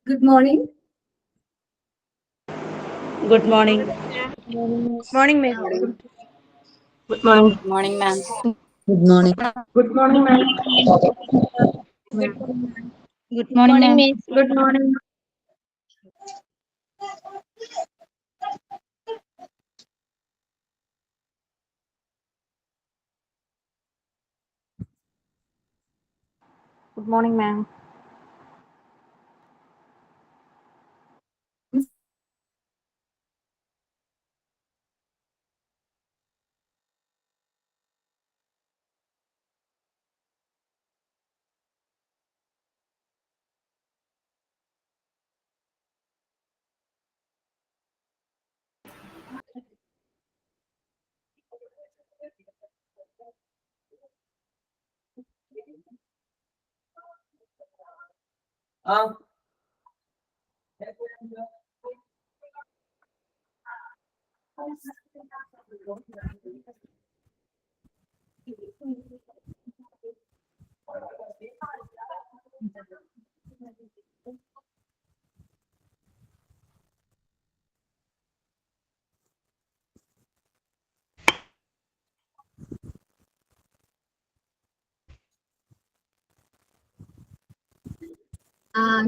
Good morning. Good morning. Morning, miss. Good morning. Good morning, ma'am. Good morning. Good morning, ma'am. Good Good morning, morning, ma'am. miss. Good morning. Good morning, ma'am.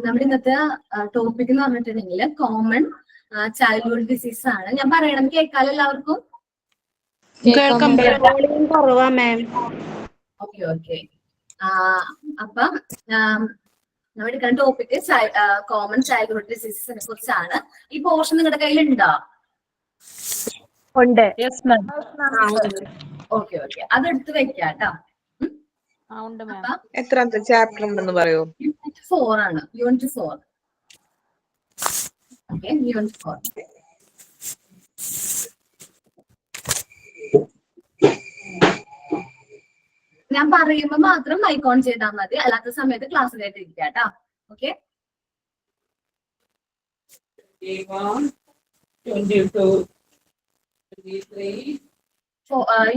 നമ്മുടെ ഇന്നത്തെ topic എന്ന് പറഞ്ഞിട്ടുണ്ടെങ്കിൽ common childhood disease ആണ്. ഞാൻ പറയണത് കേൾക്കാലോ എല്ലാവർക്കും? കേൾക്കാം. Volume കുറവാ മാം. Okay okay. അപ്പം നമ്മുടെ എടുക്കുന്ന ടോപ്പിക് കോമൺ ചൈൽഡ്ഹുഡ് ഡിസീസസിനെ കുറിച്ചാണ്. ഈ പോർഷൻ നിങ്ങളുടെ കയ്യിലുണ്ടോ? ഉണ്ട്. Yes, ma'am. ഓക്കെ ഓക്കെ, അതെടുത്ത് വെക്കാട്ടോ. ഉണ്ട് മാം. അപ്പം എത്രാമത്തെ ചാപ്റ്റർ ഉണ്ടെന്ന് പറയോ? യൂണിറ്റ് 4 ആണ്. യൂണിറ്റ് 4. Okay, unit 4. ഞാൻ പറയുമ്പോ മാത്രം മൈക്ക് ഓൺ ചെയ്താൽ മതി, അല്ലാത്ത സമയത്ത് ക്ലാസ്സിലായിട്ട് ഇരിക്കുക കേട്ടോ. ഓക്കെ, 22, 23.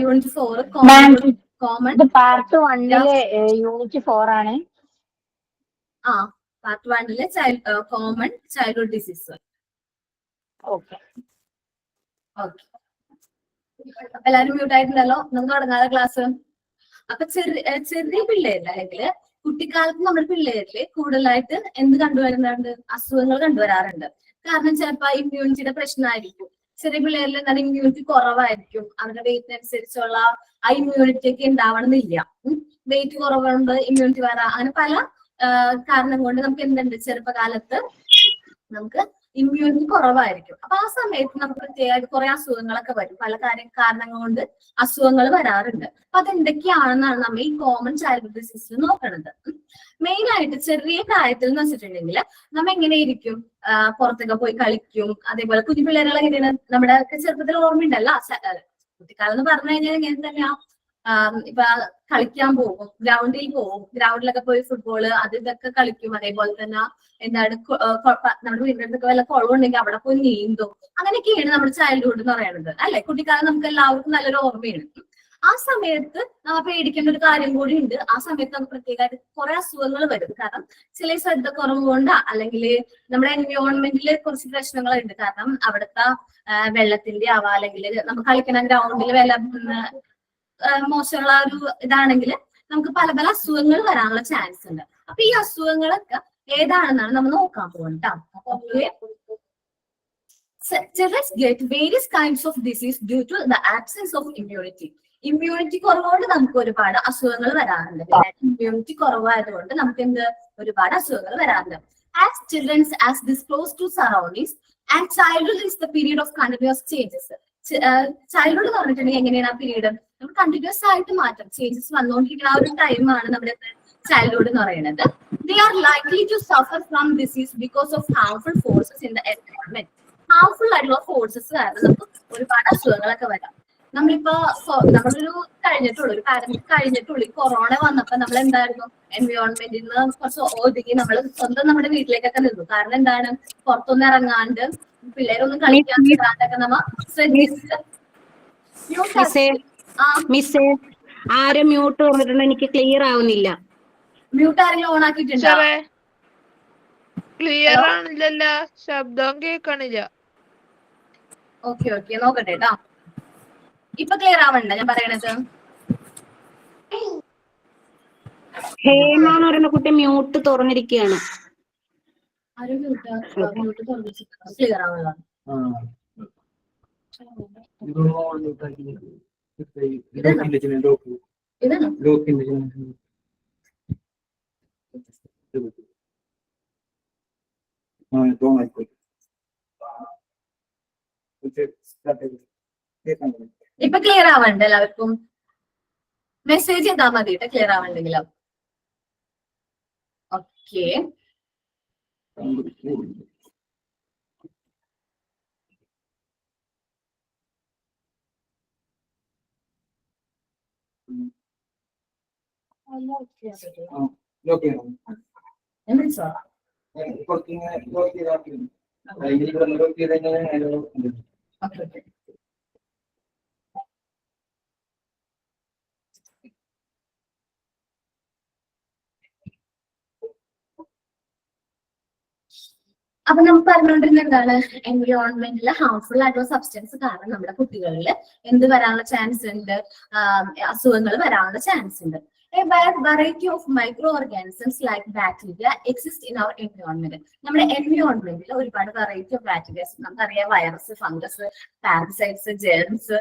Unit 4 common. ഇത് പാർട്ട് 1-ലെ യൂണിറ്റ് 4 ആണ്. പാർട്ട് 1-ലെ common childhood disease. Okay. Okay, എല്ലാരും മ്യൂട്ട് ആയിട്ടുണ്ടല്ലോ. നമുക്ക് തുടങ്ങാതെ ക്ലാസ്. അപ്പൊ ചെറിയ പിള്ളേരിൽ അല്ലെങ്കിൽ കുട്ടിക്കാലത്ത് നമ്മുടെ പിള്ളേരില് കൂടുതലായിട്ട് എന്ത് കണ്ടുവരുന്നുണ്ട്? അസുഖങ്ങൾ കണ്ടുവരാറുണ്ട്. കാരണം ചിലപ്പോ ഇമ്മ്യൂണിറ്റിയുടെ പ്രശ്നമായിരിക്കും. ചെറിയ പിള്ളേരിൽ എന്താണ് ഇമ്മ്യൂണിറ്റി കുറവായിരിക്കും. അവരുടെ വെയിറ്റിനനുസരിച്ചുള്ള ആ ഇമ്മ്യൂണിറ്റി ഒക്കെ ഉണ്ടാവണമെന്നില്ല. വെയിറ്റ് കുറവുണ്ട്, ഇമ്മ്യൂണിറ്റി വരാം, അങ്ങനെ പല കാരണം കൊണ്ട് നമുക്ക് എന്തുണ്ട്, ചെറുപ്പകാലത്ത് നമുക്ക് ഇമ്മ്യൂണിറ്റി കുറവായിരിക്കും. അപ്പൊ ആ സമയത്ത് നമുക്ക് പ്രത്യേകമായിട്ട് കുറെ അസുഖങ്ങളൊക്കെ വരും. പല കാരണങ്ങൾ കൊണ്ട് അസുഖങ്ങൾ വരാറുണ്ട്. അപ്പൊ അതെന്തൊക്കെയാണെന്നാണ് നമ്മൾ ഈ കോമൺ ചൈൽഡ്ഹുഡ് ഡിസീസിൽ നോക്കണത്. മെയിൻ ആയിട്ട് ചെറിയ പ്രായത്തിൽ എന്ന് വെച്ചിട്ടുണ്ടെങ്കിൽ നമ്മ എങ്ങനെ ഇരിക്കും? പുറത്തൊക്കെ പോയി കളിക്കും. അതേപോലെ കുഞ്ഞു പിള്ളേരുകൾ എങ്ങനെയാണ്? നമ്മുടെ ചെറുപ്പത്തിൽ ഓർമ്മയുണ്ടല്ലോ, കുട്ടിക്കാലം എന്ന് പറഞ്ഞു കഴിഞ്ഞാൽ ഇങ്ങനെ തന്നെയാ. ഇപ്പൊ കളിക്കാൻ പോകും, ഗ്രൗണ്ടിൽ പോകും, ഗ്രൗണ്ടിലൊക്കെ പോയി ഫുട്ബോള് അത് ഇതൊക്കെ കളിക്കും. അതേപോലെ തന്നെ എന്താണ്, നമ്മുടെ വീടിന്റെ അടുത്തൊക്കെ വല്ല കുളമുണ്ടെങ്കിൽ അവിടെ പോയി നീന്തും. അങ്ങനെയൊക്കെയാണ് നമ്മുടെ ചൈൽഡ്ഹുഡ് എന്ന് പറയുന്നത്, അല്ലെ? കുട്ടിക്കാലം നമുക്ക് എല്ലാവർക്കും നല്ലൊരു ഓർമ്മയാണ്. ആ സമയത്ത് നമ്മൾ പേടിക്കേണ്ട ഒരു കാര്യം കൂടി ഉണ്ട്. ആ സമയത്ത് നമുക്ക് പ്രത്യേകമായിട്ട് കുറെ അസുഖങ്ങൾ വരും. കാരണം ചില ശ്രദ്ധ കുറവ് കൊണ്ടാ, അല്ലെങ്കിൽ നമ്മുടെ എൻവയോൺമെന്റിൽ കുറച്ച് പ്രശ്നങ്ങളുണ്ട്. കാരണം അവിടുത്തെ വെള്ളത്തിന്റെ ആവാ, അല്ലെങ്കിൽ നമ്മൾ കളിക്കുന്ന ഗ്രൗണ്ടിൽ വല്ല മോശമുള്ള ഒരു ഇതാണെങ്കിൽ നമുക്ക് പല പല അസുഖങ്ങൾ വരാനുള്ള ചാൻസ് ഉണ്ട്. അപ്പൊ ഈ അസുഖങ്ങളൊക്കെ ഏതാണെന്നാണ് നമ്മൾ നോക്കാൻ പോകുന്നത്. Children get various kinds of disease due to the absence of immunity. Immunity കുറവുകൊണ്ട് നമുക്ക് ഒരുപാട് അസുഖങ്ങൾ വരാറുണ്ട്. ഇമ്മ്യൂണിറ്റി കുറവായതുകൊണ്ട് നമുക്ക് ഒരുപാട് അസുഖങ്ങൾ വരാറുണ്ട്. As children as disclosed to surroundings and childhood is the period of continuous changes. Childhood എന്ന് പറഞ്ഞിട്ടുണ്ടെങ്കിൽ എങ്ങനെയാണ് ആ പീരീഡ്? നമുക്ക് കണ്ടിന്യൂസ് ആയിട്ട് മാറ്റം, ചേഞ്ചസ് വന്നുകൊണ്ടിരിക്കുന്ന ആ ഒരു ടൈമാണ് നമ്മുടെ ചൈൽഡ്ഹുഡ് എന്ന് പറയുന്നത്. They are likely to suffer from disease because of harmful forces in the environment. Harmful ആയിട്ടുള്ള ഫോഴ്സസ് കാരണം നമുക്ക് ഒരുപാട് അസുഖങ്ങളൊക്കെ വരാം. നമ്മളൊരു ഒരു പാരമ്പര്യം കഴിഞ്ഞിട്ടുള്ളൂ. കൊറോണ വന്നപ്പോ നമ്മൾ എന്തായിരുന്നു, എൻവയോൺമെന്റിൽ നിന്ന് കുറച്ച് ഒതുങ്ങി നമ്മൾ സ്വന്തം നമ്മുടെ വീട്ടിലേക്കൊക്കെ നിന്നു. കാരണം എന്താണ്, പുറത്തൊന്നും ഇറങ്ങാണ്ട് പിള്ളേരൊന്നും കളിക്കാൻ വിടാണ്ടൊക്കെ നമ്മ ശ്രദ്ധിച്ച്. ആരും മ്യൂട്ട് വന്നിട്ടുണ്ട്, എനിക്ക് ക്ലിയർ ആവുന്നില്ല. മ്യൂട്ട് ആരെങ്കിലും ഓൺ ആക്കിയിട്ടുണ്ടോ? ക്ലിയർ ആണില്ലല്ല, ശബ്ദം കേൾക്കണില്ല. ഓക്കെ നോക്കട്ടെ കേട്ടോ. ഇപ്പൊ ക്ലിയർ ആവണ്ട ഞാൻ പറയണത്? ഹേമ എന്ന് പറയുന്ന കുട്ടി മ്യൂട്ട് തുറന്നിരിക്കുകയാണ്. ആരും മ്യൂട്ട് ക്ലിയർ ആവുന്നതാണ്. ഇതാണ് ഇപ്പൊ ക്ലിയർ ആവണ്ട എല്ലാവർക്കും? മെസ്സേജ് ചെയ്താ മതി കേട്ടോ ക്ലിയർ ആവണ്ടെങ്കിലോ. ഓക്കെ വിളിച്ചോ? ഓക്കെ അപ്പൊ നമുക്ക് പറഞ്ഞുകൊണ്ടിരുന്ന എന്താണ്, എൻവിയോൺമെന്റിൽ ഹാർംഫുൾ ആയിട്ടുള്ള സബ്സ്റ്റൻസ് കാരണം നമ്മുടെ കുട്ടികളിൽ എന്ത് വരാനുള്ള ചാൻസ് ഉണ്ട്? അസുഖങ്ങൾ വരാനുള്ള ചാൻസ് ഉണ്ട്. A wide variety of microorganisms like bacteria exist in our environment. നമ്മുടെ എൻവിയോൺമെന്റിൽ ഒരുപാട് വെറൈറ്റി ഓഫ് ബാക്ടീരിയസ് നമുക്കറിയാം. വൈറസ്, ഫംഗസ്, പാരസൈറ്റ്സ്, ജെർംസ്,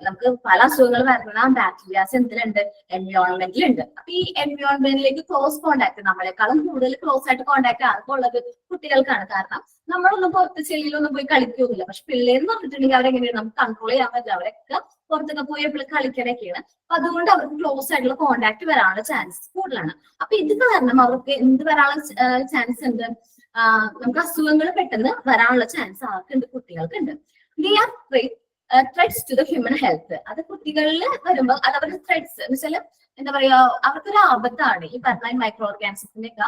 നമുക്ക് പല അസുഖങ്ങൾ വരുന്ന ബാക്ടീരിയാസ് എന്തിലുണ്ട്? എൻവിയോൺമെന്റിലുണ്ട്. അപ്പൊ ഈ എൻവിയോൺമെന്റിലേക്ക് ക്ലോസ് കോണ്ടാക്ട്, നമ്മളെക്കാളും കൂടുതൽ ക്ലോസ് ആയിട്ട് കോണ്ടാക്ട് ആർക്കും ഉള്ളത് കുട്ടികൾക്കാണ്. കാരണം നമ്മളൊന്നും പുറത്ത് ചെളിയിലൊന്നും പോയി കളിക്കൊന്നുമില്ല. പക്ഷെ പിള്ളേരെന്ന് പറഞ്ഞിട്ടുണ്ടെങ്കിൽ അവരെങ്ങനെയാണ് നമുക്ക് കൺട്രോൾ ചെയ്യാൻ പറ്റില്ല. അവരൊക്കെ പുറത്തൊക്കെ പോയി എപ്പോഴും കളിക്കാനൊക്കെയാണ്. അപ്പൊ അതുകൊണ്ട് അവർക്ക് ക്ലോസ് ആയിട്ടുള്ള കോണ്ടാക്ട് വരാനുള്ള ചാൻസ് കൂടുതലാണ്. അപ്പൊ ഇത് കാരണം അവർക്ക് എന്ത് വരാനുള്ള ചാൻസ് ഉണ്ട്? നമുക്ക് അസുഖങ്ങൾ പെട്ടെന്ന് വരാനുള്ള ചാൻസ് ആർക്കുണ്ട്? കുട്ടികൾക്കുണ്ട്. They are threats to the human health. അത് കുട്ടികളിൽ വരുമ്പോ അത് അവരുടെ ത്രെഡ്സ് എന്ന് വെച്ചാൽ എന്താ പറയാ, അവർക്കൊരു ആപത്താണ്. ഈ പറഞ്ഞ മൈക്രോ ഓർഗാനിസത്തിന്റെ ഒക്കെ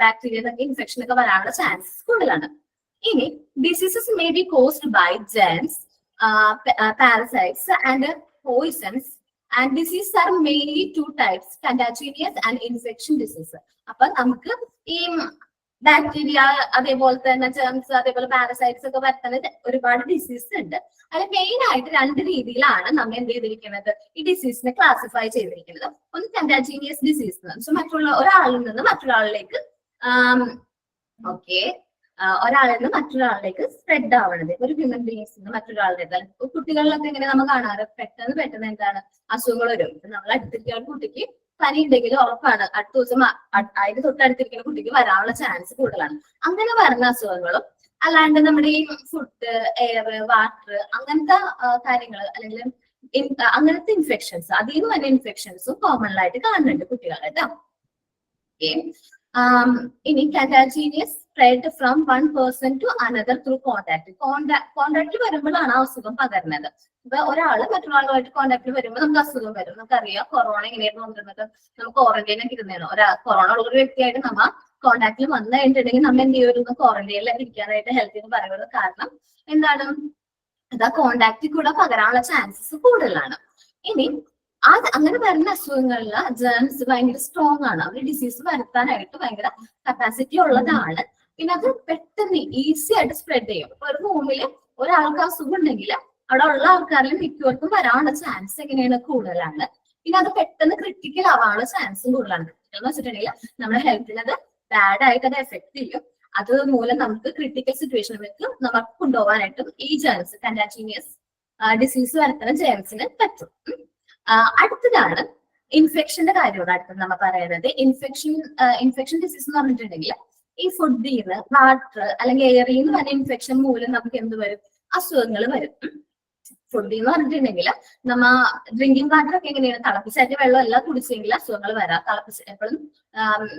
ബാക്ടീരിയ ഇൻഫെക്ഷൻ ഒക്കെ വരാനുള്ള ചാൻസസ് കൂടുതലാണ്. ഇനി diseases may be caused by germs, parasites and poisons, and diseases are mainly two types, contagious and infection disease. അപ്പൊ നമുക്ക് ഈ ബാക്ടീരിയ അതേപോലെ തന്നെ ജെർംസ് അതേപോലെ പാരസൈറ്റ്സ് ഒക്കെ വരുത്തുന്ന ഒരുപാട് ഡിസീസ് ഉണ്ട്. അതിൽ മെയിൻ ആയിട്ട് രണ്ട് രീതിയിലാണ് നമ്മൾ എന്ത് ചെയ്തിരിക്കുന്നത്, ഈ ഡിസീസിനെ ക്ലാസിഫൈ ചെയ്തിരിക്കുന്നത്. ഒന്ന് കണ്ടാജീനിയസ് ഡിസീസ് എന്ന് വെച്ചാൽ മറ്റുള്ള ഒരാളിൽ നിന്ന് മറ്റൊരാളിലേക്ക് ഒരാളിൽ നിന്ന് മറ്റൊരാളിലേക്ക് സ്പ്രെഡ് ആവണത്. ഒരു ഹ്യൂമൻ ബീങ്സ് നിന്ന് മറ്റൊരാളുടെ. കുട്ടികളിലൊക്കെ എങ്ങനെ നമ്മൾ കാണാറ്, പെട്ടെന്ന് എന്താണ് അസുഖങ്ങൾ വരും. നമ്മൾ അടുത്തിരിക്കുന്ന കുട്ടിക്ക് പനി ഉണ്ടെങ്കിലും ഉറപ്പാണ് അടുത്ത ദിവസം അതിന് തൊട്ടടുത്തിരിക്കുന്ന കുട്ടിക്ക് വരാനുള്ള ചാൻസ് കൂടുതലാണ്. അങ്ങനെ വരുന്ന അസുഖങ്ങളും അല്ലാണ്ട് നമ്മുടെ ഈ ഫുഡ്, എയർ, വാട്ടർ അങ്ങനത്തെ കാര്യങ്ങൾ അല്ലെങ്കിൽ അങ്ങനത്തെ ഇൻഫെക്ഷൻസ്, അതിൽ നിന്ന് തന്നെ ഇൻഫെക്ഷൻസും കോമൺ ആയിട്ട് കാണുന്നുണ്ട് കുട്ടികളെ കേട്ടോ. ഇനി contagious spread from one person to another through contact വരുമ്പോഴാണ് അസുഖം പകരുന്നത്. ഇപ്പൊ ഒരാള് മറ്റൊരാളുമായിട്ട് കോണ്ടാക്ട് വരുമ്പോൾ നമുക്ക് അസുഖം വരും. നമുക്കറിയാം കൊറോണ എങ്ങനെയായിരുന്നു വന്നിരുന്നത്, നമുക്ക് ക്വാറന്റൈനൊക്കെ ഇരുന്നേനോ. കൊറോണ ഉള്ള ഒരു വ്യക്തിയായിട്ട് നമ്മ കോണ്ടാക്ടിൽ വന്നു കഴിഞ്ഞിട്ടുണ്ടെങ്കിൽ നമ്മൾ എന്ത് ചെയ്യുമായിരുന്നു, ക്വാറന്റൈനിലൊക്കെ ഇരിക്കാനായിട്ട് ഹെൽത്തിന് പറയുന്നത്. കാരണം എന്താണ്, അത് ആ കോണ്ടാക്റ്റിൽ കൂടെ പകരാനുള്ള ചാൻസസ് കൂടുതലാണ്. ഇനി അങ്ങനെ വരുന്ന അസുഖങ്ങളില് ജേർംസ് ഭയങ്കര സ്ട്രോങ് ആണ്. അവർ ഡിസീസ് വരുത്താനായിട്ട് ഭയങ്കര കപ്പാസിറ്റി ഉള്ളതാണ്. പിന്നെ അത് പെട്ടെന്ന് ഈസി ആയിട്ട് സ്പ്രെഡ് ചെയ്യും. ഇപ്പൊ ഒരു റൂമില് ഒരാൾക്ക് അസുഖം ഉണ്ടെങ്കിൽ അവിടെ ഉള്ള ആൾക്കാരിലും മിക്കവർക്കും വരാനുള്ള ചാൻസ് എങ്ങനെയാണ് കൂടുതലാണ്. പിന്നെ അത് പെട്ടെന്ന് ക്രിട്ടിക്കൽ ആവാനുള്ള ചാൻസും കൂടുതലാണ്. ക്രിട്ടിക്കൽ എന്ന് വെച്ചിട്ടുണ്ടെങ്കിൽ നമ്മുടെ ഹെൽത്തിന് അത് ബാഡ് ആയിട്ട് അത് എഫക്ട് ചെയ്യും. അത് മൂലം നമുക്ക് ക്രിട്ടിക്കൽ സിറ്റുവേഷനിലേക്ക് നമുക്ക് കൊണ്ടുപോകാനായിട്ടും ഈ ജേർംസ്, കണ്ടാജീനിയസ് ഡിസീസ് വരുത്തുന്ന ജേർംസിന് പറ്റും. അടുത്തതാണ് ഇൻഫെക്ഷന്റെ കാര്യമാണ് അടുത്തത് നമ്മൾ പറയുന്നത്. ഇൻഫെക്ഷൻ ഡിസീസ് എന്ന് പറഞ്ഞിട്ടുണ്ടെങ്കിൽ ഈ ഫുഡിൽ നിന്ന്, വാട്ടർ അല്ലെങ്കിൽ എയറിൽ നിന്ന് വരുന്ന ഇൻഫെക്ഷൻ മൂലം നമുക്ക് എന്ത് വരും, അസുഖങ്ങൾ വരും. ഫുഡിൽ എന്ന് പറഞ്ഞിട്ടുണ്ടെങ്കിൽ നമ്മ ഡ്രിങ്കിങ് വാട്ടർ ഒക്കെ എങ്ങനെയാണ്, തിളപ്പിച്ചാറ്റിയ വെള്ളം എല്ലാം കുടിച്ചെങ്കിൽ അസുഖങ്ങൾ വരാം. എപ്പോഴും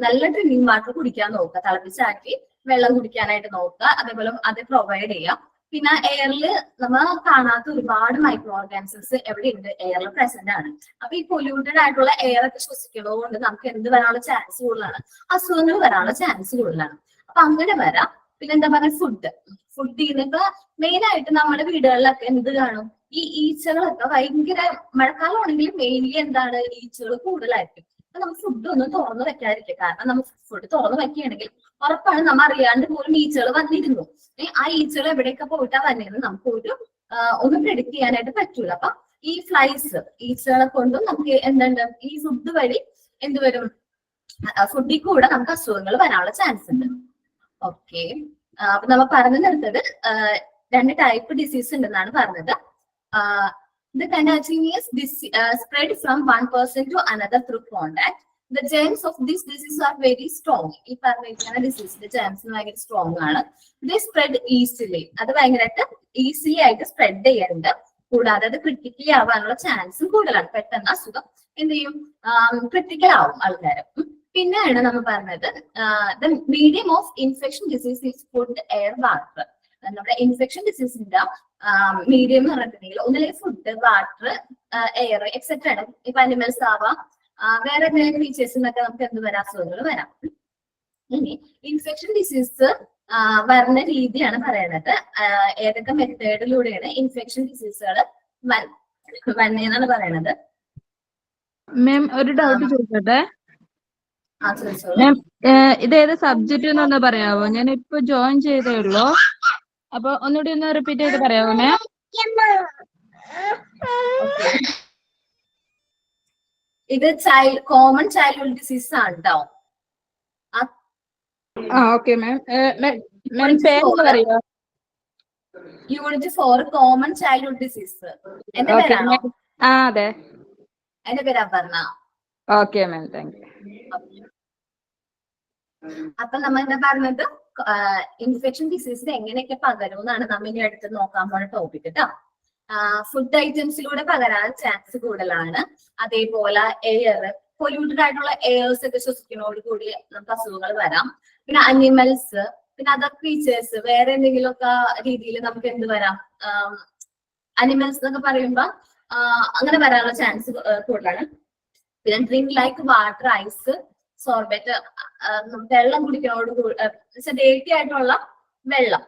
നല്ല ഡ്രിങ്കിങ് വാട്ടർ കുടിക്കാൻ നോക്കുക, തിളപ്പിച്ചാറ്റി വെള്ളം കുടിക്കാനായിട്ട് നോക്കുക. അതേപോലെ അത് പ്രൊവൈഡ് ചെയ്യാം. പിന്നെ എയറിൽ നമ്മൾ കാണാത്ത ഒരുപാട് മൈക്രോ ഓർഗാനിസംസ് എവിടെ ഉണ്ട്, എയറിൽ പ്രസന്റ് ആണ്. അപ്പൊ ഈ പൊല്യൂട്ടഡ് ആയിട്ടുള്ള എയർ ഒക്കെ ശ്വസിക്കുന്നത് കൊണ്ട് നമുക്ക് എന്ത് വരാനുള്ള ചാൻസ് കൂടുതലാണ്, അസുഖങ്ങൾ വരാനുള്ള ചാൻസ് കൂടുതലാണ്. അപ്പൊ അങ്ങനെ വരാം. പിന്നെ എന്താ പറയുക, ഫുഡിൽ നിന്ന് ഇപ്പൊ മെയിൻ ആയിട്ട് നമ്മുടെ വീടുകളിലൊക്കെ എന്ത് കാണും, ഈ ഈച്ചകളൊക്കെ ഭയങ്കര മഴക്കാലമാണെങ്കിൽ മെയിൻലി എന്താണ് ഈച്ചകൾ കൂടുതലായിരിക്കും. അപ്പൊ നമുക്ക് ഫുഡ് ഒന്നും തുറന്നു വെക്കാതിരിക്കുക. കാരണം നമുക്ക് ഫുഡ് തുറന്നു വെക്കുകയാണെങ്കിൽ ഉറപ്പാണ് നമ്മ അറിയാണ്ട് പോലും ഈച്ചകൾ വന്നിരുന്നു. ആ ഈച്ചകൾ എവിടെയൊക്കെ പോയിട്ടാ വന്നിരുന്നു നമുക്ക് ഒന്നും പ്രെഡിക്ട് ചെയ്യാനായിട്ട് പറ്റൂല. അപ്പൊ ഈ ഫ്ലൈസ് ഈച്ചകളെ കൊണ്ടും നമുക്ക് എന്തുണ്ട് ഈ ഫുഡ് വഴി എന്ത് വരും, ഫുഡിൽ കൂടെ നമുക്ക് അസുഖങ്ങൾ വരാനുള്ള ചാൻസ് ഉണ്ട്. ഓക്കെ, അപ്പൊ നമ്മൾ പറഞ്ഞു നിർത്തത് 2 ടൈപ്പ് ഡിസീസ് ഉണ്ടെന്നാണ് പറഞ്ഞത്. The contagious spread from one person to another through contact. The germs of this disease are very strong. ഈ പറഞ്ഞിരിക്കുന്ന ഡിസീസിന്റെ germs ഭയങ്കര സ്ട്രോങ് ആണ്. They spread easily. അത് ഭയങ്കരമായിട്ട് ഈസിലി ആയിട്ട് സ്പ്രെഡ് ചെയ്യുന്നുണ്ട്. കൂടാതെ അത് ക്രിട്ടിക്കലി ആവാനുള്ള ചാൻസും കൂടുതലാണ്. പെട്ടെന്ന് അസുഖം എന്ത് ചെയ്യും, ക്രിട്ടിക്കൽ ആവും ആൾക്കാർ. പിന്നെയാണ് നമ്മൾ പറഞ്ഞത് the medium of infection disease is food, air, water. നമ്മുടെ ഇൻഫെക്ഷൻ ഡിസീസിന്റെ മീഡിയം എന്ന് പറഞ്ഞിട്ടുണ്ടെങ്കിൽ ഒന്നിലേക്ക് ഫുഡ്, വാട്ടർ, എയർ എക്സെട്ര ആണ്. ഇപ്പൊ അനിമൽസ് ആവാം, വേറെ എന്തെങ്കിലും ഫീച്ചേഴ്സ് എന്നൊക്കെ നമുക്ക് എന്ത് വരാം, അസുഖങ്ങൾ വരാം. ഇനി ഇൻഫെക്ഷൻ ഡിസീസ് വരുന്ന രീതിയാണ് പറയണത്. ഏതൊക്കെ മെത്തേഡിലൂടെയാണ് ഇൻഫെക്ഷൻ ഡിസീസുകൾ വന്നതെന്നാണ് പറയണത്. മാം ഒരു ഡൗട്ട് ചോദിച്ചോട്ടെ. ആ ചോദിച്ചോളൂ. മാം ഇത് ഏത് സബ്ജക്റ്റ് എന്നൊന്ന് പറയാവോ? ഞാൻ ഇപ്പൊ ജോയിൻ ചെയ്തേ ഉള്ളൂ. അപ്പൊ ഒന്നുകൂടി ഒന്ന് റിപ്പീറ്റ് ചെയ്ത് പറയാവോ മാം? ഇത് കോമൺ ചൈൽഡ്ഹുഡ് ഡിസീസ് ആണ് കേട്ടോ. Okay ma'am. മാം പേര് പറയോ? Unit 4 common childhood disease. എന്റെ പേരാണോ? അതെ, എന്റെ പേരാ പറഞ്ഞ. Okay ma'am, thank you. അപ്പൊ നമ്മൾ എന്താ പറഞ്ഞത്, ഇൻഫെക്ഷൻ ഡിസീസിന് എങ്ങനെയൊക്കെ പകരും എന്നാണ് നമ്മൾ ഇനി അടുത്ത് നോക്കാൻ പോണ ടോപ്പിക് കേട്ടോ. ഫുഡ് ഐറ്റംസിലൂടെ പകരാൻ ചാൻസ് കൂടുതലാണ്. അതേപോലെ എയർ, പൊല്യൂട്ടഡ് ആയിട്ടുള്ള എയർസ് ഒക്കെ ശ്വസിക്കുന്നതോട് കൂടി നമുക്ക് അസുഖങ്ങൾ വരാം. പിന്നെ അനിമൽസ്, പിന്നെ അതർ ക്രീച്ചേഴ്സ്, വേറെ എന്തെങ്കിലുമൊക്കെ രീതിയിൽ നമുക്ക് എന്ത് വരാം, അനിമൽസ് എന്നൊക്കെ പറയുമ്പോ അങ്ങനെ വരാനുള്ള ചാൻസ് കൂടുതലാണ്. പിന്നെ ഡ്രിങ്ക് ലൈക്ക് വാട്ടർ, ഐസ്, സോർബറ്റ്, വെള്ളം കുടിക്കുന്നതോട് ഡേറ്റി ആയിട്ടുള്ള വെള്ളം.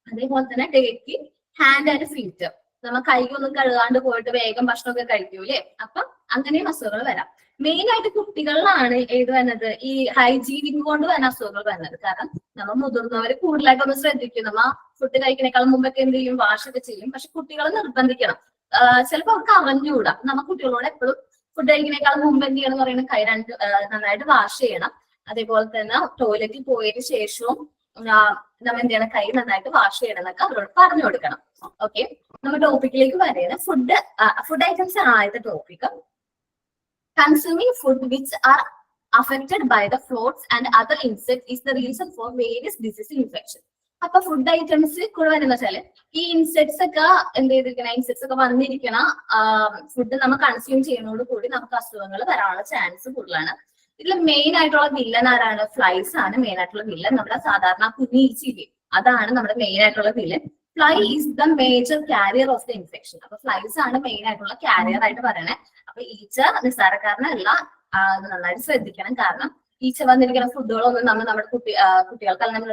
അതേപോലെ തന്നെ ഡേറ്റി ഹാൻഡ് ആൻഡ് ഫീറ്റ്, നമ്മൾ കൈകൊന്നും കഴുകാണ്ട് പോയിട്ട് വേഗം ഭക്ഷണമൊക്കെ കഴിക്കൂലേ, അപ്പൊ അങ്ങനെയും അസുഖങ്ങൾ വരാം. മെയിൻ ആയിട്ട് കുട്ടികളിലാണ് ഏത് വരുന്നത്, ഈ ഹൈജീനിക് കൊണ്ട് വരുന്ന അസുഖങ്ങൾ വരുന്നത്. കാരണം നമ്മൾ മുതിർന്നവര് കൂടുതലായിട്ട് ഒന്ന് ശ്രദ്ധിക്കും. നമ്മ ഫുഡ് കഴിക്കുന്നേക്കാളും മുമ്പൊക്കെ എന്ത് ചെയ്യും, വാഷ് ഒക്കെ ചെയ്യും. പക്ഷെ കുട്ടികളെ നിർബന്ധിക്കണം. ചിലപ്പോൾ അവർക്ക് അറിഞ്ഞുകൂടാ. നമ്മ കുട്ടികളോട് എപ്പോഴും ഫുഡ് കഴിക്കുന്നേക്കാളും മുമ്പ് എന്ത് ചെയ്യണം എന്ന് പറയുന്നത്, കൈ നന്നായിട്ട് വാഷ് ചെയ്യണം. അതേപോലെ തന്നെ ടോയ്ലറ്റിൽ പോയതിനു ശേഷവും നമ്മൾ എന്ത് ചെയ്യണം, കൈ നന്നായിട്ട് വാഷ് ചെയ്യണം എന്നൊക്കെ അവരോട് പറഞ്ഞു കൊടുക്കണം. ഓക്കെ, നമ്മൾ ടോപ്പിക്കിലേക്ക് വരുന്നത് ഫുഡ് ഐറ്റംസ് ആണ് ആദ്യത്തെ topic. Consuming food which are affected by the floats and other insects is the reason for various disease infection. അപ്പൊ ഫുഡ് ഐറ്റംസ് കൂടെ വരുന്ന വെച്ചാല് ഈ ഇൻസെക്ട്സ് ഒക്കെ എന്ത് ചെയ്തിരിക്കണം, ഇൻസെക്ട്സ് ഒക്കെ വന്നിരിക്കണ ഫുഡ് നമ്മൾ കൺസ്യൂം ചെയ്യുന്നതോട് കൂടി നമുക്ക് അസുഖങ്ങൾ വരാനുള്ള ചാൻസ് കൂടുതലാണ്. ഇതിൽ മെയിൻ ആയിട്ടുള്ള വില്ലൻ ആരാണ്? ഫ്ലൈസ് ആണ് മെയിൻ ആയിട്ടുള്ള വില്ലൻ. നമ്മുടെ സാധാരണ കുഞ്ഞീച്ചില്ലേ, അതാണ് നമ്മുടെ മെയിൻ ആയിട്ടുള്ള villain. Fly is the major carrier of the infection. അപ്പൊ ഫ്ലൈസ് ആണ് മെയിൻ ആയിട്ടുള്ള കാരിയർ ആയിട്ട് പറയണേ. അപ്പൊ ഈച്ച നിസ്സാരക്കാരനല്ല, നന്നായിട്ട് ശ്രദ്ധിക്കണം. കാരണം ഈച്ച വന്നിരിക്കുന്ന ഫുഡുകളൊന്നും നമ്മുടെ കുട്ടികൾക്ക് അല്ലെങ്കിൽ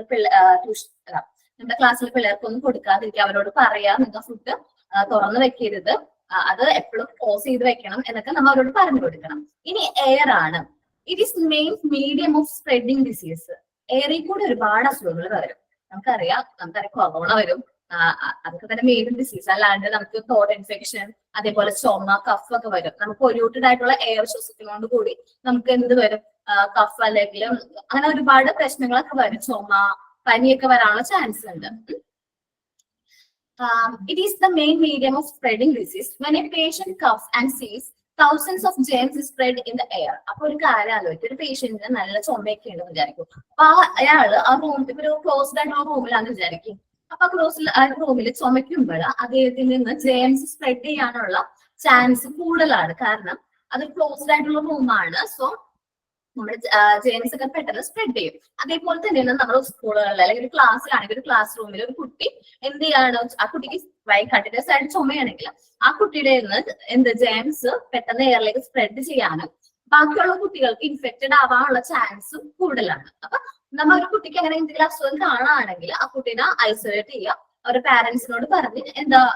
നമ്മുടെ ക്ലാസ്സിലെ പിള്ളേർക്കൊന്നും കൊടുക്കാതിരിക്കുക. അവരോട് പറയാ, നിങ്ങൾ ഫുഡ് തുറന്നു വെക്കരുത്, അത് എപ്പോഴും ക്ലോസ് ചെയ്ത് വെക്കണം എന്നൊക്കെ നമ്മൾ അവരോട് പറഞ്ഞു കൊടുക്കണം. ഇനി എയർ ആണ്. It is main medium of spreading disease. എയറിൽ കൂടെ ഒരുപാട് അസുഖങ്ങൾ വരും. നമുക്കറിയാം കൊറോണ വരും, അതൊക്കെ തന്നെ മെയിൻ ഡിസീസ്. അല്ലാണ്ട് നമുക്ക് തോട്ട് ഇൻഫെക്ഷൻ, അതേപോലെ ചുമ, കഫ് ഒക്കെ വരും. നമുക്ക് പൊല്യൂട്ടഡ് ആയിട്ടുള്ള എയർ ശ്വസിക്കുന്നതോട് കൂടി നമുക്ക് എന്ത് വരും, കഫ് അല്ലെങ്കിൽ അങ്ങനെ ഒരുപാട് പ്രശ്നങ്ങളൊക്കെ വരും. ചുമ, പനിയൊക്കെ വരാനുള്ള ചാൻസ് ഉണ്ട്. It is the main medium of spreading disease. When a patient coughs and sneezes, thousands of germs spread in the air. അപ്പൊ ഒരു കാര്യം ആലോചിക്കും, ഒരു പേഷ്യന്റിന് നല്ല ചുമയൊക്കെ ഉണ്ടെന്ന് വിചാരിക്കും. അപ്പൊ അയാള് ആ റൂമിൽ ഒരു ക്ലോസ്ഡ് ആയിട്ടുള്ള റൂമിലാന്ന് വിചാരിക്കും. അപ്പൊ റൂമിൽ ചുമയ്ക്കുമ്പോൾ അദ്ദേഹത്തിൽ നിന്ന് ജേംസ് സ്പ്രെഡ് ചെയ്യാനുള്ള ചാൻസ് കൂടുതലാണ്. കാരണം അത് ക്ലോസ്ഡ് ആയിട്ടുള്ള റൂമാണ്. സോ നമ്മുടെ ജേംസ് ഒക്കെ പെട്ടെന്ന് സ്പ്രെഡ് ചെയ്യും. അതേപോലെ തന്നെയാണ് നമ്മുടെ സ്കൂളുകളിൽ അല്ലെങ്കിൽ ഒരു ക്ലാസ്സിലാണെങ്കിൽ ഒരു ക്ലാസ് റൂമിൽ ഒരു കുട്ടി എന്ത് ചെയ്യാണ്, ആ കുട്ടിക്ക് കണ്ടിന്യൂസ് ആയിട്ട് ചുമയാണെങ്കിൽ ആ കുട്ടിയുടെ നിന്ന് ജേംസ് പെട്ടെന്ന് എയറിലേക്ക് സ്പ്രെഡ് ചെയ്യാനും ബാക്കിയുള്ള കുട്ടികൾക്ക് ഇൻഫെക്റ്റഡ് ആവാനുള്ള ചാൻസും കൂടുതലാണ്. അപ്പൊ നമ്മൾ ഒരു കുട്ടിക്ക് അങ്ങനെ എന്തെങ്കിലും അസുഖം കാണുകയാണെങ്കിൽ ആ കുട്ടീനെ ഐസൊലേറ്റ് ചെയ്യുക, അവരുടെ പാരന്റ്സിനോട് പറഞ്ഞ്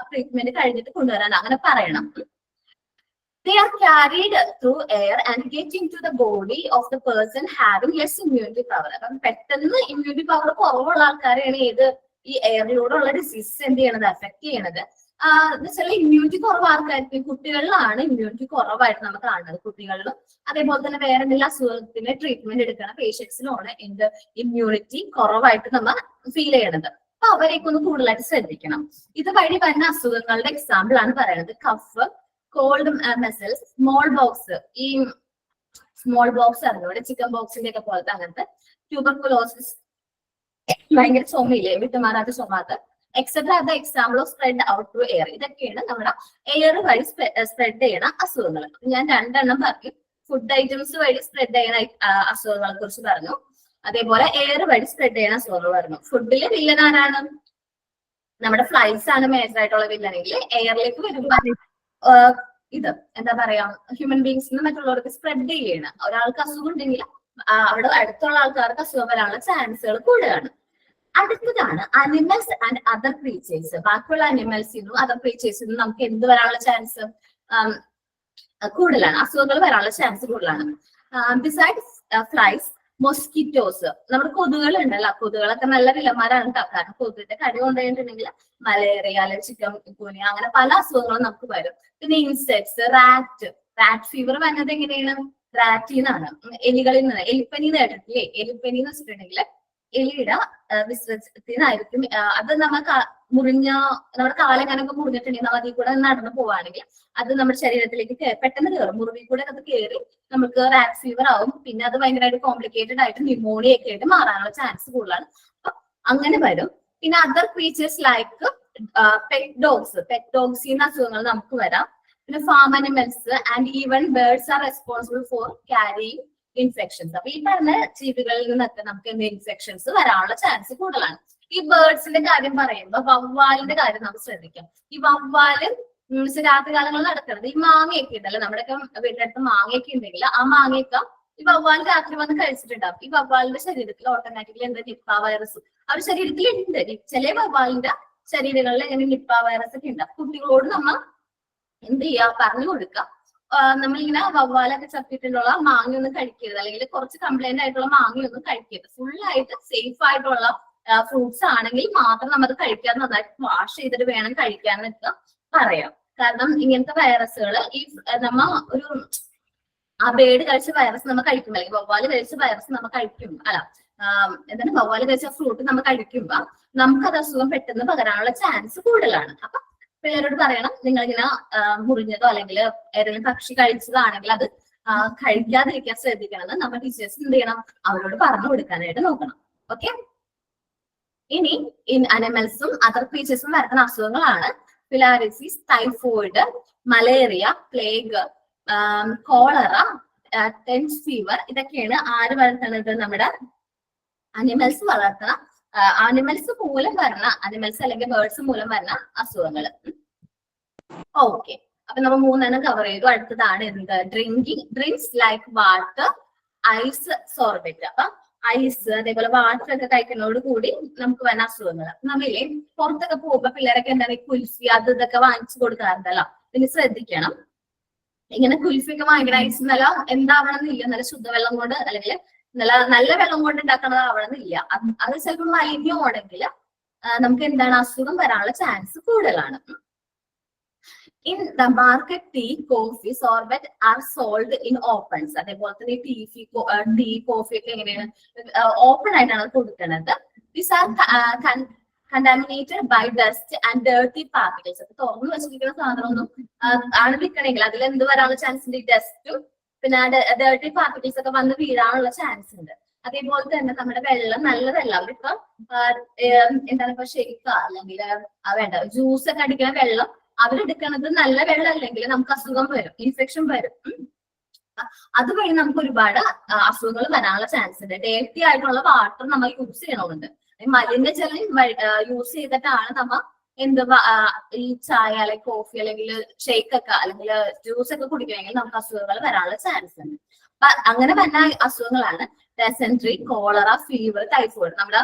ട്രീറ്റ്മെന്റ് കഴിഞ്ഞിട്ട് കൊണ്ടുവരാൻ അങ്ങനെ പറയണം. They are carried through air and get into the body of the person having less immunity power. അപ്പം പെട്ടെന്ന് ഇമ്മ്യൂണിറ്റി പവർ കുറവുള്ള ആൾക്കാരെയാണ് ഏത് ഈ എയറിലൂടെയുള്ള ഡിസീസ് എന്ത് ചെയ്യണത്, അഫക്ട് ചെയ്യണത്. എന്ന് വെച്ചാൽ ഇമ്മ്യൂണിറ്റി കുറവ് ആൾക്കാർക്ക്, കുട്ടികളിലാണ് ഇമ്മ്യൂണിറ്റി കുറവായിട്ട് നമുക്ക് കാണുന്നത്. കുട്ടികളിലും അതേപോലെ തന്നെ വേറെ എന്തെങ്കിലും അസുഖത്തിന് ട്രീറ്റ്മെന്റ് എടുക്കുന്ന പേഷ്യൻസിനുമാണ് എന്ത് ഇമ്മ്യൂണിറ്റി കുറവായിട്ട് നമ്മൾ ഫീൽ ചെയ്യണത്. അപ്പൊ അവരെയൊക്കെ ഒന്ന് കൂടുതലായിട്ട് ശ്രദ്ധിക്കണം. ഇത് വഴി വരുന്ന അസുഖങ്ങളുടെ എക്സാമ്പിൾ ആണ് പറയുന്നത് കഫ്, കോൾഡ് മെസൽസ്, സ്മോൾ ബോക്സ്. ഈ സ്മോൾ ബോക്സ് ആണ് ഇവിടെ ചിക്കൻ ബോക്സിന്റെ ഒക്കെ പോലത്തെ അങ്ങനത്തെ, ട്യൂബർകുലോസിസ്, ഭയങ്കര ചുമയില്ലേ, വിട്ടുമാറാത്ത ചുമാത്ത, etcetera the example of spread out through air. ഇതൊക്കെയാണ് നമ്മുടെ എയർ വഴി സ്പ്രെഡ് ചെയ്യണ അസുഖങ്ങൾ. ഞാൻ 2 എണ്ണം പറഞ്ഞു. ഫുഡ് ഐറ്റംസ് വഴി സ്പ്രെഡ് ചെയ്യുന്ന അസുഖങ്ങളെ കുറിച്ച് പറഞ്ഞു, അതേപോലെ എയർ വഴി സ്പ്രെഡ് ചെയ്യുന്ന അസുഖങ്ങൾ പറഞ്ഞു. ഫുഡിലെ വില്ലൻ ആരാണ്? നമ്മുടെ ഫ്ലൈസ് ആണ് മേജർ ആയിട്ടുള്ള വില്ലനെങ്കിൽ എയറിലേക്ക് വരുമ്പോ ഇത് എന്താ പറയാ, ഹ്യൂമൻ ബീങ്സിന് മറ്റുള്ളവർക്ക് സ്പ്രെഡ് ചെയ്യണം. ഒരാൾക്ക് അസുഖം ഉണ്ടെങ്കിൽ അവിടെ അടുത്തുള്ള ആൾക്കാർക്ക് അസുഖം വരാനുള്ള ചാൻസുകൾ കൂടുതലാണ്. അടുത്തതാണ് അനിമൽസ് ആൻഡ് അതർ ക്രീച്ചേഴ്സ്. ബാക്കിയുള്ള അനിമൽസിനും അതർ ക്രീച്ചേഴ്സിനും നമുക്ക് എന്ത് വരാനുള്ള ചാൻസ് കൂടുതലാണ്, അസുഖങ്ങൾ വരാനുള്ള ചാൻസ് കൂടുതലാണ്. ബിസൈഡ്സ് ഫ്ലൈസ്, മൊസ്കിറ്റോസ്, നമ്മുടെ കൊതുകുകൾ ഉണ്ടല്ലോ, കൊതുകുകളൊക്കെ നല്ല വില്ലന്മാരാണ് കേട്ടോ. കാരണം കൊതുകിന്റെ കടി കൊണ്ടുപോയിട്ടുണ്ടെങ്കിൽ മലേറിയ അല്ലെങ്കിൽ ചിക്കൻ ഗുനിയ അങ്ങനെ പല അസുഖങ്ങളും നമുക്ക് വരും. പിന്നെ ഇൻസെക്ട്സ്, റാറ്റ് ഫീവർ വരുന്നത് എങ്ങനെയാണ്? റാറ്റിൽ നിന്നാണ്, എലികളിൽ നിന്ന്. എലിപ്പനി കേട്ടിട്ടില്ലേ? എലിപ്പനി എന്ന് വെച്ചിട്ടുണ്ടെങ്കിൽ എലിയുടെ വിസർജനത്തിനായിരിക്കും. അത് നമുക്ക് നമ്മുടെ കാലെങ്ങനൊക്കെ മുറിഞ്ഞിട്ടുണ്ടെങ്കിൽ നമ്മൾ അതിൽ കൂടെ നടന്നു പോവാണെങ്കിൽ അത് നമ്മുടെ ശരീരത്തിലേക്ക് പെട്ടെന്ന് കയറും. മുറിവിൽ കൂടെ അത് കയറി നമുക്ക് റാറ്റ് ഫീവർ ആവും. പിന്നെ അത് ഭയങ്കരമായിട്ട് കോംപ്ലിക്കേറ്റഡ് ആയിട്ട് ന്യൂമോണിയ ഒക്കെ ആയിട്ട് മാറാനുള്ള ചാൻസ് കൂടുതലാണ്. അപ്പൊ അങ്ങനെ വരും. പിന്നെ അതർ ക്രീച്ചേഴ്സ് ലൈക്ക് പെറ്റ് ഡോഗ്സിന്റെ അസുഖങ്ങൾ നമുക്ക് വരാം. പിന്നെ farm animals and even birds are responsible for carrying infections. അപ്പൊ ഈ പറഞ്ഞ ജീവികളിൽ നിന്നൊക്കെ നമുക്ക് എന്ത് ഇൻഫെക്ഷൻസ് വരാനുള്ള ചാൻസ് കൂടുതലാണ്. ഈ ബേർഡ്സിന്റെ കാര്യം പറയുമ്പോൾ വവ്വാലിന്റെ കാര്യം നമുക്ക് ശ്രദ്ധിക്കാം. ഈ വവ്വാല് രാത്രി കാലങ്ങളിൽ നടക്കുന്നത് ഈ മാങ്ങയൊക്കെ ഉണ്ടല്ലോ, നമ്മുടെയൊക്കെ വീടിന്റെ അടുത്ത് മാങ്ങയൊക്കെ ഉണ്ടെങ്കിൽ ആ മാങ്ങയൊക്കെ ഈ വവ്വാൽ രാത്രി വന്ന് കഴിച്ചിട്ടുണ്ടാവും. ഈ വവ്വാലിന്റെ ശരീരത്തിൽ ഓട്ടോമാറ്റിക്കലി എന്താ നിപ്പ വൈറസ് അവരുടെ ശരീരത്തിൽ ഉണ്ട്. ചില വവ്വാലിന്റെ ശരീരങ്ങളിൽ എങ്ങനെ നിപ്പ വൈറസ് ഒക്കെ ഉണ്ട്. കുട്ടികളോട് നമ്മൾ എന്ത് ചെയ്യാ, പറഞ്ഞു കൊടുക്കുക, നമ്മളിങ്ങനെ വവ്വാലൊക്കെ ചപ്പിട്ടുള്ള മാങ്ങയൊന്നും കഴിക്കരുത്, അല്ലെങ്കിൽ കുറച്ച് കംപ്ലൈന്റ് ആയിട്ടുള്ള മാങ്ങയൊന്നും കഴിക്കരുത്. ഫുള്ളായിട്ട് സേഫ് ആയിട്ടുള്ള ഫ്രൂട്ട്സ് ആണെങ്കിൽ മാത്രം നമ്മൾ കഴിക്കാൻ, നന്നായിട്ട് വാഷ് ചെയ്തിട്ട് വേണം കഴിക്കാന്നൊക്കെ പറയാം. കാരണം ഇങ്ങനത്തെ വൈറസുകൾ ഈ നമ്മ ഒരു ബേഡ് കഴിച്ച വൈറസ് നമ്മൾ കഴിക്കുമ്പോൾ, അല്ലെങ്കിൽ വവ്വാല് കഴിച്ച വൈറസ് നമ്മൾ കഴിക്കും, അല്ല എന്താണ് വവ്വാല് കഴിച്ച ഫ്രൂട്ട് നമ്മൾ കഴിക്കുമ്പോ നമുക്കത് അസുഖം പെട്ടെന്ന് പകരാനുള്ള ചാൻസ് കൂടുതലാണ്. അപ്പൊ പിള്ളേരോട് പറയണം, നിങ്ങളിങ്ങനെ മുറിഞ്ഞതോ അല്ലെങ്കിൽ ഏതെങ്കിലും പക്ഷി കഴിച്ചതാണെങ്കിൽ അത് കഴിക്കാതിരിക്കാൻ ശ്രദ്ധിക്കണമെന്ന് നമ്മൾ ടീച്ചേഴ്സ് എന്ത് ചെയ്യണം, അവരോട് പറഞ്ഞു കൊടുക്കാനായിട്ട് നോക്കണം. ഓക്കെ. ഇനി ഇൻ അനിമൽസും അതർ ക്രീച്ചേഴ്സും വരുന്ന അസുഖങ്ങളാണ് filariasis, typhoid, malaria, plague, cholera, ടെൻസ് ഫീവർ. ഇതൊക്കെയാണ് ആര് വളർത്തുന്നത്? നമ്മുടെ അനിമൽസ് വളർത്തുന്ന അനിമൽസ് മൂലം വരുന്ന, അനിമൽസ് അല്ലെങ്കിൽ ബേർഡ്സ് മൂലം വരുന്ന അസുഖങ്ങൾ. ഓക്കെ, അപ്പൊ നമ്മൾ 3 കവർ ചെയ്തു. അടുത്തതാണ് എന്ത്? Drinks like water, ice, sherbet. അപ്പൊ ഐസ് അതേപോലെ വാട്ടർ ഒക്കെ കഴിക്കുന്നതോട് കൂടി നമുക്ക് വരുന്ന അസുഖങ്ങൾ. നമ്മളില്ലേ പുറത്തൊക്കെ പോകുമ്പോ പിള്ളേരൊക്കെ എന്താണ് കുൽഫി അത് ഇതൊക്കെ വാങ്ങിച്ചു കൊടുക്കാറുണ്ടല്ലോ. പിന്നെ ശ്രദ്ധിക്കണം, ഇങ്ങനെ കുൽഫിയൊക്കെ വാങ്ങിക്കുന്ന ഐസ് നല്ല എന്താവണം എന്നില്ല, നല്ല ശുദ്ധവെള്ളം കൊണ്ട് അല്ലെങ്കിൽ നല്ല വെള്ളം കൊണ്ട് ഉണ്ടാക്കണതാവണമെന്നില്ല. അത് ചിലപ്പോൾ മലിനമാണെങ്കിൽ നമുക്ക് എന്താണ് അസുഖം വരാനുള്ള ചാൻസ് കൂടുതലാണ്. In the market tea, coffee, sherbet are sold in opens. അതേപോലെ തന്നെ ടീ കോഫി ഒക്കെ എങ്ങനെയാണ് ഓപ്പൺ ആയിട്ടാണ് കൊടുക്കുന്നത്. These are contaminated by dust and dirty particles. അപ്പൊ തുറന്നു വെച്ചിരിക്കുന്ന സാധനമൊന്നും ആണ് വിൽക്കണമെങ്കിൽ അതിൽ എന്ത് വരാനുള്ള ചാൻസ് ഉണ്ട്? ഡസ്റ്റും പിന്നെ ഡേർട്ടി പാർട്ടിക്കിൾസ് ഒക്കെ വന്ന് വീഴാനുള്ള ചാൻസ് ഉണ്ട്. അതേപോലെ തന്നെ നമ്മുടെ വെള്ളം നല്ലതല്ല. അവരിപ്പോ എന്താണ് ഇപ്പൊ ഷേക്ക അല്ലെങ്കിൽ വേണ്ട ജ്യൂസ് ഒക്കെ അടിക്കുന്ന വെള്ളം അവരെടുക്കുന്നത് നല്ല വെള്ളം അല്ലെങ്കിൽ നമുക്ക് അസുഖം വരും, ഇൻഫെക്ഷൻ വരും. അതുവഴി നമുക്ക് ഒരുപാട് അസുഖങ്ങൾ വരാനുള്ള ചാൻസ് ഉണ്ട്. ഡേർട്ടി ആയിട്ടുള്ള വാട്ടർ നമ്മൾ യൂസ് ചെയ്യണമെന്നുണ്ട്. മലിനജലം യൂസ് ചെയ്തിട്ടാണ് നമ്മ എന്ത് ഈ ചായ അല്ലെങ്കിൽ കോഫി അല്ലെങ്കിൽ ഷേക്ക് ഒക്കെ അല്ലെങ്കിൽ ജ്യൂസ് ഒക്കെ കുടിക്കണമെങ്കിൽ നമുക്ക് അസുഖങ്ങൾ വരാനുള്ള ചാൻസ് ഉണ്ട്. അപ്പൊ അങ്ങനെ വരുന്ന അസുഖങ്ങളാണ് ഡെസെൻട്രി, കോളറ, ഫീവർ, ടൈഫോയിഡ്. നമ്മുടെ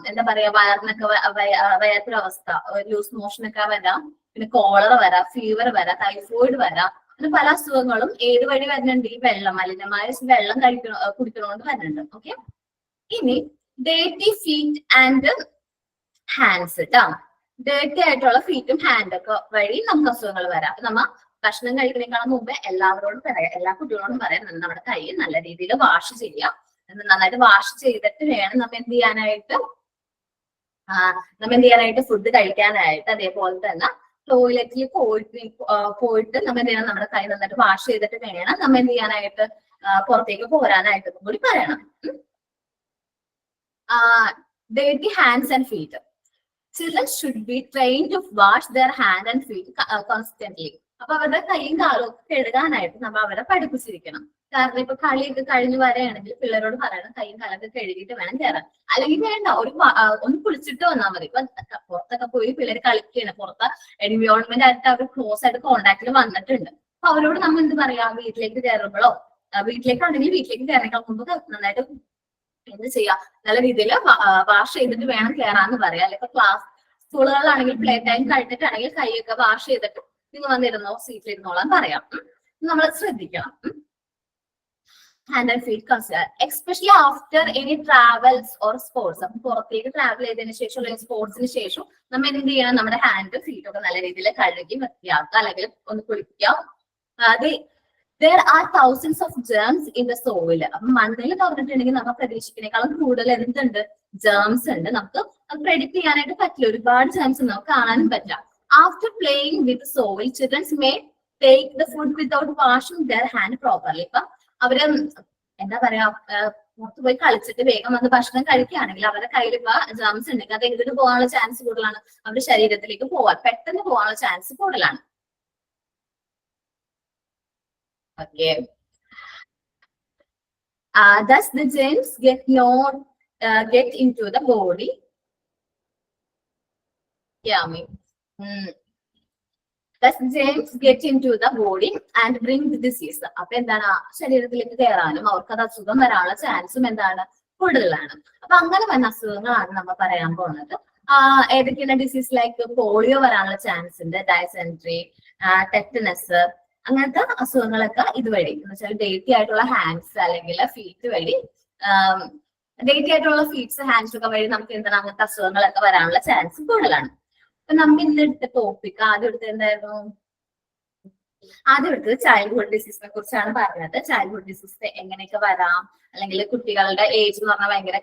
എന്താ പറയാ വയറിനൊക്കെ വയറ്റൊരവസ്ഥ, ലൂസ് മോഷൻ ഒക്കെ വരാം, പിന്നെ കോളറ വരാം, ഫീവർ വരാം, ടൈഫോയിഡ് വരാം, അങ്ങനെ പല അസുഖങ്ങളും ഏത് വഴി വരുന്നുണ്ട്? ഈ വെള്ളം, മലിനമായ വെള്ളം കുടിക്കണോണ്ട് വരുന്നുണ്ട്. ഓക്കെ, ഇനി ഡേർട്ടി ഫീറ്റ് ആൻഡ് ഹാൻഡ്സ് കേട്ടോ. ഡേർട്ടി ആയിട്ടുള്ള ഫീറ്റും ഹാൻഡ് ഒക്കെ വഴി നമുക്ക് അസുഖങ്ങൾ വരാം. അപ്പൊ നമ്മ ഭക്ഷണം കഴിക്കുന്നതിനേക്കാളും മുമ്പ് എല്ലാവരോടും പറയാം, എല്ലാ കുട്ടികളോടും പറയാം, നമ്മുടെ കൈ നല്ല രീതിയിൽ വാഷ് ചെയ്യാം. നന്നായിട്ട് വാഷ് ചെയ്തിട്ട് വേണം നമ്മ എന്ത് ചെയ്യാനായിട്ട് ഫുഡ് കഴിക്കാനായിട്ട്. അതേപോലെ തന്നെ ടോയ്ലറ്റിൽ പോയിട്ട് നമ്മ എന്ത് ചെയ്യണം? നമ്മുടെ കൈ നന്നായിട്ട് വാഷ് ചെയ്തിട്ട് വേണം നമ്മ എന്ത് ചെയ്യാനായിട്ട് പുറത്തേക്ക് പോരാനായിട്ട് കൂടി പറയണം. Dirty hands and feet. Children should be trained to wash their hand and feet constantly. അപ്പൊ അവരുടെ കൈയും കാലും ഒക്കെ കഴുകാനായിട്ട് നമ്മൾ അവരെ പഠിപ്പിച്ചിരിക്കണം. കാരണം ഇപ്പൊ കളിയൊക്കെ കഴിഞ്ഞ് വരികയാണെങ്കിൽ പിള്ളേരോട് പറയണം കൈയും കാലൊക്കെ കഴുകിയിട്ട് വേണം കയറാൻ. അല്ലെങ്കിൽ വേണ്ട, ഒന്ന് കുളിച്ചിട്ട് വന്നാൽ മതി. ഇപ്പൊ പുറത്തൊക്കെ പോയി പിള്ളേർ കളിക്കുകയാണ്, പുറത്തെ എൻവയോൺമെന്റ് ആയിട്ട് അവർ ക്ലോസ് ആയിട്ട് കോണ്ടാക്റ്റിൽ വന്നിട്ടുണ്ട്. അപ്പൊ അവരോട് നമ്മൾ എന്ത് പറയാ? വീട്ടിലേക്ക് കയറുമ്പോഴോ, വീട്ടിലേക്കാണെങ്കിൽ വീട്ടിലേക്ക് കയറിനേക്കാൾ മുമ്പ് നന്നായിട്ട് എന്ത് ചെയ്യാം? നല്ല രീതിയിൽ വാഷ് ചെയ്തിട്ട് വേണം കയറാന്ന് പറയാം. അല്ലെങ്കിൽ സ്കൂളുകളിലാണെങ്കിൽ പ്ലേ ടൈം കഴിഞ്ഞിട്ടാണെങ്കിൽ കൈയൊക്കെ വാഷ് ചെയ്തിട്ട് നിങ്ങൾ വന്നിരുന്നോ, സീറ്റിലിരുന്നോളാൻ പറയാം. നമ്മൾ ശ്രദ്ധിക്കണം. Hand and feet consider especially after any travels or sports. അപ്പൊ പുറത്തേക്ക് ട്രാവൽ ചെയ്തതിനു ശേഷം അല്ലെങ്കിൽ സ്പോർട്സിന് ശേഷം നമ്മൾ എന്ത് ചെയ്യണം? നമ്മുടെ ഹാൻഡ് ഫീറ്റ് ഒക്കെ നല്ല രീതിയിൽ കഴുകി വൃത്തിയാക്കുക, അല്ലെങ്കിൽ ഒന്ന് കുളിക്കുക. There are thousands of germs in the soil. അപ്പൊ മണ്ണിൽ തുറന്നിട്ടുണ്ടെങ്കിൽ നമ്മൾ പ്രതീക്ഷിക്കുന്നേക്കാളും കൂടുതൽ എന്തുണ്ട്? ജേംസ് ഉണ്ട്. നമുക്ക് പ്രെഡിക്ട് ചെയ്യാനായിട്ട് പറ്റില്ല. ഒരുപാട് ജേംസ് നമുക്ക് കാണാനും പറ്റാം. After playing with soil, children may take the food without washing their hand properly. ഇപ്പൊ അവര് എന്താ പറയാ, പുറത്ത് പോയി കളിച്ചിട്ട് വേഗം വന്ന് ഭക്ഷണം കഴിക്കുകയാണെങ്കിൽ അവരുടെ കയ്യിൽ ഇപ്പൊ ജേംസ് ഉണ്ടെങ്കിൽ അത് എങ്ങോട്ട് പോകാനുള്ള ചാൻസ് കൂടുതലാണ്? അവരുടെ ശരീരത്തിലേക്ക് പെട്ടെന്ന് പോകാനുള്ള ചാൻസ് കൂടുതലാണ്. Okay. Thus the germs get into the body. Yeah, me. Thus germs get into the body and bring the disease. അപ്പൊ എന്താണ്? ശരീരത്തിലേക്ക് കയറാനും അവർക്ക് അത് അസുഖം വരാനുള്ള ചാൻസും എന്താണ്? കൂടുതലാണ്. അപ്പൊ അങ്ങനെ വന്ന അസുഖങ്ങളാണ് നമ്മൾ പറയാൻ പോകുന്നത്. ഏതൊക്കെയാണ് ഡിസീസ്? ലൈക്ക് പോളിയോ വരാനുള്ള ചാൻസ് ഉണ്ട്, ഡൈസെൻട്രി, ടെറ്റനസ്, അങ്ങനത്തെ അസുഖങ്ങളൊക്കെ ഇതുവഴി എന്ന് വെച്ചാൽ ഡേർട്ടി ആയിട്ടുള്ള ഹാൻഡ്സ് അല്ലെങ്കിൽ ഫീറ്റ് വഴി, ഡേർട്ടി ആയിട്ടുള്ള ഫീറ്റ്സ് ഹാൻഡ്സ് ഒക്കെ വഴി നമുക്ക് എന്താണ് അങ്ങനത്തെ അസുഖങ്ങളൊക്കെ വരാനുള്ള ചാൻസ് കൂടുതലാണ്. അപ്പൊ നമ്മൾ ഇന്ന് എടുത്ത ടോപ്പിക് ആദ്യം എടുത്തത് ചൈൽഡ്ഹുഡ് ഡിസീസിനെ കുറിച്ചാണ് പറഞ്ഞത്. ചൈൽഡ്ഹുഡ് ഡിസീസ് എങ്ങനെയൊക്കെ വരാം, അല്ലെങ്കിൽ കുട്ടികളുടെ ഏജ് എന്ന് പറഞ്ഞാൽ ഭയങ്കര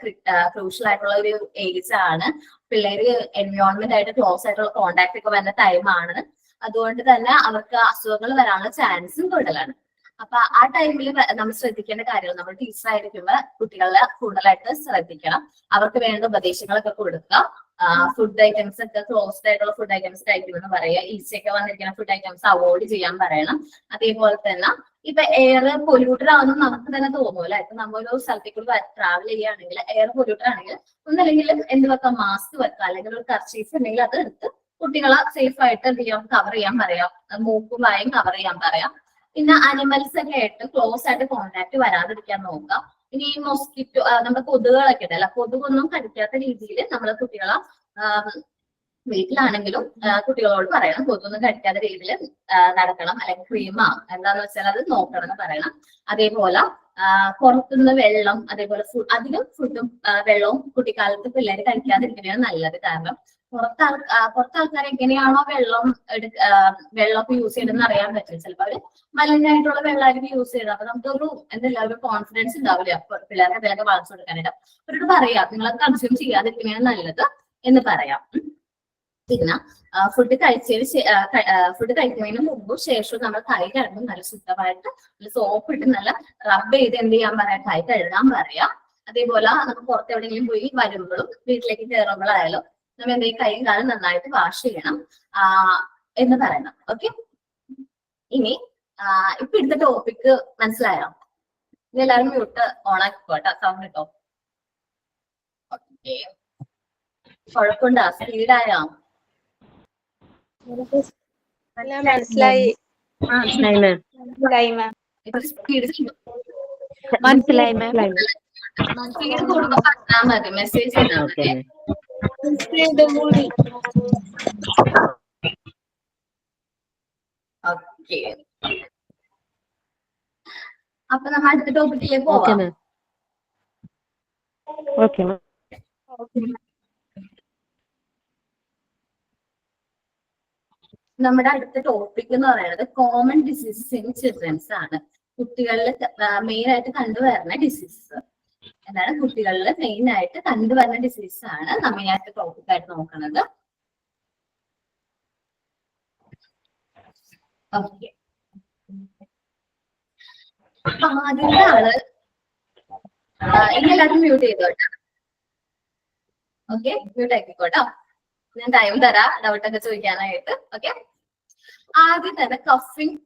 ക്രൂഷ്യൽ ആയിട്ടുള്ള ഒരു ഏജ് ആണ്. പിള്ളേര് എൻവയോൺമെന്റ് ആയിട്ട് ക്ലോസ് ആയിട്ടുള്ള കോണ്ടാക്ട് ഒക്കെ വരുന്ന ടൈമാണ്. അതുകൊണ്ട് തന്നെ അവർക്ക് അസുഖങ്ങൾ വരാനുള്ള ചാൻസും കൂടുതലാണ്. അപ്പൊ ആ ടൈമിൽ നമ്മൾ ശ്രദ്ധിക്കേണ്ട കാര്യങ്ങൾ, നമ്മൾ ടീച്ചർ ആയിരിക്കുമ്പോൾ കുട്ടികളെ കൂടുതലായിട്ട് ശ്രദ്ധിക്കണം. അവർക്ക് വേണ്ട ഉപദേശങ്ങളൊക്കെ കൊടുക്കുക. ഫുഡ് ഐറ്റംസ് ഒക്കെ ക്ലോസ്ഡ് ആയിട്ടുള്ള ഫുഡ് ഐറ്റംസ് കഴിക്കുമെന്ന് പറയുക. ഈച്ചയൊക്കെ വന്നിരിക്കുന്ന ഫുഡ് ഐറ്റംസ് അവോയ്ഡ് ചെയ്യാൻ പറയണം. അതേപോലെ തന്നെ ഇപ്പൊ എയർ പൊല്യൂട്ടഡ് ആവുന്നത് നമുക്ക് തന്നെ തോന്നൂല. ഇപ്പൊ നമ്മളൊരു സ്ഥലത്തേക്ക് ട്രാവൽ ചെയ്യുകയാണെങ്കിൽ എയർ പൊല്യൂട്ടഡ് ആണെങ്കിൽ ഒന്നല്ലെങ്കിൽ എന്ത് വെക്കാം? മാസ്ക് വെക്കാം, അല്ലെങ്കിൽ ഒരു കർച്ചീഫ് ഉണ്ടെങ്കിൽ അത് എടുത്ത് കുട്ടികളെ സേഫ് ആയിട്ട് എന്ത് ചെയ്യാം? കവർ ചെയ്യാൻ പറയാം. മൂക്കും വായും കവർ ചെയ്യാൻ പറയാം. പിന്നെ അനിമൽസ് ഒക്കെ ആയിട്ട് ക്ലോസ് ആയിട്ട് കോണ്ടാക്ട് വരാതിരിക്കാൻ നോക്കാം. ഇനി ഈ മോസ്കിറ്റോ, നമ്മുടെ കൊതുകുകളൊക്കെ ഉണ്ടല്ല, കൊതുകൊന്നും കടിക്കാത്ത രീതിയിൽ നമ്മളെ കുട്ടികളെ വീട്ടിലാണെങ്കിലും കുട്ടികളോട് പറയണം കൊതുകൊന്നും കടിക്കാത്ത രീതിയിൽ നടക്കണം. അല്ലെങ്കിൽ ക്രീമാ എന്താന്ന് വെച്ചാൽ അത് നോക്കണം എന്ന് പറയണം. അതേപോലെ പുറത്തുനിന്ന് വെള്ളം, അതേപോലെ അധികം ഫുഡും വെള്ളവും കുട്ടിക്കാലത്ത് പിള്ളേർ കഴിക്കാതിരിക്കുന്നതാണ് നല്ലത്. കാരണം പുറത്തെ ആൾക്കാർ എങ്ങനെയാണോ വെള്ളമൊക്കെ യൂസ് ചെയ്യണമെന്ന് അറിയാൻ പറ്റും. ചിലപ്പോൾ അവര് മലിനായിട്ടുള്ള വെള്ളമായിരിക്കും യൂസ് ചെയ്യുന്നത്. അപ്പൊ നമുക്കൊരു എന്തെല്ലാം ഒരു കോൺഫിഡൻസ് ഉണ്ടാവില്ല പിള്ളേർക്ക് അതിലൊക്കെ വളർച്ചു കൊടുക്കാനായിട്ട്. അവരോട് പറയാം നിങ്ങളത് കൺസ്യൂം ചെയ്യാതിരിക്കുന്നതാണ് നല്ലത് എന്ന് പറയാം. പിന്നെ ഫുഡ് കഴിക്കുന്നതിന് മുമ്പും ശേഷവും നമ്മൾ കൈ കഴുകും നല്ല ശുദ്ധമായിട്ട് സോപ്പ് ഇട്ട് നല്ല റബ്ബ് ചെയ്ത് എന്ത് ചെയ്യാൻ പറയാം? കൈ കഴുകാൻ പറയാം. അതേപോലെ നമുക്ക് പുറത്ത് എവിടെയെങ്കിലും പോയി വരുമ്പോഴും വീട്ടിലേക്ക് കയറുമ്പോഴായാലും നമ്മൾ എന്തെങ്കിലും കൈയും കാലം നന്നായിട്ട് വാഷ് ചെയ്യണം എന്ന് പറയണം. ഓക്കെ, ഇനി ഇപ്പൊ എടുത്ത ടോപ്പിക് മനസ്സിലായോ? ഇനി എല്ലാവരും മ്യൂട്ട് ഓൺ ആക്കിക്കോട്ടെ, സൗണ്ട് കേട്ടോ. ഓക്കെ, കുഴപ്പമുണ്ടോ? സ്പീഡായോ? മനസ്സിലായി. സ്പീഡ് കൊടുക്കാൻ പറഞ്ഞാൽ മതി, മെസ്സേജ് ചെയ്താൽ മതി. ഓക്കെ, അപ്പൊ നമ്മൾ അടുത്ത ടോപ്പിക്കിലേക്ക് ഓക്കെ പോവാം. മാം. Okay ma'am. നമ്മുടെ അടുത്ത ടോപ്പിക് എന്ന് പറയുന്നത് കോമൺ ഡിസീസസ് ഇൻ ചിൽഡ്രൻസ് ആണ്. കുട്ടികളിൽ മെയിൻ ആയിട്ട് കണ്ടുവരുന്ന ഡിസീസസ് എന്താണ്? കുട്ടികളിൽ മെയിൻ ആയിട്ട് കണ്ടുവരുന്ന ഡിസീസസ് ആണ് നമ്മൾ ഈ അടുത്ത ടോപ്പിക് ആയിട്ട് നോക്കുന്നത്. ഓക്കെ, ആദ്യത്തെ ആള് ഇനി എല്ലാവരും മ്യൂട്ട് ചെയ്തോട്ടെ. ഓക്കെ, മ്യൂട്ട് ആക്കിക്കോട്ടോ. ഞാൻ ടൈം തരാം ഡൗട്ടൊക്കെ ചോദിക്കാനായിട്ട്. ഓക്കെ, ആദ്യം തന്നെ കഫിങ്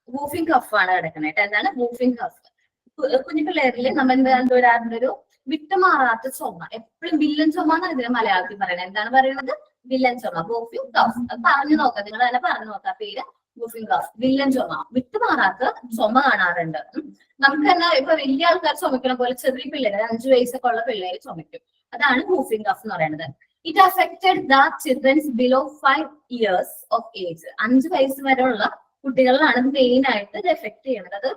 വൂഫിംഗ് കഫ് ആണ് കിടക്കുന്നത്. എന്താണ് വൂഫിംഗ് കഫ്? കുഞ്ഞു പിള്ളേരിൽ നമ്മൾ എന്താ കണ്ടുവരാറുണ്ട്? ഒരു വിട്ടുമാറാത്ത ചുമ, എപ്പോഴും വില്ലൻ ചുമ എന്നാണ് ഇതിന് മലയാളത്തിൽ പറയുന്നത്. എന്താണ് പറയുന്നത്? വില്ലൻ ചുമ, വൂഫിംഗ് കഫ്. അത് പറഞ്ഞു നോക്കാം, നിങ്ങൾ തന്നെ പറഞ്ഞു നോക്കാം പേര്. വൂഫിംഗ് കഫ്, വില്ലൻ ചുമ, വിട്ടുമാറാത്ത ചുമ കാണാറുണ്ട്. നമുക്ക് തന്നെ ഇപ്പൊ വലിയ ആൾക്കാർ ചുമക്കുന്ന പോലെ ചെറിയ പിള്ളേര്, 5 വയസ്സൊക്കെ ഉള്ള പിള്ളേര് ചുമക്കും. അതാണ് വൂഫിംഗ് കഫ് എന്ന് പറയുന്നത്. It affected the children's below 5 years of age. 5 വയസ്സ് വരെയുള്ള കുട്ടികളിലാണ് ഇത് മെയിൻ ആയിട്ട് ഇത് എഫക്ട് ചെയ്യുന്നത്. അത്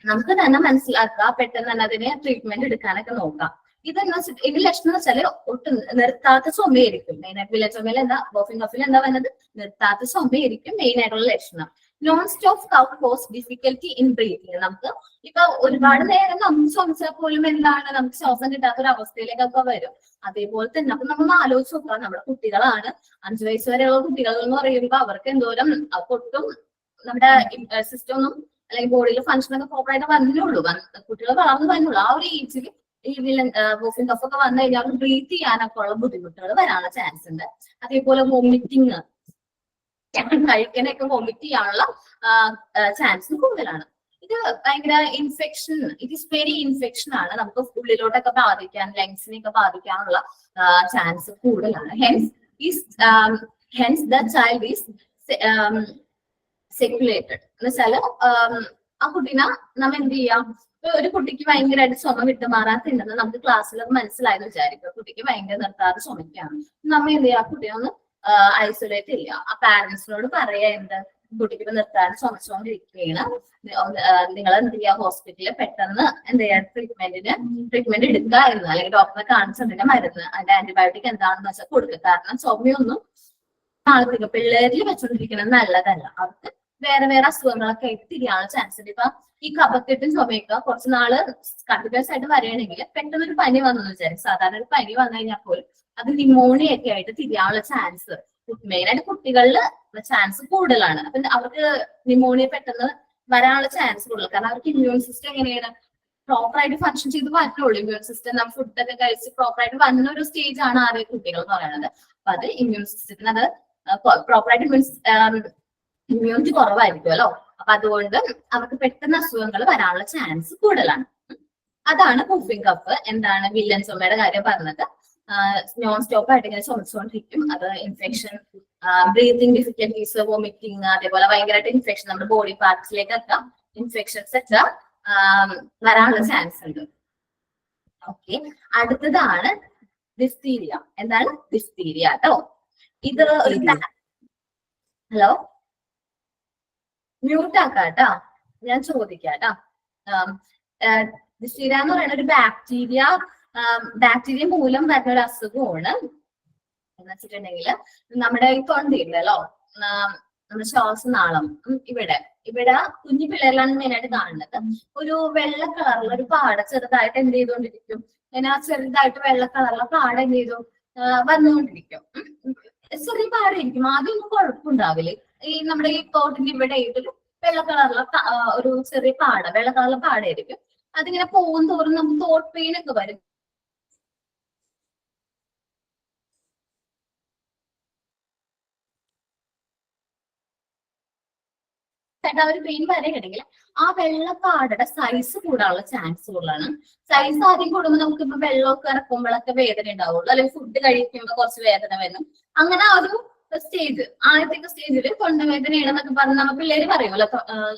നമുക്ക് തന്നെ മനസ്സിലാക്കാം, പെട്ടെന്ന് തന്നെ അതിന് ട്രീറ്റ്മെന്റ് എടുക്കാനൊക്കെ നോക്കാം. ഇതെന്ന് വെച്ചിട്ട് ഇതിന്റെ ലക്ഷണം എന്ന് വെച്ചാല് ഒട്ടും നിർത്താത്ത ചുമയായിരിക്കും. മെയിനായിട്ട് വില്ലൻ ചുമയിൽ എന്താ, വൂഫിംഗ് കഫിൽ എന്താ പറയുന്നത്? നിർത്താത്ത ചുമയായിരിക്കും മെയിൻ ആയിട്ടുള്ള ലക്ഷണം. Non stop cough cause difficulty in breathing. നമുക്ക് ഇപ്പൊ ഒരുപാട് നേരം നമുക്ക് ചുമച്ചാൽ പോലും എന്താണ്, നമുക്ക് ശ്വാസം കിട്ടാത്ത ഒരു അവസ്ഥയിലേക്കൊക്കെ വരും. അതേപോലെ തന്നെ അപ്പൊ നമ്മൾ ആലോചിച്ച് നോക്കാം, നമ്മുടെ കുട്ടികളാണ്, 5 വയസ്സ് വരെയുള്ള കുട്ടികൾ എന്ന് പറയുമ്പോൾ അവർക്ക് എന്തോരം ഒട്ടും നമ്മുടെ സിസ്റ്റം ഒന്നും അല്ലെങ്കിൽ ബോഡിയിലെ ഫംഗ്ഷൻ ഒക്കെ പ്രോപ്പർ ആയിട്ട് വന്നുള്ളൂ. കുട്ടികൾ വളർന്നു വന്നുള്ളൂ. ആ ഒരു ഏജിൽ ഈ വില്ലൻ വൂഫിംഗ് കഫ് ഒക്കെ വന്നു കഴിഞ്ഞാൽ അവർക്ക് ബ്രീത്ത് ചെയ്യാനൊക്കെ ഉള്ള ബുദ്ധിമുട്ടുകൾ വരാനുള്ള ചാൻസ് ഉണ്ട്. അതേപോലെ വോമിറ്റിങ്, കഴിക്കാനൊക്കെ വോമിറ്റ് ചെയ്യാനുള്ള ചാൻസ് കൂടുതലാണ്. ഇത് ഭയങ്കര infection, it is very infection ആണ്. നമുക്ക് ഉള്ളിലോട്ടൊക്കെ ബാധിക്കാൻ, ലങ്സിനെയൊക്കെ ബാധിക്കാനുള്ള ചാൻസ് കൂടുതലാണ്. ഹെൻസ് ദ ചൈൽഡ് ഈസ് സെക്യുലേറ്റഡ് എന്ന് വെച്ചാല് ആ കുട്ടീനെ നമ്മ എന്ത് ചെയ്യാം? ഒരു കുട്ടിക്ക് ഭയങ്കരമായിട്ട് ചുമ വിട്ടുമാറാത്തുണ്ടെന്ന് നമുക്ക് ക്ലാസ്സിൽ മനസ്സിലായെന്ന് വിചാരിക്കുക. കുട്ടിക്ക് ഭയങ്കര നിർത്താതെ ചുമയ്ക്കാണ്. നമ്മ എന്ത് ചെയ്യാം? കുട്ടിയെ ഒന്ന് ഐസൊലേറ്റ് ചെയ്യുക. ആ പാരന്റ്സിനോട് പറയാ, എന്ത് കുട്ടിക്ക് ഇപ്പൊ നിർത്താതെ ചുമച്ചുകൊണ്ടിരിക്കുകയാണ്, നിങ്ങൾ എന്ത് ചെയ്യുക? ഹോസ്പിറ്റലിൽ പെട്ടെന്ന് എന്ത് ചെയ്യാ? ട്രീറ്റ്മെന്റ് എടുക്കുക എന്ന്, അല്ലെങ്കിൽ ഡോക്ടറെ കാണിച്ചതിന്റെ മരുന്ന്, അതിന്റെ ആന്റിബയോട്ടിക് എന്താണെന്ന് വെച്ചാൽ കൊടുക്കുക. കാരണം ചുമയൊന്നും നാളത്തേക്ക് പിള്ളേരിൽ വെച്ചോണ്ടിരിക്കുന്നത് നല്ലതല്ല. അവർക്ക് വേറെ വേറെ അസുഖങ്ങളൊക്കെ ആയിട്ട് തിരിയാനുള്ള ചാൻസ് ഉണ്ട്. ഇപ്പൊ ഈ കഫക്കെട്ടും ചുമയൊക്കെ കുറച്ച് നാള് കണ്ടിന്യൂസ് ആയിട്ട് വരികയാണെങ്കിൽ പെട്ടെന്ന് ഒരു പനി വന്നെന്ന് വിചാരിക്കും. സാധാരണ ഒരു പനി വന്നു കഴിഞ്ഞാൽ പോലും അത് ന്യൂമോണിയ ഒക്കെ ആയിട്ട് തിരിയാനുള്ള ചാൻസ് മെയിനായിട്ട് കുട്ടികളിൽ ചാൻസ് കൂടുതലാണ്. അപ്പൊ അവർക്ക് ന്യൂമോണിയ പെട്ടെന്ന് വരാനുള്ള ചാൻസ് കൂടുതൽ. കാരണം അവർക്ക് ഇമ്മ്യൂൺ സിസ്റ്റം എങ്ങനെയാണ്? പ്രോപ്പർ ആയിട്ട് ഫങ്ഷൻ ചെയ്ത് പറ്റുള്ളൂ. ഇമ്മ്യൂൺ സിസ്റ്റം നമ്മൾ ഫുഡൊക്കെ കഴിച്ച് പ്രോപ്പർ ആയിട്ട് വന്ന ഒരു സ്റ്റേജ് ആണ് ആദ്യ കുട്ടികൾ എന്ന് പറയുന്നത്. അപ്പൊ അത് ഇമ്മ്യൂൺ സിസ്റ്റത്തിന് അത് പ്രോപ്പർ ആയിട്ട് ഇമ്മ്യൂണിറ്റി കുറവായിരിക്കുമല്ലോ. അപ്പൊ അതുകൊണ്ട് അവർക്ക് പെട്ടെന്ന് അസുഖങ്ങൾ വരാനുള്ള ചാൻസ് കൂടുതലാണ്. അതാണ് വൂഫിംഗ് കഫ്. എന്താണ് വില്ലൻ ചുമയുടെ കാര്യം പറഞ്ഞത്? നോൺ സ്റ്റോപ്പ് ആയിട്ട് ഇങ്ങനെ ചുമച്ചുകൊണ്ടിരിക്കും. അത് ഇൻഫെക്ഷൻ, ബ്രീതിങ് ഡിഫിക്കൽറ്റീസ്, വോമിറ്റിങ്, അതേപോലെ ഭയങ്കരമായിട്ട് ഇൻഫെക്ഷൻ നമ്മുടെ ബോഡി പാർട്സിലേക്കൊക്കെ ഇൻഫെക്ഷൻസ് ഒക്കെ വരാനുള്ള ചാൻസ് ഉണ്ട്. ഓക്കെ, അടുത്തതാണ് ഡിഫ്തീരിയ. എന്താണ് ഡിഫ്തീരിയ കേട്ടോ? ഇത് ഒരു ഹലോ, മ്യൂട്ട് ആക്കാട്ടോ, ഞാൻ ചോദിക്കാട്ടോ. ഡിഫ്തീരിയ എന്ന് പറയുന്ന ഒരു ബാക്ടീരിയ മൂലം വരുന്ന ഒരു അസുഖമാണ്. എന്ന് വെച്ചിട്ടുണ്ടെങ്കിൽ നമ്മുടെ ഈ തൊണ്ടയില്ലല്ലോ, നമ്മുടെ ശ്വാസനാളം, ഇവിടെ കുഞ്ഞു പിള്ളേരിലാണ് മെയിനായിട്ട് കാണുന്നത്. ഒരു വെള്ള കളറിലുള്ള ഒരു പാട ചെറുതായിട്ട് എന്ത് ചെയ്തുകൊണ്ടിരിക്കും? അങ്ങനെ ആ ചെറുതായിട്ട് വെള്ള കളറിലുള്ള പാട എന്ത് ചെയ്തു വന്നുകൊണ്ടിരിക്കും. ചെറിയ പാടായിരിക്കും, ആദ്യമൊന്നും കുഴപ്പമുണ്ടാവില്ല. ഈ നമ്മുടെ ഈ തോട്ടിന്റെ ഇവിടെ ആയിട്ടൊരു വെള്ള കളറിലുള്ള ഒരു ചെറിയ വെള്ള കളറിലുള്ള പാടായിരിക്കും. അതിങ്ങനെ പോകും തോറും നമുക്ക് തോട്ട് പെയിൻ ഒക്കെ വരും. ഒരു പെയിൻ വരെയാണെങ്കിൽ ആ വെള്ളപ്പാടയുടെ സൈസ് കൂടാനുള്ള ചാൻസ് കൂടുതലാണ്. സൈസ് ആദ്യം കൂടുമ്പോൾ നമുക്ക് ഇപ്പൊ വെള്ളമൊക്കെ ഇറക്കുമ്പോഴൊക്കെ വേദന ഉണ്ടാവുള്ളൂ, അല്ലെങ്കിൽ ഫുഡ് കഴിക്കുമ്പോൾ കുറച്ച് വേദന വരും. അങ്ങനെ ആ ഒരു സ്റ്റേജ്, ആദ്യത്തെ സ്റ്റേജിൽ തൊണ്ടവേദനയാണെന്നൊക്കെ പറഞ്ഞ് നമ്മൾ പിള്ളേര് പറയുമല്ലോ,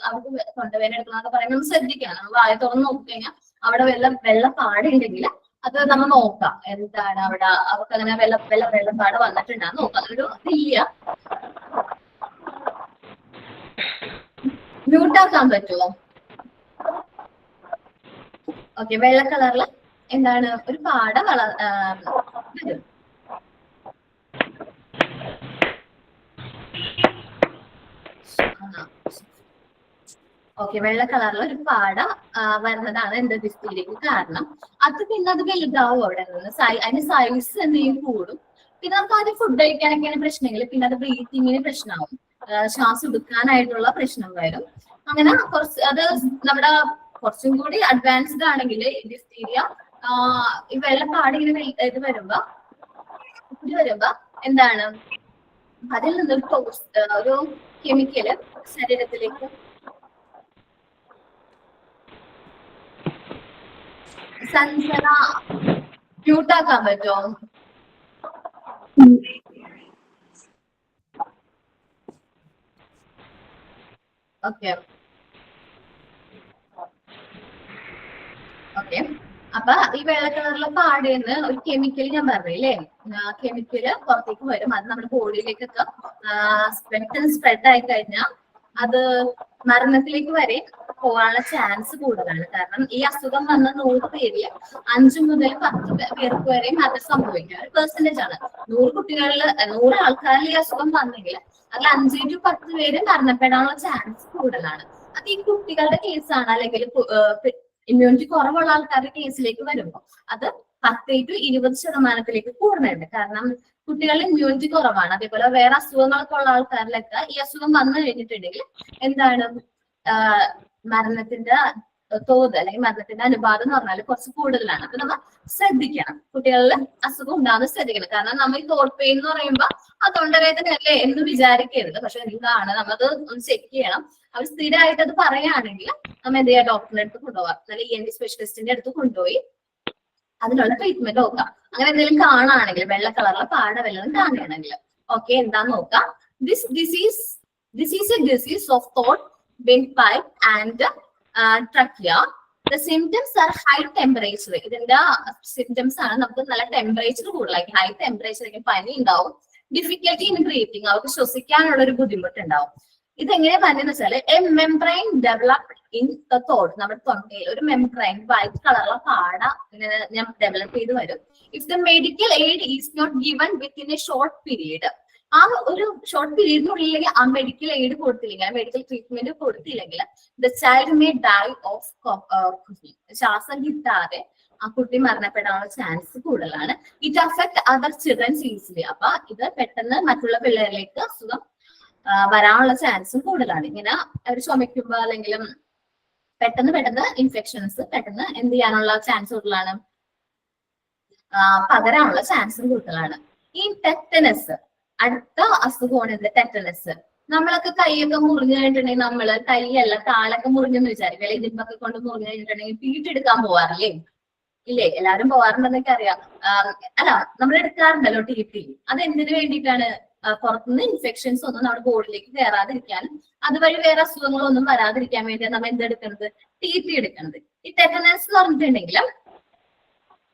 അവർക്ക് തൊണ്ടവേദന എടുക്കണമെന്നൊക്കെ പറയുമ്പോൾ നമ്മൾ ശ്രദ്ധിക്കണം. നമ്മൾ വായ തുറന്ന് നോക്കിക്കഴിഞ്ഞാൽ അവിടെ വെള്ളപ്പാടുണ്ടെങ്കിൽ അത് നമ്മൾ നോക്കാം. എന്താണ് അവിടെ അവർക്ക് അങ്ങനെ വെള്ളപ്പാട് വന്നിട്ടുണ്ടാന്ന് നോക്കാം. അതൊരു ഇല്ല മ്യൂട്ടാക്കാൻ പറ്റുമോ? ഓക്കെ, വെള്ള കളറിൽ എന്താണ് ഒരു പാട വരും. ഓക്കെ, വെള്ള കളറിൽ ഒരു പാട വരുന്നതാണ് എന്ത് ഡിസ്പ്ലേയിലേക്ക് കാരണം. അത് പിന്നെ അത് വലുതാവും അവിടെ നിന്ന്, അതിന് സൈസ് എന്തെങ്കിലും കൂടും. പിന്നെ നമുക്ക് ആദ്യം ഫുഡ് കഴിക്കാനൊക്കെയാണ് പ്രശ്നമെങ്കിൽ പിന്നെ അത് ബ്രീത്തിങ്ങിന് പ്രശ്നമാവും, ശ്വാസം എടുക്കാനായിട്ടുള്ള പ്രശ്നം വരും. അങ്ങനെ കുറച്ച് അത് നമ്മുടെ കുറച്ചും കൂടി അഡ്വാൻസ്ഡ് ആണെങ്കിൽ ഡിഫ്തീരിയ ഈ വെള്ളപ്പാട് ഇങ്ങനെ ഇത് വരുമ്പോ എന്താണ് അതിൽ നിന്നൊരു ഒരു കെമിക്കല് ശരീരത്തിലേക്ക് സഞ്ജന മ്യൂട്ടാക്കാൻ പറ്റുമോ? ഓക്കെ ഓക്കെ, അപ്പൊ ഈ വെള്ള കളറിലെ പാടേന്ന് ഒരു കെമിക്കൽ ഞാൻ പറഞ്ഞില്ലേ, കെമിക്കല് പുറത്തേക്ക് വരും. അത് നമ്മുടെ ബോഡിയിലേക്കൊക്കെ പെട്ടെന്ന് സ്പ്രെഡ് ആയി കഴിഞ്ഞാൽ അത് മരണത്തിലേക്ക് വരെ പോകാനുള്ള ചാൻസ് കൂടുതലാണ്. കാരണം ഈ അസുഖം വന്ന 100 പേരിൽ 5 മുതൽ 10 പേർക്ക് വരെ മരണം സംഭവിക്കുക ഒരു പെർസെന്റേജ് ആണ്. 100 കുട്ടികളിൽ 100 ആൾക്കാരിൽ ഈ അസുഖം വന്നെങ്കിൽ അതിൽ 5 to 10 പേര് മരണപ്പെടാനുള്ള ചാൻസ് കൂടുതലാണ്. അത് ഈ കുട്ടികളുടെ കേസാണ്, അല്ലെങ്കിൽ ഇമ്മ്യൂണിറ്റി കുറവുള്ള ആൾക്കാരുടെ കേസിലേക്ക് വരുമ്പോൾ അത് 10 to 20% കൂടുന്നുണ്ട്. കാരണം കുട്ടികളുടെ ഇമ്മ്യൂണിറ്റി കുറവാണ്. അതേപോലെ വേറെ അസുഖങ്ങളൊക്കെ ഉള്ള ആൾക്കാരിലൊക്കെ ഈ അസുഖം വന്നു കഴിഞ്ഞിട്ടുണ്ടെങ്കിൽ എന്താണ് മരണത്തിന്റെ തോത് അല്ലെങ്കിൽ മരണത്തിന്റെ അനുപാതം എന്ന് പറഞ്ഞാൽ കുറച്ച് കൂടുതലാണ്. അപ്പൊ നമ്മൾ ശ്രദ്ധിക്കണം, കുട്ടികളിൽ അസുഖം ഉണ്ടാകുന്നത് ശ്രദ്ധിക്കണം. കാരണം നമ്മൾ ഈ തോട്ട് പെയിൻ എന്ന് പറയുമ്പോൾ ആ തൊണ്ടവേദനയല്ലേ എന്ന് വിചാരിക്കരുത്. പക്ഷെ എന്താണ് നമ്മളത് ഒന്ന് ചെക്ക് ചെയ്യണം. അവർ സ്ഥിരമായിട്ട് അത് പറയുകയാണെങ്കിൽ നമ്മൾ എന്ത് ചെയ്യാം, ഡോക്ടറിന്റെ അടുത്ത് കൊണ്ടുപോകാം, അല്ലെങ്കിൽ ENT സ്പെഷ്യലിസ്റ്റിന്റെ അടുത്ത് കൊണ്ടുപോയി അതിനുള്ള ട്രീറ്റ്മെന്റ് നോക്കാം. അങ്ങനെ എന്തെങ്കിലും കാണുകയാണെങ്കിൽ വെള്ള കളറിലെ പാട വല്ലതും കാണുകയാണെങ്കിൽ ഓക്കെ എന്താന്ന് നോക്കാം. This is A disease of thought, windpipe and trachea. The symptoms are high temperature. ഇതിന്റെ സിംറ്റംസ് ആണ് നമുക്ക് നല്ല ടെമ്പറേച്ചർ കൂടുതലായിരിക്കും, ഹൈ ടെമ്പറേച്ചർ ആയിരിക്കും, പനി ഉണ്ടാവും, ഡിഫിക്കൽട്ടി ഇൻ ബ്രീത്തിങ്, അവർക്ക് ശ്വസിക്കാനുള്ള ഒരു ബുദ്ധിമുട്ടുണ്ടാവും. ഇതെങ്ങനെ പറഞ്ഞെന്ന് വെച്ചാൽ A membrane developed in the thought, നമ്മുടെ തൊണ്ടയിൽ ഒരു മെംബ്രെയിൻ വൈറ്റ് കളറുള്ള പാട ഇങ്ങനെ ഡെവലപ്പ് ചെയ്ത് വരും. If the medical aid is not given within a short period, ആ ഒരു ഷോർട്ട് പീരീഡിനുള്ളിൽ ആ മെഡിക്കൽ എയ്ഡ് കൊടുത്തില്ലെങ്കിൽ, ആ മെഡിക്കൽ ട്രീറ്റ്മെന്റ് കൊടുത്തില്ലെങ്കിൽ the child may die of ശ്വാസം കിട്ടാതെ ആ കുട്ടി മരണപ്പെടാനുള്ള ചാൻസ് കൂടുതലാണ്. It affect other childrens easily, അപ്പൊ ഇത് പെട്ടെന്ന് മറ്റുള്ള പിള്ളേരിലേക്ക് അസുഖം വരാനുള്ള ചാൻസും കൂടുതലാണ്. ഇങ്ങനെ അവർ ചുമയ്ക്കുമ്പോ അല്ലെങ്കിലും പെട്ടെന്ന് ഇൻഫെക്ഷൻസ് പെട്ടെന്ന് എന്ത് ചെയ്യാനുള്ള ചാൻസ് കൂടുതലാണ്, പകരാനുള്ള ചാൻസും കൂടുതലാണ്. ഈ ടെറ്റനസ് അടുത്ത അസുഖമാണ് ഇത്, ടെറ്റനസ്. നമ്മളൊക്കെ കൈയൊക്കെ മുറിഞ്ഞു കഴിഞ്ഞിട്ടുണ്ടെങ്കിൽ നമ്മള് കൈയല്ല കാലൊക്കെ മുറിഞ്ഞെന്ന് വിചാരിക്കും, അല്ലെങ്കിൽ ഇരുമ്പൊക്കെ കൊണ്ട് മുറിഞ്ഞു കഴിഞ്ഞിട്ടുണ്ടെങ്കിൽ പീട്ടെടുക്കാൻ പോവാറില്ലേ? ഇല്ലേ? എല്ലാവരും പോവാറുണ്ടെന്നൊക്കെ അറിയാം. അല്ല, നമ്മൾ എടുക്കാറുണ്ടല്ലോ TT. അത് എന്തിനു വേണ്ടിയിട്ടാണ്? പുറത്തുനിന്ന് ഇൻഫെക്ഷൻസ് ഒന്നും നമ്മുടെ ബോഡിയിലേക്ക് കയറാതിരിക്കാനും അതുവഴി വേറെ അസുഖങ്ങളൊന്നും വരാതിരിക്കാൻ വേണ്ടിയാണ് നമ്മൾ എന്തെടുക്കുന്നത്? TT എടുക്കുന്നത്. ഈ ടെറ്റനസ് എന്ന് പറഞ്ഞിട്ടുണ്ടെങ്കിൽ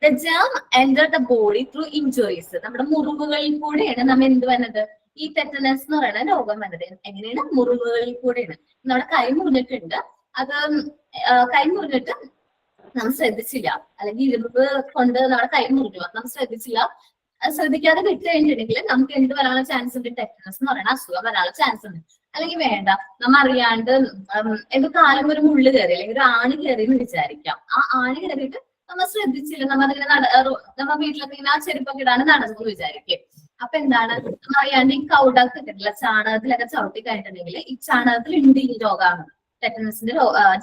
the germ enter the body through injuries. നമ്മുടെ മുറിവുകളിൽ കൂടെയാണ് നമ്മൾ എന്ത് വന്നത്? ഈ ടെറ്റനസ് എന്ന് പറയുന്ന രോഗം വന്നത്. എങ്ങനെയാണ്? മുറിവുകളിൽ കൂടെയാണ്. നമ്മുടെ കൈ മുറിഞ്ഞിട്ടുണ്ട്, അത് കൈ മുറിഞ്ഞിട്ട് നമ്മൾ ശ്രദ്ധിച്ചില്ല, അല്ലെങ്കിൽ ഇരുമ്പ് കൊണ്ട് നമ്മുടെ കൈ മുറിഞ്ഞു, നമ്മൾ ശ്രദ്ധിക്കാതെ വിട്ട് കഴിഞ്ഞിട്ടുണ്ടെങ്കിൽ നമുക്ക് എന്ത് വരാനുള്ള ചാൻസ് ഉണ്ട്? ടെറ്റനസ് എന്ന് പറയുന്ന അസുഖം വരാനുള്ള ചാൻസ് ഉണ്ട്. അല്ലെങ്കിൽ വേണ്ട, നമ്മ അറിയാണ്ട് എന്തോ കാലം ഒരു മുള്ളു കയറി അല്ലെങ്കിൽ ഒരു ആണി കയറി എന്ന് വിചാരിക്കാം. ആ ആണി കയറിയിട്ട് നമ്മൾ ശ്രദ്ധിച്ചില്ല, നമ്മളിങ്ങനെ നമ്മ വീട്ടിലൊക്കെ ഇങ്ങനെ ആ ചെരുപ്പൊക്കെ ഇടാണ് നടന്നു വിചാരിക്കും. അപ്പൊ എന്താണ്, നമ്മൾ അറിയാണ്ട് ഈ കൗഡൊക്കെ കിട്ടില്ല, ചാണകത്തിലൊക്കെ ചവിട്ടി കഴിഞ്ഞിട്ടുണ്ടെങ്കിൽ ഈ ചാണകത്തിൽ ഉണ്ട് ഈ രോഗമാണ്. ടെറ്റനസിന്റെ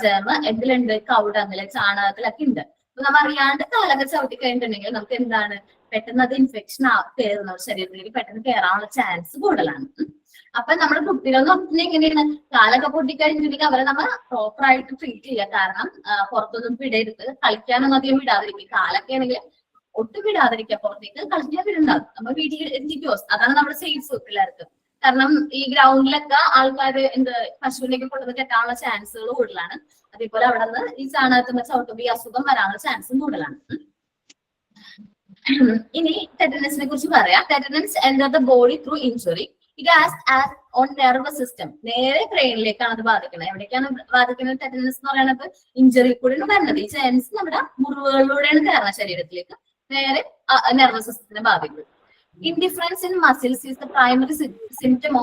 ജേർമ് എന്തിലുണ്ട്? കൗഡങ്ങില് ചാണകത്തിലൊക്കെ ഉണ്ട്. അപ്പൊ നമ്മൾ അറിയാണ്ട് കാലൊക്കെ ചവിട്ടി കഴിഞ്ഞിട്ടുണ്ടെങ്കിൽ നമുക്ക് എന്താണ്, പെട്ടെന്ന് അത് ഇൻഫെക്ഷൻ കയറുന്ന ശരീരത്തിലേക്ക് പെട്ടെന്ന് കയറാനുള്ള ചാൻസ് കൂടുതലാണ്. അപ്പൊ നമ്മുടെ കുട്ടികൾ എങ്ങനെയാണ്, കാലൊക്കെ പൊട്ടിക്കഴിഞ്ഞിട്ടുണ്ടെങ്കിൽ അവരെ നമ്മൾ പ്രോപ്പർ ആയിട്ട് ട്രീറ്റ് ചെയ്യുക. കാരണം പുറത്തൊന്നും വിടരുത്, കളിക്കാനൊന്നും അധികം വിടാതിരിക്കും. കാലൊക്കെ ആണെങ്കിൽ ഒട്ടും വിടാതിരിക്കുക, പുറത്തേക്ക് കളിക്കാൻ വിടുണ്ടാവും. നമ്മൾ വീട്ടിൽ എത്തിക്കോ, അതാണ് നമ്മുടെ സേഫ് പിള്ളേർക്ക്. കാരണം ഈ ഗ്രൗണ്ടിലൊക്കെ ആൾക്കാർ പശുവിനൊക്കെ കൊണ്ടുവന്ന് കെട്ടാനുള്ള ചാൻസുകൾ കൂടുതലാണ്. അതേപോലെ അവിടെ നിന്ന് ഈ ചാണകത്തിന്റെ ചവിട്ടുമ്പോൾ ഈ അസുഖം വരാനുള്ള ചാൻസും കൂടുതലാണ്. ഇനി ടെറ്റനസിനെ കുറിച്ച് പറയാം. Tetanus enter the body through injury. It has on nervous system. നേരെ ബ്രെയിനിലേക്കാണ് അത് ബാധിക്കുന്നത്. എവിടേക്കാണ് ബാധിക്കുന്നത്? ടെറ്റനസ് എന്ന് പറയുന്നത് ഇഞ്ചറി കൂടെയാണ് വരുന്നത്. ഈ ചാൻസ് നമ്മുടെ മുറിവുകളിലൂടെയാണ് കയറുന്നത് ശരീരത്തിലേക്ക്, നേരെ നെർവസ് സിസ്റ്റത്തിനെ ബാധിക്കും. Indifference in muscles is the primary symptom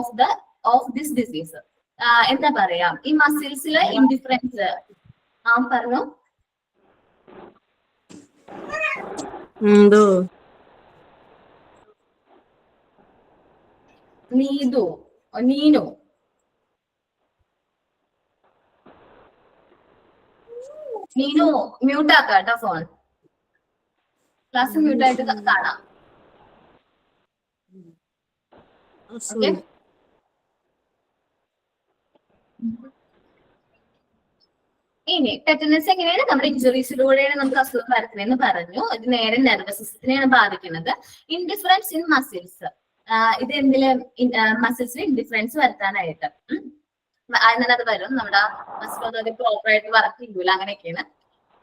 of this disease. എന്താ പറയാ, ഈ മസിൽസിലെ ഇൻഡിഫറൻസ് പറഞ്ഞു. നീനു മ്യൂട്ട് ആക്കാം കേട്ടോ ഫോൺ. ക്ലാസ് മ്യൂട്ട് ആയിട്ട് കാണാം. ഓക്കെ, ഇനി ടെറ്റനസ് എങ്ങനെയാണ് നമ്മുടെ ഇഞ്ചുറീസിലൂടെയാണ് നമുക്ക് അസുഖം വരുത്തുന്നതെന്ന് പറഞ്ഞു. ഇത് നേരെ നെർവസ് സിസ്റ്റത്തിനെയാണ് ബാധിക്കുന്നത്. ഇൻഡിഫറൻസ് ഇൻ മസിൽസ്, ഇത് എന്തിലും മസിൽസിന് ഇൻഡിഫറൻസ് വരുത്താനായിട്ട് അങ്ങനെ അത് വരും. നമ്മുടെ മസിൽ പ്രോപ്പറായിട്ട് വർക്ക് ചെയ്യൂല, അങ്ങനെയൊക്കെയാണ്.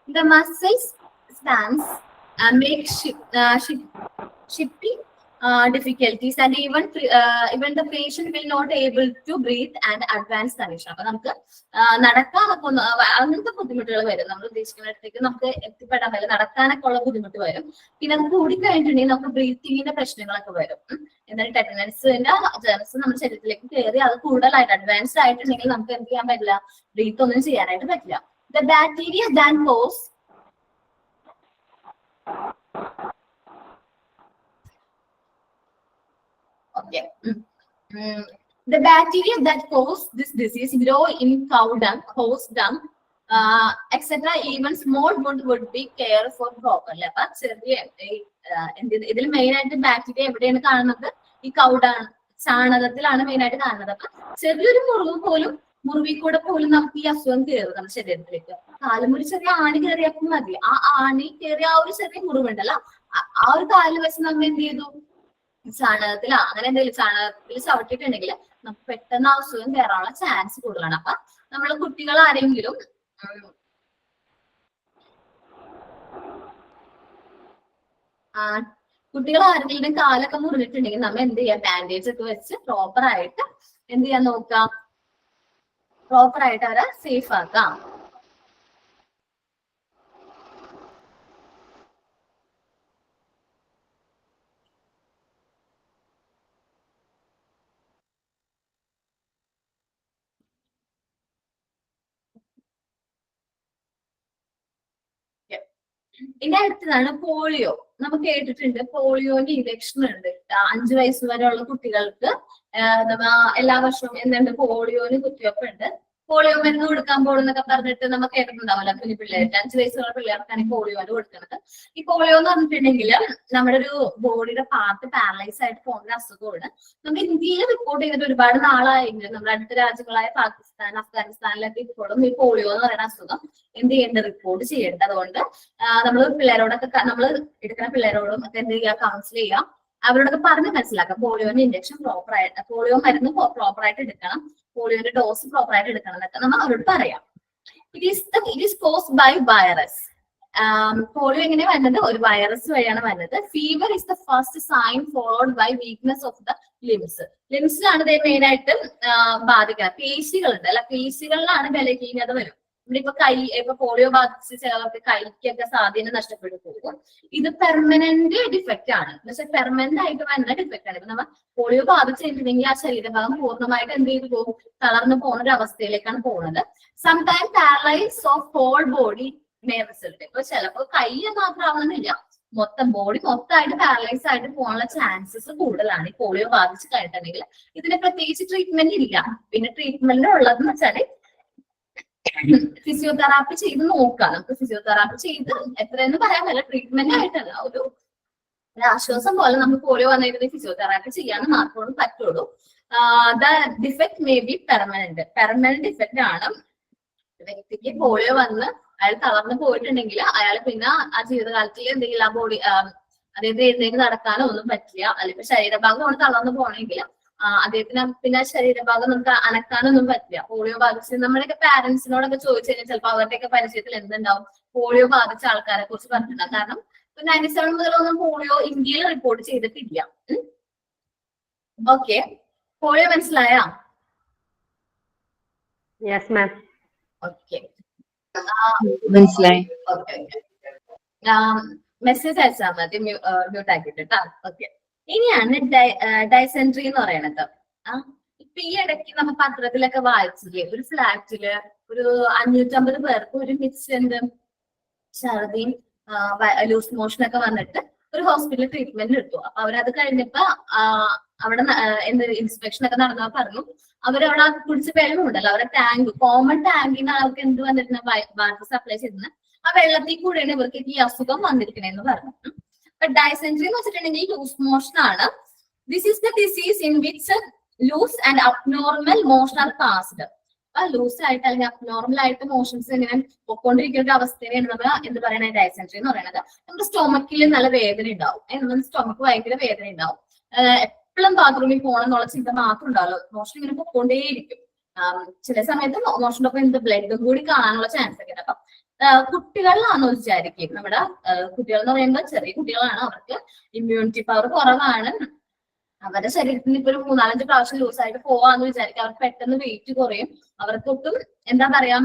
ദ മസിൽസ് സ്റ്റാൻസ് മേക്ക് ഷിപ്പി difficulties and even the patient will not able to breathe and advanced condition. അപ്പൊ നമുക്ക് നടക്കാനൊക്കെ അങ്ങനത്തെ ബുദ്ധിമുട്ടുകൾ വരും. നമ്മൾ ഉദ്ദേശിക്കുന്നിടത്തേക്ക് നമുക്ക് എത്തിപ്പെടാൻ പറ്റില്ല, നടക്കാനൊക്കെ ഉള്ള ബുദ്ധിമുട്ട് വരും. പിന്നെ അത് കൂടിക്കഴിഞ്ഞിട്ടുണ്ടെങ്കിൽ നമുക്ക് ബ്രീത്തിങ്ങിന്റെ പ്രശ്നങ്ങളൊക്കെ വരും. എന്നാൽ ടെറ്റനസിന്റെ ജേർണസ് നമ്മുടെ ശരീരത്തിലേക്ക് കയറി അത് കൂടുതലായിട്ട് അഡ്വാൻസ്ഡ് ആയിട്ടുണ്ടെങ്കിൽ നമുക്ക് എന്ത് ചെയ്യാൻ പറ്റില്ല, ബ്രീത്ത് ഒന്നും ചെയ്യാനായിട്ട് പറ്റില്ല. The bacteria than cause Okay. The bacteria that cause this disease grow in cow dung, horse dung, etc. Even small wound would be cared for properly. അപ്പൊ ചെറിയ ഇതിൽ മെയിൻ ആയിട്ട് ബാക്ടീരിയ എവിടെയാണ് കാണുന്നത്? ഈ ചാണകത്തിലാണ് മെയിൻ ആയിട്ട് കാണുന്നത്. അപ്പൊ ചെറിയൊരു മുറിവിൽ കൂടെ പോലും നമുക്ക് ഈ അസുഖം കയറും നമ്മുടെ ശരീരത്തിലേക്ക്. കാലുമുറി ചെറിയ ആണി കയറിയപ്പോൾ മതി. ആ ആണി കയറിയ ആ ഒരു ചെറിയ മുറിവുണ്ടല്ലോ, ആ ഒരു കാലിൽ വെച്ച് നമ്മൾ എന്ത് ചെയ്തു, ചാണകത്തിൽ അങ്ങനെ എന്തെങ്കിലും ചാണകത്തിൽ ചവിട്ടിട്ടുണ്ടെങ്കിൽ നമുക്ക് പെട്ടെന്ന് അസുഖം കയറാനുള്ള ചാൻസ് കൂടുതലാണ്. അപ്പൊ നമ്മള് കുട്ടികൾ ആരെങ്കിലും കാലൊക്കെ മുറിഞ്ഞിട്ടുണ്ടെങ്കിൽ നമ്മൾ എന്ത് ചെയ്യാം, ബാൻഡേജ് ഒക്കെ വെച്ച് പ്രോപ്പറായിട്ട് എന്ത് ചെയ്യാൻ നോക്കാം, പ്രോപ്പറായിട്ട് അവരെ സേഫ് ആക്കാം. ഇതിന്റെ അടുത്തതാണ് പോളിയോ. നമുക്ക് കേട്ടിട്ടുണ്ട് പോളിയോന്റെ ഇഞ്ചക്ഷൻ ഉണ്ട്. 5 വയസ്സ് വരെയുള്ള കുട്ടികൾക്ക് എല്ലാ വർഷവും എന്തുണ്ട്, പോളിയോന് കുത്തിവെപ്പ് ഉണ്ട്. പോളിയോ മരുന്ന് കൊടുക്കാൻ പോകുന്നൊക്കെ പറഞ്ഞിട്ട് നമുക്ക് കേട്ടിട്ടുണ്ടാവില്ല. കുഞ്ഞു പിള്ളേർക്ക് 5 വയസ്സുള്ള പിള്ളേർക്കാണ് ഈ പോളിയോന് കൊടുക്കുന്നത്. ഈ പോളിയോ എന്ന് പറഞ്ഞിട്ടുണ്ടെങ്കിൽ നമ്മുടെ ഒരു ബോഡിയുടെ പാർട്ട് പാരലൈസ് ആയിട്ട് പോകുന്ന അസുഖമാണ്. നമ്മൾ ഇന്ത്യയിൽ റിപ്പോർട്ട് ചെയ്തിട്ട് ഒരുപാട് നാളായെങ്കിലും നമ്മുടെ അടുത്ത രാജ്യങ്ങളായ പാകിസ്ഥാൻ, അഫ്ഗാനിസ്ഥാനിലൊക്കെ ഇപ്പോഴും ഈ പോളിയോ എന്ന് പറയുന്ന അസുഖം എന്ത് ചെയ്യേണ്ടത്, റിപ്പോർട്ട് ചെയ്യേണ്ടത്. അതുകൊണ്ട് നമ്മൾ പിള്ളേരോടൊക്കെ നമ്മൾ എടുക്കുന്ന പിള്ളേരോടും ഒക്കെ എന്ത് ചെയ്യുക, കൗൺസിൽ ചെയ്യുക, അവരോടൊക്കെ പറഞ്ഞ് മനസ്സിലാക്കാം. പോളിയോന്റെ ഇഞ്ചക്ഷൻ പ്രോപ്പറായിട്ട്, പോളിയോ മരുന്ന് പ്രോപ്പറായിട്ട് എടുക്കണം, പോളിയോന്റെ ഡോസ് പ്രോപ്പറായിട്ട് എടുക്കണം എന്നൊക്കെ നമ്മൾ അവരോട് പറയാം. It is caused by virus. Polio എങ്ങനെ വരുന്നത്? ഒരു വൈറസ് വഴിയാണ് വരുന്നത്. Fever is the first sign followed by weakness of the limbs. ലിംസിലാണ് ഇത് മെയിൻ ആയിട്ട് ബാധിക്കുക. പേശികളുണ്ട് അല്ല, പേശികളിലാണ് ബലഹീനത വരും. ഇവിടെ ഇപ്പൊ പോളിയോ ബാധിച്ച് ചിലവർക്ക് കൈക്കൊക്കെ സ്വാധീനം നഷ്ടപ്പെട്ടു പോകും. ഇത് പെർമനന്റ് ഡിഫക്റ്റ് ആണ്, പക്ഷെ പെർമനന്റ് ആയിട്ട് വരുന്ന ഡിഫക്റ്റ് ആണ്. ഇപ്പൊ നമ്മൾ പോളിയോ ബാധിച്ചിട്ടുണ്ടെങ്കിൽ ആ ശരീരഭാഗം പൂർണ്ണമായിട്ട് എന്ത് ചെയ്തു പോകും, തളർന്നു പോകുന്ന ഒരു അവസ്ഥയിലേക്കാണ് പോകുന്നത്. Sometime paralyse of whole body may result. ഇപ്പൊ ചിലപ്പോൾ കൈ മാത്രമാവണമെന്നില്ല, മൊത്തം ബോഡി മൊത്തമായിട്ട് പാരലൈസ് ആയിട്ട് പോകാനുള്ള ചാൻസസ് കൂടുതലാണ് ഈ പോളിയോ ബാധിച്ച് കഴിഞ്ഞിട്ടുണ്ടെങ്കിൽ. ഇതിന് പ്രത്യേകിച്ച് ട്രീറ്റ്മെന്റ് ഇല്ല. പിന്നെ ട്രീറ്റ്മെന്റ് ഉള്ളതെന്ന് വെച്ചാല് ഫിസിയോതെറാപ്പി ചെയ്ത് നോക്കാം. നമുക്ക് ഫിസിയോതെറാപ്പി ചെയ്ത് എത്രയെന്ന് പറയാൻ പറ്റില്ല, ട്രീറ്റ്മെന്റ് ആയിട്ടല്ല, ഒരു ആശ്വാസം പോലെ നമുക്ക് പോളിയോ വന്നിരുന്ന ഫിസിയോതെറാപ്പി ചെയ്യാൻ മാത്രമേ പറ്റുള്ളൂ. The defect may be permanent defect ആണ്. വ്യക്തിക്ക് പോളിയോ വന്ന് അയാൾ തളർന്നു പോയിട്ടുണ്ടെങ്കിൽ അയാൾ പിന്നെ ആ ജീവിതകാലത്തിൽ എന്തെങ്കിലും ആ ബോഡി അതായത് എഴുന്നേറ്റ് നടക്കാനോ ഒന്നും പറ്റില്ല. അല്ലെങ്കിൽ ശരീരഭാഗമാണ് തളർന്നു പോകണമെങ്കിൽ അദ്ദേഹത്തിന് പിന്നെ ശരീരഭാഗം നമുക്ക് അനക്കാനൊന്നും പറ്റില്ല. പോളിയോ ബാധിച്ച് നമ്മുടെയൊക്കെ പാരന്റ്സിനോടൊക്കെ ചോദിച്ചു കഴിഞ്ഞാൽ ചിലപ്പോൾ അവരുടെയൊക്കെ പരിചയത്തിൽ എന്തുണ്ടാവും, പോളിയോ ബാധിച്ച ആൾക്കാരെ കുറിച്ച് പറഞ്ഞിട്ടുണ്ടാവും. കാരണം 97 മുതലൊന്നും പോളിയോ ഇന്ത്യയിൽ റിപ്പോർട്ട് ചെയ്തിട്ടില്ല. ഓക്കെ, പോളിയോ മനസ്സിലായാ? Yes ma'am. ഓക്കെ, മനസ്സിലായി. ഓക്കെ മെസ്സേജ് അയച്ചാൽ മതി മ്യൂട്ട് ആക്കിയിട്ട് കേട്ടോ. ഓക്കെ, ഇനിയാണ് ഡൈസെൻട്രി എന്ന് പറയണത്. ഇപ്പൊ ഈ ഇടയ്ക്ക് നമ്മ പത്രത്തിലൊക്കെ വായിച്ചില്ലേ, ഒരു ഫ്ലാറ്റില് ഒരു 550 പേർക്ക് ഒരു മിക്സ് ഛർദിയും ലൂസ് മോഷൻ ഒക്കെ വന്നിട്ട് ഒരു ഹോസ്പിറ്റലിൽ ട്രീറ്റ്മെന്റ് എടുത്തു. അപ്പൊ അവരത് കഴിഞ്ഞപ്പോ അവിടെ ഇൻസ്പെക്ഷൻ ഒക്കെ നടന്നപ്പോ പറഞ്ഞു അവരവിടെ കുടിച്ച വെള്ളം ഉണ്ടല്ലോ, അവരുടെ ടാങ്ക്, കോമൺ ടാങ്കിൽ നിന്ന് അവർക്ക് എന്ത് വന്നിരുന്ന വാട്ടർ സപ്ലൈ ചെയ്യുന്ന ആ വെള്ളത്തിൽ കൂടെയാണ് ഇവർക്ക് ഈ അസുഖം വന്നിരിക്കണേന്ന് പറഞ്ഞു. അപ്പൊ ഡൈസെൻട്രി എന്ന് വെച്ചിട്ടുണ്ടെങ്കിൽ ലൂസ് മോഷൻ ആണ്. This is the disease in which loose and abnormal motion are passed. Loose ആയിട്ട് അല്ലെങ്കിൽ അബ്നോർമൽ ആയിട്ട് മോഷൻസ് ഇങ്ങനെ പൊക്കോണ്ടിരിക്കുന്ന ഒരു അവസ്ഥയാണ് നമ്മൾ എന്ത് പറയുന്നത്, ഡൈസെൻട്രി എന്ന് പറയുന്നത്. നമ്മുടെ സ്റ്റൊമക്കിൽ നല്ല വേദന ഉണ്ടാവും, നമ്മുടെ സ്റ്റൊമക്ക് ഭയങ്കര വേദന ഉണ്ടാവും, എപ്പോഴും ബാത്റൂമിൽ പോകണം എന്നുള്ള ചിന്ത മാത്രം ഉണ്ടാവുമല്ലോ, മോഷൻ ഇങ്ങനെ പൊക്കോണ്ടേയിരിക്കും. ചില സമയത്ത് മോഷന്റെ ഒപ്പം എന്ത് ബ്ലഡും കൂടി കാണാനുള്ള ചാൻസ് ഒക്കെ ഉണ്ട്. അപ്പൊ കുട്ടികളിലാണെന്ന് വിചാരിക്കും, നമ്മുടെ കുട്ടികൾ എന്ന് പറയുമ്പോൾ ചെറിയ കുട്ടികളാണ്, അവർക്ക് ഇമ്മ്യൂണിറ്റി പവർ കുറവാണ്, അവരുടെ ശരീരത്തിന് ഇപ്പൊ ഒരു 3-4 പ്രാവശ്യം ലൂസ് ആയിട്ട് പോവാന്ന് വിചാരിക്കുക, അവർക്ക് പെട്ടെന്ന് വെയിറ്റ് കുറയും, അവർക്കൊട്ടും എന്താ പറയാ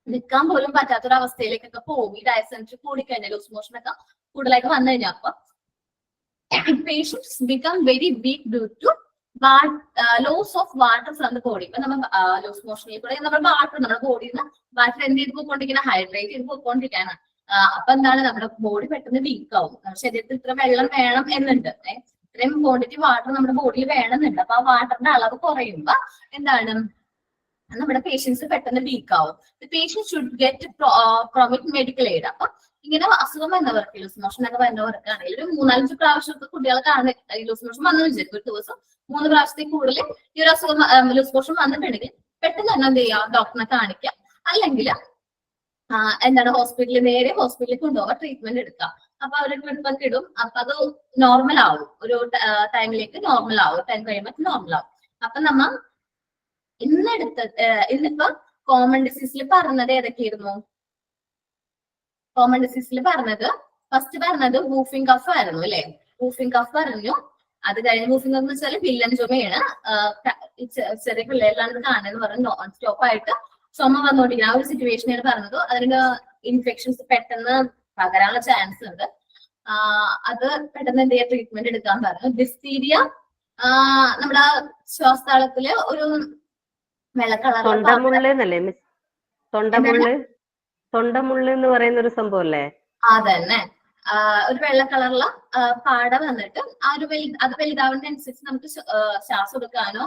നിൽക്കാൻ പോലും പറ്റാത്തൊരു അവസ്ഥയിലേക്കൊക്കെ പോകും ഈ ഡൈസെൻട്രി കൂടിക്കഴിഞ്ഞാൽ, ലൂസ് മോഷൻ ഒക്കെ കൂടുതലായിട്ട് വന്നു കഴിഞ്ഞാൽ. അപ്പൊ patients become very weak due to loss of water from the body. ഇപ്പൊ നമ്മൾ ലൂസ് മോഷനിൽ കൂടെ നമ്മുടെ വാട്ടർ, നമ്മുടെ ബോഡിയിൽ നിന്ന് വാട്ടർ എന്ത് ചെയ്ത് പോയിക്കൊണ്ടിരിക്കുന്ന, ഹൈഡ്രേറ്റ് ചെയ്ത് പോയിക്കൊണ്ടിരിക്കാനാണ്. അപ്പൊ എന്താണ്, നമ്മുടെ ബോഡി പെട്ടെന്ന് വീക്ക് ആവും. ശരീരത്തിൽ ഇത്ര വെള്ളം വേണം എന്നുണ്ട്, ഇത്രയും ക്വാണ്ടിറ്റി വാട്ടർ നമ്മുടെ ബോഡിയിൽ വേണമെന്നുണ്ട്. അപ്പൊ ആ വാട്ടറിന്റെ അളവ് കുറയുമ്പോ എന്താണ്, നമ്മുടെ പേഷ്യൻസ് പെട്ടെന്ന് വീക്ക് ആവും. Patients should get provide medical aid. അപ്പൊ ഇങ്ങനെ അസുഖം വന്നവർക്ക്, ലൂസ് മോഷൻ ഒക്കെ വരുന്നവർക്കാണെങ്കിൽ ഒരു 3-5 പ്രാവശ്യത്തെ കുട്ടികൾക്കാണ് ലൂസ് മോഷൻ വന്നു വിചാരിക്കും, ഒരു ദിവസം 3 പ്രാവശ്യത്തിൽ കൂടുതൽ ഈ ഒരു അസുഖം ലൂസ് മോഷൻ വന്നിട്ടുണ്ടെങ്കിൽ പെട്ടെന്ന് തന്നെ എന്ത് ചെയ്യാം, ഡോക്ടറിനെ കാണിക്കാം. അല്ലെങ്കിൽ എന്താണ് നേരെ ഹോസ്പിറ്റലിൽ കൊണ്ടുപോകാൻ ട്രീറ്റ്മെന്റ് എടുക്കാം. അപ്പൊ അവർ ട്രിപ്പൊക്കെ ഇടും, അപ്പൊ അത് നോർമൽ ആവും, ഒരു ടൈമിലേക്ക് നോർമൽ ആവും, ടൈം കഴിയുമ്പോൾ നോർമൽ ആവും. അപ്പൊ നമ്മ ഇന്നിപ്പോ കോമൺ ഡിസീസിൽ പറഞ്ഞത് ഏതൊക്കെയായിരുന്നു? കോമൺ ഡിസീസിൽ ഫസ്റ്റ് പറഞ്ഞത് വൂഫിംഗ് കഫ് ആയിരുന്നു അല്ലെ, വൂഫിംഗ് കഫ് പറഞ്ഞു. അത് കഴിഞ്ഞ് വൂഫിംഗ് കഫ് എന്ന് വെച്ചാൽ വില്ലൻ ചുമയാണ്, ചെറിയ പിള്ളേരിലാണ് കാണുന്നത് പറഞ്ഞു, നോൺ സ്റ്റോപ്പ് ആയിട്ട് ചുമ വന്നുകൊണ്ടിരിക്കുന്ന ആ ഒരു സിറ്റുവേഷനാണ് പറഞ്ഞത്. അതിന് ഇൻഫെക്ഷൻസ് പെട്ടെന്ന് പകരാനുള്ള ചാൻസ് ഉണ്ട്, അത് പെട്ടെന്ന് എന്ത് ചെയ്യാൻ ട്രീറ്റ്മെന്റ് എടുക്കാൻ പറഞ്ഞു. ഡിസ്തീരിയ നമ്മുടെ ശ്വാസതാളത്തില് ഒരു വെള്ള കളർ, തൊണ്ടമുള്ള് എന്ന് പറയുന്ന ഒരു സംഭവം അല്ലേ? അതന്നെ, ഒരു വെള്ള കളറില പാട വന്നിട്ട് ആ ഒരു അത് വലുതാവുന്നതിനനുസരിച്ച് നമുക്ക് ശ്വാസം എടുക്കാനോ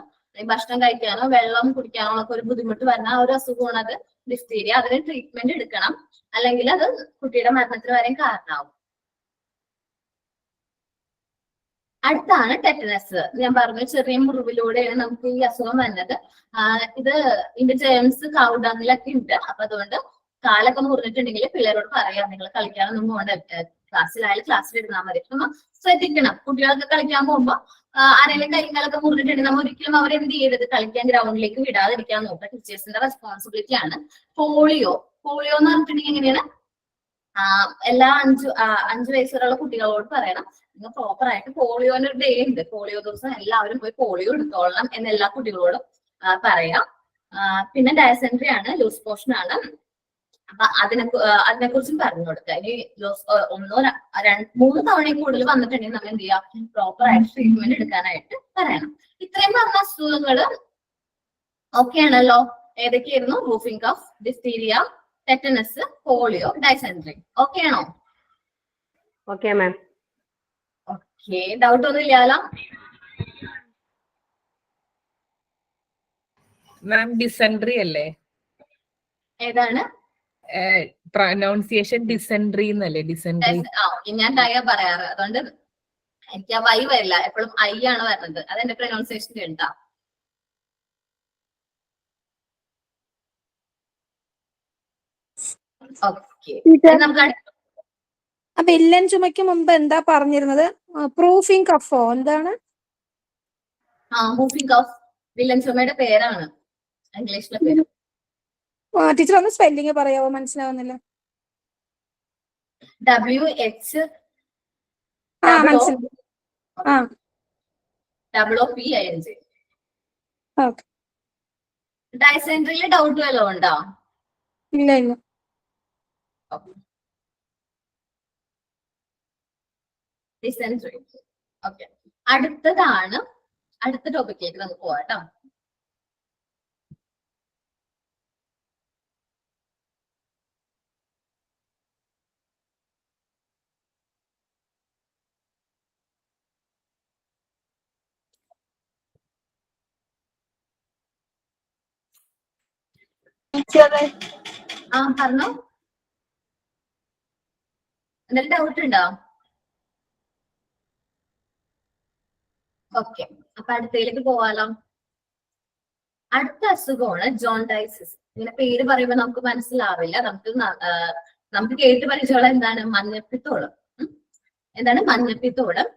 ഭക്ഷണം കഴിക്കാനോ വെള്ളം കുടിക്കാനോ ഒക്കെ ഒരു ബുദ്ധിമുട്ട് വരുന്ന ആ ഒരു അസുഖമാണ് അത്, ഡിഫ്തീരിയ. അതിന് ട്രീറ്റ്മെന്റ് എടുക്കണം, അല്ലെങ്കിൽ അത് കുട്ടിയുടെ മരണത്തിന് വരെയും കാരണമാവും. അടുത്താണ് ടെറ്റനസ്. ഞാൻ പറഞ്ഞു ചെറിയ മുറിവിലൂടെയാണ് നമുക്ക് ഈ അസുഖം വരുന്നത്. ഇതിന്റെ ജേംസ് കൗഡങ്ങിലൊക്കെ ഉണ്ട്. അപ്പൊ അതുകൊണ്ട് കാലൊക്കെ മുറിഞ്ഞിട്ടുണ്ടെങ്കിൽ പിള്ളേരോട് പറയാം, നിങ്ങൾ കളിക്കാനൊന്നും പോകണ്ട, ക്ലാസ്സിലായാലും ക്ലാസ്സിൽ ഇരുന്നാൽ മതി. നമ്മ ശ്രദ്ധിക്കണം, കുട്ടികളൊക്കെ കളിക്കാൻ പോകുമ്പോ ആരെങ്കിലും കൈകാലൊക്കെ മുറിഞ്ഞിട്ടുണ്ടെങ്കിൽ നമ്മൾ ഒരിക്കലും അവരെന്ത് ചെയ്യരുത്, കളിക്കാൻ ഗ്രൗണ്ടിലേക്ക് വിടാതിരിക്കാൻ നോക്കുക. ടീച്ചേഴ്സിന്റെ റെസ്പോൺസിബിലിറ്റി ആണ്. പോളിയോ എന്ന് പറഞ്ഞിട്ടുണ്ടെങ്കിൽ എങ്ങനെയാണ്, എല്ലാ 5 വയസ്സ് വരെയുള്ള കുട്ടികളോട് പറയണം, നിങ്ങൾ പ്രോപ്പർ ആയിട്ട് പോളിയോന്റെ ഒരു ഡേ ഉണ്ട്, പോളിയോ ദിവസം എല്ലാവരും പോയി പോളിയോ എടുത്തോളണം എന്ന് എല്ലാ കുട്ടികളോടും പറയാം. പിന്നെ ഡയസെൻട്രി ആണ്, ലൂസ് മോഷൻ ആണ്. അപ്പൊ അതിനെ കുറിച്ചും പറഞ്ഞു കൊടുക്കുക. ഇനി 1-3 തവണയും കൂടുതൽ വന്നിട്ടുണ്ടെങ്കിൽ നമ്മൾ എന്ത് ചെയ്യാം, പ്രോപ്പർ ആയിട്ട് ട്രീറ്റ്മെന്റ് എടുക്കാനായിട്ട് പറയണം. ഇത്രയും പറഞ്ഞ അസുഖങ്ങള് ഓക്കെ ആണല്ലോ. ഏതൊക്കെയായിരുന്നു? Whooping cough, diphtheria, tetanus, polio, dysentery. Okay ആണോ? Okay ma'am. ഓക്കെ, ഡൗട്ട് ഒന്നും ഇല്ലാലോ? മാം ഡിസെൻട്രി അല്ലേ? ഏതാണ് പ്രൊനൗൺസിയേഷൻ? ഡിസെൻട്രി എന്നല്ലേ? ഡിസെൻട്രി. ഞാൻ ഡയ പറയാറ്, അതുകൊണ്ട് എനിക്ക് ആ വൈ വരില്ല, എപ്പോഴും ഐ ആണ് വരുന്നത്. അതെന്റെ പ്രൊനൗൺസിയേഷൻ കേട്ടാ. ഓക്കെ, അപ്പൊ വില്ലൻ ചുമയ്ക്ക് മുമ്പ് എന്താ പറഞ്ഞിരുന്നത്? പ്രൂഫിംഗ് കഫോ എന്താണ്? വൂഫിംഗ് കഫ് വില്ലൻ ചുമയുടെ പേരാണ്, ഇംഗ്ലീഷിലെ പേര്. ടീച്ചർ ഒന്ന് സ്പെല്ലിംഗ് പറയാവോ? മനസ്സിലാവുന്നില്ല. WH മനസ്സിലായി. WOPING. ഓക്കെ. ഡൈസെൻട്രിയിൽ ഡൗട്ട് വല്ലതും ഉണ്ടോ? ഇല്ല ഇല്ല. ഡിസെൻട്രി. ഓക്കെ, അടുത്തതാണ്. അടുത്ത ടോപ്പിക്കിലേക്ക് നമുക്ക് പോവാം കേട്ടോ. പറഞ്ഞോ, എന്തെങ്കിലും ഡൗട്ട് ഉണ്ടോ? ഓക്കെ, അപ്പൊ അടുത്തയിലേക്ക് പോവാലോ. അടുത്ത അസുഖമാണ് ജോണ്ടൈസിസ്. ഇങ്ങനെ പേര് പറയുമ്പോൾ നമുക്ക് മനസ്സിലാവില്ല. നമുക്ക് കേട്ട് പരിചയമുള്ള എന്താണ്? മഞ്ഞപ്പിത്തോളം. എന്താണ് മഞ്ഞപ്പിത്തോളം?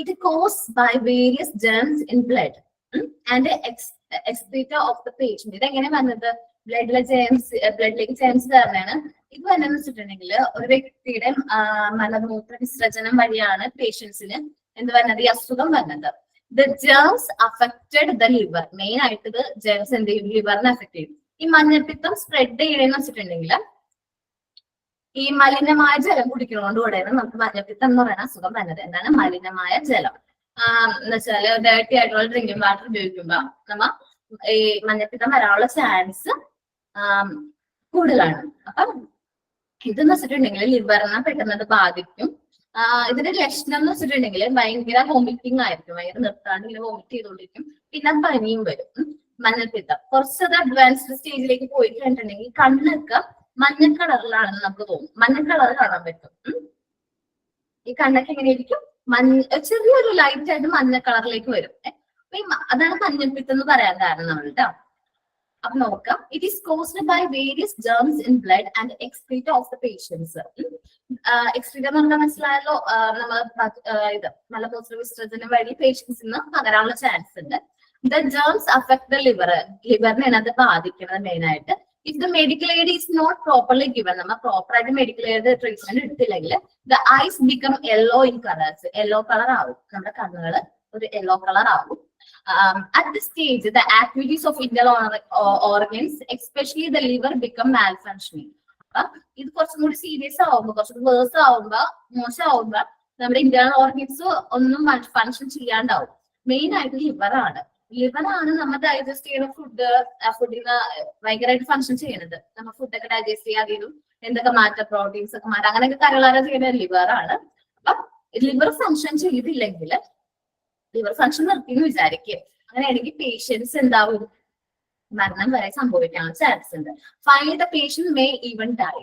It cause by various germs in blood and excreta of the patient. ഇതെങ്ങനെ വന്നത്? ബ്ലഡിലെ ബ്ലഡിലേക്ക് ജേംസ് കയറുന്നതാണ്. ഇത് വന്നെന്ന് വെച്ചിട്ടുണ്ടെങ്കിൽ ഒരു വ്യക്തിയുടെ മലമൂത്ര വിസർജനം വഴിയാണ് പേഷ്യൻസിന് എന്ത് വരുന്നത്? ഈ അസുഖം വരുന്നത്. The germs affected the liver. Main ആയിട്ട് ഇത് ജേംസ് എന്ത് ചെയ്യും? ലിവറിനെ അഫക്ട് ചെയ്യും. ഈ മഞ്ഞപ്പിത്തം സ്പ്രെഡ് ചെയ്യണമെന്ന് വെച്ചിട്ടുണ്ടെങ്കിൽ ഈ മലിനമായ ജലം കുടിക്കുന്നതുകൊണ്ടുകൂടെയാണ് നമുക്ക് മഞ്ഞപ്പിത്തം എന്ന് പറയുന്ന അസുഖം വരുന്നത്. എന്താണ് മലിനമായ ജലം? എന്ന് വെച്ചാല് ഡയറക്റ്റ് ആയിട്ടുള്ള ഡ്രിങ്കിങ് വാട്ടർ ഉപയോഗിക്കുമ്പോ നമ്മ ഈ മഞ്ഞപ്പിത്തം വരാനുള്ള ചാൻസ് കൂടുതലാണ്. അപ്പം ഇതെന്ന് വെച്ചിട്ടുണ്ടെങ്കിൽ ലിവറിനെ പെട്ടെന്ന് അത് ബാധിക്കും. ഇതിന്റെ ലക്ഷണം എന്ന് വെച്ചിട്ടുണ്ടെങ്കിൽ ഭയങ്കര വോമിറ്റിംഗ് ആയിരിക്കും. ഭയങ്കര നിർത്താണ്ട് ഇങ്ങനെ വോമിറ്റ് ചെയ്തുകൊണ്ടിരിക്കും. പിന്നെ പനിയും വരും. മഞ്ഞപ്പിത്തം കുറച്ചത് അഡ്വാൻസ്ഡ് സ്റ്റേജിലേക്ക് പോയി കഴിഞ്ഞിട്ടുണ്ടെങ്കിൽ കണ്ണൊക്കെ മഞ്ഞ കളറിലാണെന്ന് നമുക്ക് തോന്നും. മഞ്ഞ കളർ കാണാൻ പറ്റും. ഈ കണ്ണൊക്കെ എങ്ങനെയായിരിക്കും? ചെറിയൊരു ലൈറ്റ് ആയിട്ട് മഞ്ഞ കളറിലേക്ക് വരും. അതാണ് മഞ്ഞപ്പിത്തം എന്ന് പറയാൻ കാരണം നമ്മൾ കേട്ടോ. അപ്പൊ നോക്കാം. It is caused by various germs in blood and excreta of the patients. Excreta എന്ന് പറഞ്ഞാൽ മനസ്സിലായല്ലോ, നമ്മൾ ഇത് മലമൂത്ര വിസർജനം വഴി പേഷ്യൻസിന് പകരാനുള്ള ചാൻസ് ഉണ്ട്. The germs affect the liver. ലിവറിനെയാണ് അത് ബാധിക്കുന്നത് മെയിൻ ആയിട്ട്. If the medical aid is not properly given, നമ്മൾ പ്രോപ്പർ ആയിട്ട് മെഡിക്കൽ എയ്ഡ് ട്രീറ്റ്മെന്റ് എടുത്തില്ലെങ്കിൽ the eyes become yellow in colours. Yellow colour ആവും, നമ്മുടെ കണ്ണുകള് ഒരു യെല്ലോ കളർ ആവും. At this stage, the activities of internal organs, especially the liver, become malfunctioning. ഇത് കുറച്ചും കൂടി സീരിയസ് ആവുമ്പോ, കുറച്ചുകൂടി വേഴ്സ് ആവുമ്പോ, മോശമാവുമ്പോ നമ്മുടെ ഇന്റേണൽ ഓർഗൻസ് ഒന്നും ഫങ്ഷൻ ചെയ്യാണ്ടാവും. മെയിൻ ആയിട്ട് ലിവറാണ്. ലിവറാണ് നമ്മൾ ഡൈജസ്റ്റ് ചെയ്യുന്ന ഫുഡിന് ഭയങ്കരമായിട്ട് ഫങ്ഷൻ ചെയ്യുന്നത്. നമ്മൾ ഫുഡൊക്കെ ഡൈജസ്റ്റ് ചെയ്യാതെയും എന്തൊക്കെ മാറ്റം, പ്രോട്ടീൻസ് ഒക്കെ മാറ്റം, അങ്ങനെയൊക്കെ കരളാര ചെയ്യുന്ന ലിവറാണ്. അപ്പൊ ലിവർ ഫങ്ഷൻ ചെയ്തില്ലെങ്കിൽ, ലിവർ ഫങ്ഷൻ നിർത്തിയെന്ന് വിചാരിക്കുക, അങ്ങനെയാണെങ്കിൽ പേഷ്യൻസ് എന്താവും? മരണം വരെ സംഭവിക്കാനുള്ള ചാൻസ് ഉണ്ട്. Finally the patient may even die.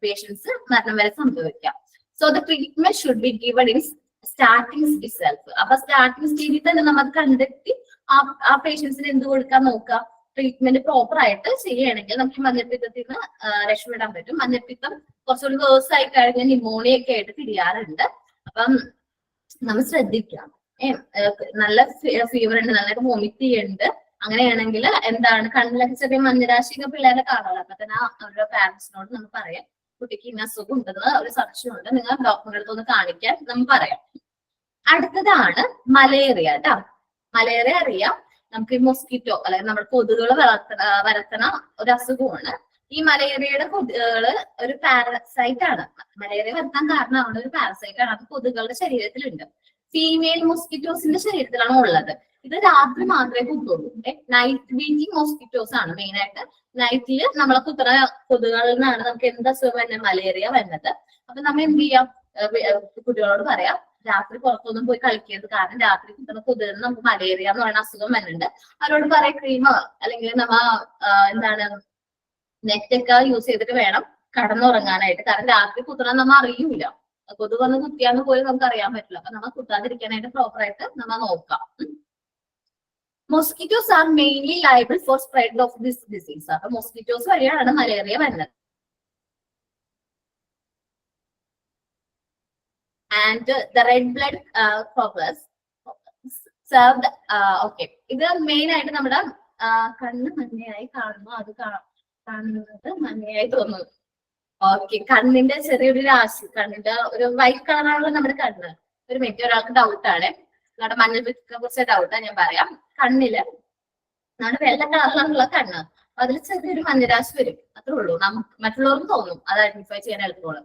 Patients മരണം വരെ സംഭവിക്കാം. So the treatment should be given in starting itself. അപ്പൊ സ്റ്റാർട്ടിംഗ് സ്റ്റേജിൽ തന്നെ നമ്മൾ കണ്ടെത്തി ആ പേഷ്യൻസിന് എന്ത് കൊടുക്കാൻ നോക്കാം? ട്രീറ്റ്മെന്റ് പ്രോപ്പർ ആയിട്ട് ചെയ്യുകയാണെങ്കിൽ നമുക്ക് മഞ്ഞപ്പിത്തത്തിൽ നിന്ന് രക്ഷപ്പെടാൻ പറ്റും. മഞ്ഞപ്പിത്തം കുറച്ചുകൂടി വേഴ്സ് ആയി കഴിഞ്ഞാൽ ന്യൂമോണിയ ഒക്കെ ആയിട്ട് തിരിയാറുണ്ട്. അപ്പം നമ്മൾ ശ്രദ്ധിക്കാം. നല്ല ഫീവർ ഉണ്ട്, നന്നായിട്ട് വോമിറ്റ് ചെയ്യുന്നുണ്ട്, അങ്ങനെയാണെങ്കിൽ എന്താണ്? കണ്ണിലൊക്കെ ചെറിയ മഞ്ഞരാശിയൊക്കെ പിള്ളേരെ കാണാറ്. അപ്പൊ തന്നെ അവരുടെ പാരന്റ്സിനോട് നമുക്ക് പറയാം, കുട്ടിക്ക് ഇന്ന അസുഖം ഉണ്ടെന്ന് ഒരു സംശയമുണ്ട്, നിങ്ങൾ ഡോക്ടറുടെ അടുത്ത് ഒന്ന് കാണിക്കാൻ നമുക്ക് പറയാം. അടുത്തതാണ് മലേറിയ കേട്ടോ. മലേറിയ അറിയാം, നമുക്ക് ഈ മൊസ്കിറ്റോ അല്ലെങ്കിൽ നമ്മുടെ കൊതുകുകൾ വരത്തണ ഒരു അസുഖമാണ്. ഈ മലേറിയയുടെ കൊതുകുകള് ഒരു പാരസൈറ്റ് ആണ്. മലേറിയ വരുത്താൻ കാരണമാണ് ഒരു പാരസൈറ്റ് ആണ്. അത് കൊതുകുകളുടെ ശരീരത്തിലുണ്ട്. ഫീമെയിൽ മോസ്കിറ്റോസിന്റെ ശരീരത്തിലാണ് ഉള്ളത്. ഇത് രാത്രി മാത്രമേ കുത്തുള്ളൂ. നൈറ്റ് വീറ്റിംഗ് മോസ്കിറ്റോസ് ആണ് മെയിൻ ആയിട്ട്. നൈറ്റില് നമ്മളെ കുത്തുന്ന കൊതുകുകളിൽ നിന്നാണ് നമുക്ക് എന്ത് അസുഖം വരുന്നത്? മലേറിയ വരുന്നത്. അപ്പൊ നമ്മൾ എന്ത് ചെയ്യാം? കുട്ടികളോട് പറയാം, രാത്രി പുറത്തൊന്നും പോയി കളിക്കരുത്. കാരണം രാത്രി കുത്തുന്ന കൊതുകിൽ നമുക്ക് മലേറിയ എന്ന് പറയുന്ന അസുഖം വരുന്നുണ്ട്. അവരോട് പറയാം ക്രീമോ അല്ലെങ്കിൽ നമ്മ എന്താണ് നെറ്റൊക്കെ യൂസ് ചെയ്തിട്ട് വേണം കടന്നുറങ്ങാനായിട്ട്. കാരണം രാത്രി കുത്തണം നമ്മ അറിയൂല. കൊതുക് വന്ന് കുത്തിയാന്ന് പോലും നമുക്ക് അറിയാൻ പറ്റില്ല. അപ്പൊ നമ്മൾ കുത്താതിരിക്കാനായിട്ട് പ്രോപ്പർ ആയിട്ട് നമ്മൾ നോക്കാം. Mosquitoes R mainly liable four spread of this disease. അപ്പൊ മൊസ്കിറ്റോസ് വഴിയാണ് മലേറിയ വരുന്നത്. And the red blood corpus served. Okay, ഇത് മെയിൻ ആയിട്ട് നമ്മുടെ കണ്ണ് മഞ്ഞയായി കാണുമ്പോൾ അത് കാണുന്നത് മഞ്ഞയായി തോന്നുന്നു. ഓക്കെ, കണ്ണിന്റെ ചെറിയൊരു രാശി, കണ്ണിന്റെ ഒരു വൈറ്റ് കളറാണല്ലോ നമ്മുടെ കണ്ണ്. ഒരു മിനിറ്റ്, ഒരാൾക്ക് ഡൗട്ട് ആണ്. നമ്മുടെ മഞ്ഞപ്പിത്തത്തെ കുറിച്ച് ഡൗട്ടാ ഞാൻ പറയാം. കണ്ണില് നമ്മുടെ വെള്ള കളറിലുള്ള കണ്ണ്, അതിൽ ചെറിയൊരു മഞ്ഞരാശി വരും, അത്രേ ഉള്ളൂ. നമുക്ക് മറ്റുള്ളവർക്ക് തോന്നും, അത് ഐഡന്റിഫൈ ചെയ്യാൻ എളുപ്പമുള്ളൂ.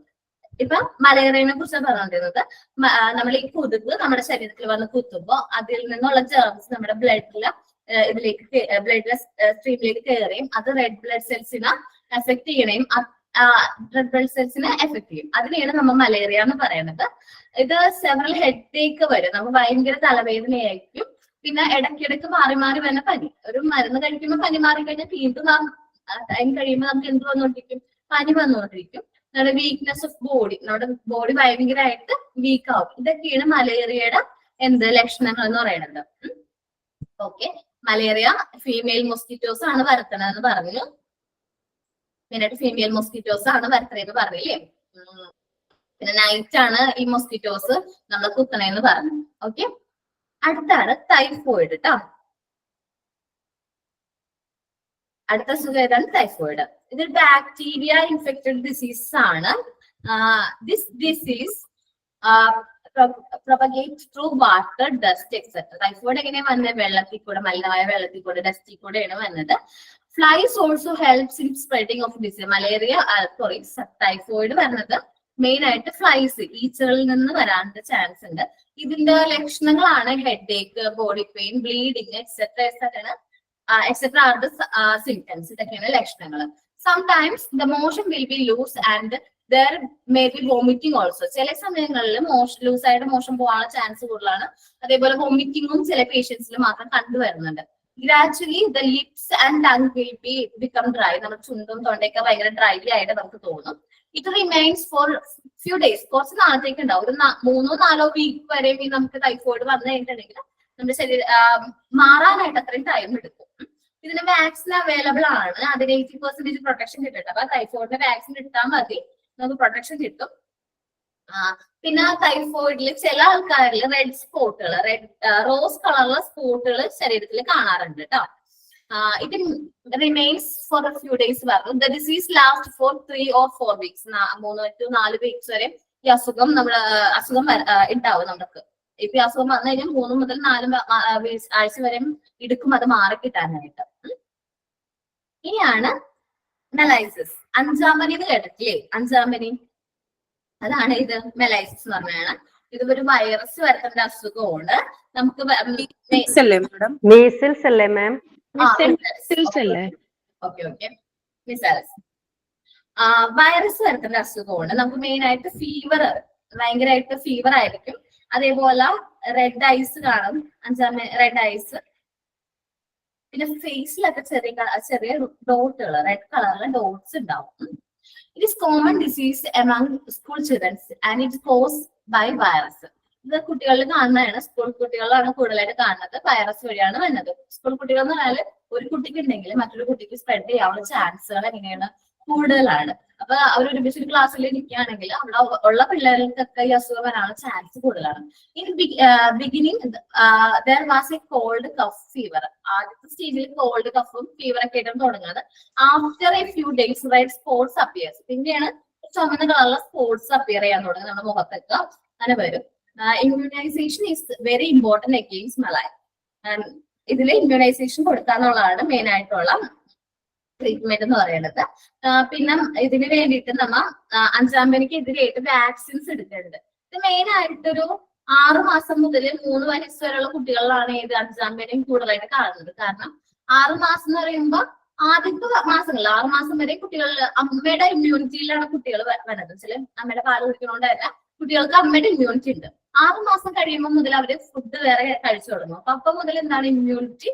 ഇപ്പൊ മലേറിയനെ കുറിച്ചാണ് പറഞ്ഞിരുന്നത്. നമ്മൾ ഈ കൊതുക് നമ്മുടെ ശരീരത്തിൽ വന്ന് കുത്തുമ്പോ അതിൽ നിന്നുള്ള ജേർമ്സ് നമ്മുടെ ബ്ലഡില് ഇതിലേക്ക് ബ്ലഡ് സ്ട്രീമിലേക്ക് കയറുകയും അത് റെഡ് ബ്ലഡ് സെൽസിനെ എഫക്ട് ചെയ്യണേയും റെഡ് ബ്ലഡ് സെൽസിനെ എഫക്ട് ചെയ്യും. അതിനെയാണ് നമ്മൾ മലേറിയ എന്ന് പറയുന്നത്. ഇത് സെവറൽ ഹെഡ് ഏക്ക് വരും, നമുക്ക് ഭയങ്കര തലവേദനയായിരിക്കും. പിന്നെ ഇടയ്ക്കിടയ്ക്ക് മാറി മാറി വരുന്ന പനി, ഒരു മരുന്ന് കഴിക്കുമ്പോൾ പനി മാറി കഴിഞ്ഞാൽ വീണ്ടും ടൈം കഴിയുമ്പോൾ നമുക്ക് എന്ത് വന്നുകൊണ്ടിരിക്കും, പനി വന്നുകൊണ്ടിരിക്കും. നമ്മുടെ വീക്ക്നെസ് ഓഫ് ബോഡി, നമ്മുടെ ബോഡി ഭയങ്കരമായിട്ട് വീക്ക് ആവും. ഇതൊക്കെയാണ് മലേറിയയുടെ ലക്ഷണങ്ങൾ എന്ന് പറയുന്നത്. ഓക്കെ, മലേറിയ ഫീമെയിൽ മൊസ്കിറ്റോസ് ആണ് വരുത്തണമെന്ന് പറഞ്ഞു. മെയിനായിട്ട് ഫീമെയിൽ മൊസ്കിറ്റോസ് ആണ് വരുത്തണെന്ന് പറഞ്ഞില്ലേ. പിന്നെ നൈറ്റ് ആണ് ഈ മൊസ്കിറ്റോസ് നമ്മൾ കുത്തണേന്ന് പറഞ്ഞു. ഓക്കെ, അടുത്താണ് ടൈഫോയിഡ് കേട്ടോ. അടുത്ത അസുഖം ഏതാണ്? ടൈഫോയിഡ്. ഇത് ബാക്ടീരിയ ഇൻഫെക്റ്റഡ് ഡിസീസ് ആണ്. This disease propagate through water, dust etcetera. Typhoid എങ്ങനെയാണ് വന്നത്? വെള്ളത്തിൽ കൂടെ, മലിനമായ വെള്ളത്തിൽ കൂടെ, ഡസ്റ്റിൽ കൂടെയാണ് വന്നത്. Flies also helps in spreading of disease. Malaria typhoid വരുന്നത് മെയിൻ ആയിട്ട് ഫ്ലൈസ്, ഈച്ചകളിൽ നിന്ന് വരാനുള്ള ചാൻസ് ഉണ്ട്. ഇതിന്റെ ലക്ഷണങ്ങളാണ് headache, body pain, bleeding etcetera are the symptoms. ഇതൊക്കെയാണ് ലക്ഷണങ്ങൾ. Sometimes the motion will be loose and there may be vomiting also. ചില സമയങ്ങളിൽ ലൂസായിട്ട് മോഷൻ പോകാനുള്ള ചാൻസ് കൂടുതലാണ്. അതേപോലെ വോമിറ്റിംഗും ചില പേഷ്യൻസിൽ മാത്രം കണ്ടുവരുന്നുണ്ട്. Gradually the lips and tongue will be become dry. നമ്മുടെ ചുണ്ടും തൊണ്ടയൊക്കെ ഭയങ്കര ഡ്രൈ ആയിട്ട് നമുക്ക് തോന്നും. It remains for few days, കുറച്ച് നാളത്തേക്ക് ഉണ്ടാവും. ഒരു 3-4 വീക്ക് വരെ നമുക്ക് ടൈഫോയിഡ് വന്നു കഴിഞ്ഞിട്ടുണ്ടെങ്കിൽ നമ്മുടെ ശരീരം മാറാനായിട്ട് അത്രയും ടൈം എടുക്കും. ഇതിന് വാക്സിൻ അവൈലബിൾ ആണ്. അതിന് 80% പ്രൊട്ടക്ഷൻ കിട്ടും. അപ്പൊ ടൈഫോയിഡിന്റെ വാക്സിൻ എടുത്താൽ മതി, നമുക്ക് പ്രൊട്ടക്ഷൻ കിട്ടും. പിന്നെ ടൈഫോയിഡിൽ ചില ആൾക്കാരിൽ റെഡ് സ്പോട്ടുകൾ, റോസ് കളറുള്ള സ്പോട്ടുകൾ ശരീരത്തിൽ കാണാറുണ്ട് കേട്ടോ. It remains for a few days പറഞ്ഞു. The disease last for 3 or 4 weeks. 3 to 4 weeks വരെ ഈ അസുഖം ഉണ്ടാവും നമുക്ക്. ഇപ്പൊ ഈ അസുഖം വന്നു കഴിഞ്ഞാൽ 3 മുതൽ 4 ആഴ്ച വരെ എടുക്കും അത് മാറിക്കിട്ടാനായിട്ട്. ഇനിയാണ് മെലൈസിസ്. അഞ്ചാമനി എന്ന് കേട്ടിട്ടില്ലേ? അഞ്ചാമനി, അതാണ് ഇത്. മെലൈസിസ് എന്ന് പറഞ്ഞാണ് ഇത് ഒരു വൈറസ് വരുത്തേണ്ട അസുഖമാണ്. നമുക്ക് മീസിൽസ് അല്ലേ മാം? വൈറസ് വരുത്തേണ്ട അസുഖമാണ്. നമുക്ക് മെയിൻ ആയിട്ട് ഫീവർ, ഭയങ്കരമായിട്ട് ഫീവർ ആയിരിക്കും. അതേപോലെ റെഡ് ഐസ് കാണും, റെഡ് ഐസ്. പിന്നെ ഫേസിലൊക്കെ ചെറിയ ഡോട്ടുകൾ, റെഡ് കളറിലെ ഡോട്ട്സ് ഉണ്ടാവും. It is common disease among school childrens and it cause by virus. ഇത് കുട്ടികളിൽ കാണുന്നതാണ്. സ്കൂൾ കുട്ടികളിലാണ് കൂടുതലായിട്ട് കാണുന്നത്. വൈറസ് വഴിയാണ് വരുന്നത്. സ്കൂൾ കുട്ടികൾ എന്ന് പറഞ്ഞാൽ ഒരു കുട്ടിക്ക് ഉണ്ടെങ്കിൽ മറ്റൊരു കുട്ടിക്ക് സ്പ്രെഡ് ചെയ്യാനുള്ള ചാൻസുകൾ എങ്ങനെയാണ്? കൂടുതലാണ്. അപ്പൊ അവർ ഒരുമിച്ചൊരു ക്ലാസ്സിൽ ഇരിക്കുകയാണെങ്കിൽ അവിടെ ഉള്ള പിള്ളേർക്കൊക്കെ ഈ അസുഖം വരാനുള്ള ചാൻസ് കൂടുതലാണ്. In beginning there was a cold cough fever. ആദ്യത്തെ സ്റ്റേജിൽ കോൾഡ് കഫും ഫീവർ ഒക്കെ ആയിട്ടാണ് തുടങ്ങുന്നത്. After a few days red spots appears. പിന്നെയാണ് ചുമന്ന കളറുള്ള സ്പോട്സ് അപ്പിയർ ചെയ്യാൻ തുടങ്ങുന്നത് നമ്മുടെ മുഖത്തൊക്കെ. അങ്ങനെ വരും. Immunisation is very important against മലായ. ഇതിൽ ഇമ്മ്യൂണൈസേഷൻ കൊടുക്കാന്നുള്ളതാണ് മെയിൻ ആയിട്ടുള്ള ട്രീറ്റ്മെന്റ് എന്ന് പറയുന്നത്. പിന്നെ ഇതിന് വേണ്ടിയിട്ട് നമ്മ 5-ാം പനിക്ക് എതിരായിട്ട് വാക്സിൻസ് എടുക്കുന്നുണ്ട്. ഇത് മെയിൻ ആയിട്ടൊരു 6 മാസം മുതൽ 3 വയസ്സ് വരെയുള്ള കുട്ടികളിലാണ് ഇത് 5-ാം പനിയും കൂടുതലായിട്ട് കാണുന്നത്. കാരണം 6 മാസം എന്ന് പറയുമ്പോൾ ആദ്യത്തെ മാസങ്ങളിൽ 6 മാസം വരെ കുട്ടികൾ അമ്മയുടെ ഇമ്മ്യൂണിറ്റിയിലാണ് കുട്ടികൾ വരുന്നത്. ചില അമ്മയുടെ പാല് കുടിക്കുന്നതുകൊണ്ട് തന്നെ കുട്ടികൾക്ക് അമ്മയുടെ ഇമ്മ്യൂണിറ്റി ഉണ്ട്. 6 മാസം കഴിയുമ്പോൾ മുതൽ അവര് ഫുഡ് വേറെ കഴിച്ചു തുടങ്ങും. അപ്പൊ മുതൽ എന്താണ് ഇമ്മ്യൂണിറ്റി,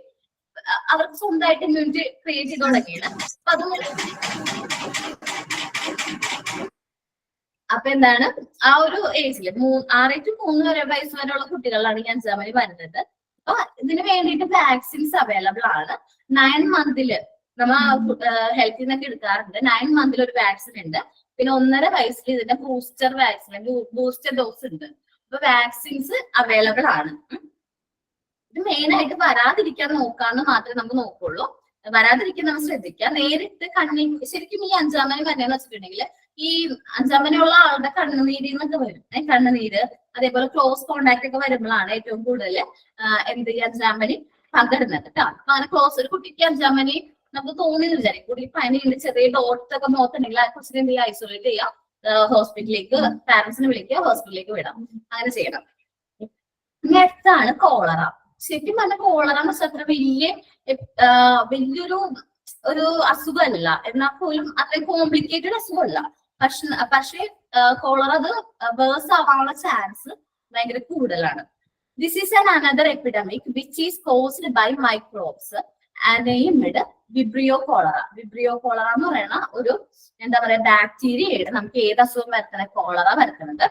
അവർക്ക് സ്വന്തമായിട്ട് ഇമ്മ്യൂണിറ്റി ക്രിയേറ്റ് ചെയ്ത് തുടങ്ങിയാണ്. അപ്പൊ എന്താണ് ആ ഒരു ഏജില് 6 to 3 വയസ്സ് വരെയുള്ള കുട്ടികളിലാണ് ഈ 5-ാം പനി വരുന്നത്. അപ്പൊ ഇതിന് വേണ്ടിയിട്ട് വാക്സിൻസ് അവൈലബിൾ ആണ്. 9 മന്തില് നമ്മ ഹെൽത്തിൽ നിന്നൊക്കെ എടുക്കാറുണ്ട്. 9 മന്തിൽ ഒരു വാക്സിൻ ഉണ്ട്. പിന്നെ 1.5 വയസ്സിൽ ഇതിന്റെ ബൂസ്റ്റർ വാക്സിൻ, ബൂസ്റ്റർ ഡോസ് ഉണ്ട്. അപ്പൊ വാക്സിൻസ് അവൈലബിൾ ആണ്. ഇത് മെയിൻ ആയിട്ട് വരാതിരിക്കാൻ നോക്കാന്ന് മാത്രമേ നമുക്ക് നോക്കുള്ളൂ. വരാതിരിക്കാൻ നമ്മൾ ശ്രദ്ധിക്കുക. നേരിട്ട് ശരിക്കും ഈ 5-ാം പനി വരുന്നതെന്ന് വെച്ചിട്ടുണ്ടെങ്കിൽ ഈ 5-ാം പനിയുള്ള ആളുടെ കണ്ണുനീരിൽ നിന്നൊക്കെ വരും. കണ്ണുനീര്, അതേപോലെ ക്ലോസ് കോണ്ടാക്ട് ഒക്കെ വരുമ്പോഴാണ് ഏറ്റവും കൂടുതൽ എന്ത് ഈ അഞ്ചാമനി പകരുന്നത് കേട്ടോ. അപ്പൊ അങ്ങനെ ക്ലോസ് ഒരു കുട്ടിക്ക് അഞ്ചാമനി നമുക്ക് തോന്നിയെന്ന് വിചാരിക്കും, കുട്ടി പനിയുണ്ട്, ചെറിയ ഡോട്ട് ഒക്കെ മുഖത്തുണ്ടെങ്കിൽ ആ കൊച്ചിനെ എന്ത് ചെയ്യുക, ഐസൊലേറ്റ് ചെയ്യാം, ഹോസ്പിറ്റലിലേക്ക് പാരന്റ്സിനെ വിളിക്കുക, ഹോസ്പിറ്റലിലേക്ക് വിടാം, അങ്ങനെ ചെയ്യണം. ഇനി അടുത്താണ് കോളറ. ശരിക്കും പറഞ്ഞ കോളറ എന്ന് വെച്ചാൽ അത്ര വലിയൊരു അസുഖമല്ല, എന്നാൽ പോലും അത്രയും കോംപ്ലിക്കേറ്റഡ് അസുഖമല്ല. പക്ഷേ കോളറ അത് വേഴ്സ് ആവാനുള്ള ചാൻസ് ഭയങ്കര കൂടുതലാണ്. This is an another epidemic which is caused by microbes named vibrio cholera. Vibrio cholera എന്ന് പറയുന്ന ഒരു എന്താ പറയാ ബാക്ടീരിയയുടെ നമുക്ക് ഏത് അസുഖം വരുത്തണ കോളറ വരുത്തുന്നത്.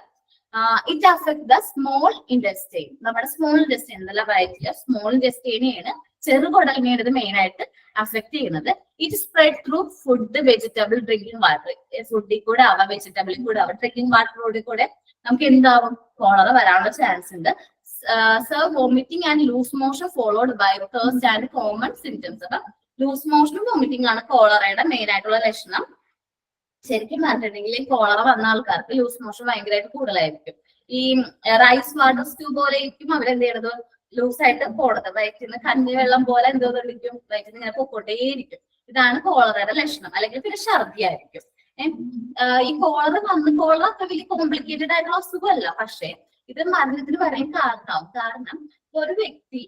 It affect the small intestine. നമ്മുടെ സ്മോൾ ഇൻഡസ്റ്റൈൻ എന്നല്ല വയറ്റില് സ്മോൾ ഇൻഡസ്റ്റൈനെയാണ്, ചെറുകുടലിനെയാണ് ഇത് മെയിൻ ആയിട്ട് അഫക്ട് ചെയ്യുന്നത്. It spread through food, vegetable, drinking water. ഫുഡിൽ കൂടെ ആവാം, വെജിറ്റബിളിൽ കൂടെ ആവാം, ഡ്രിങ്കിങ് വാട്ടറിലൂടെ കൂടെ നമുക്ക് എന്താവും കോളറ വരാനുള്ള ചാൻസ് ഉണ്ട്. Vomiting and loose motion followed by thirst and common symptoms. അപ്പൊ ലൂസ് മോഷനും വോമിറ്റിംഗ് ആണ് കോളറയുടെ മെയിൻ ആയിട്ടുള്ള ലക്ഷണം. ശരിക്കും പറഞ്ഞിട്ടുണ്ടെങ്കിൽ ഈ കോളറ വന്ന ആൾക്കാർക്ക് ലൂസ് മോഷൻ ഭയങ്കരമായിട്ട് കൂടുതലായിരിക്കും. ഈ റൈസ് വാട്ടർ സ്റ്റൂ പോലെ ആയിരിക്കും അവരെന്ത് ചെയ്യണത്, ലൂസ് ആയിട്ട് പോണത്, വയറ്റിൽ നിന്ന് കഞ്ഞി വെള്ളം പോലെ എന്തോ ഇരിക്കും, വയറ്റിൽ നിന്ന് ഇങ്ങനെ പൊക്കോട്ടേയിരിക്കും. ഇതാണ് കോളറയുടെ ലക്ഷണം. അല്ലെങ്കിൽ പിന്നെ ഛർദി ആയിരിക്കും. ഈ കോളറ അത്ര വലിയ കോംപ്ലിക്കേറ്റഡ് ആയിട്ടുള്ള അസുഖമല്ല, പക്ഷെ ഇത് മരണത്തിന് വരാൻ കാരണമാവും. കാരണം ഒരു വ്യക്തി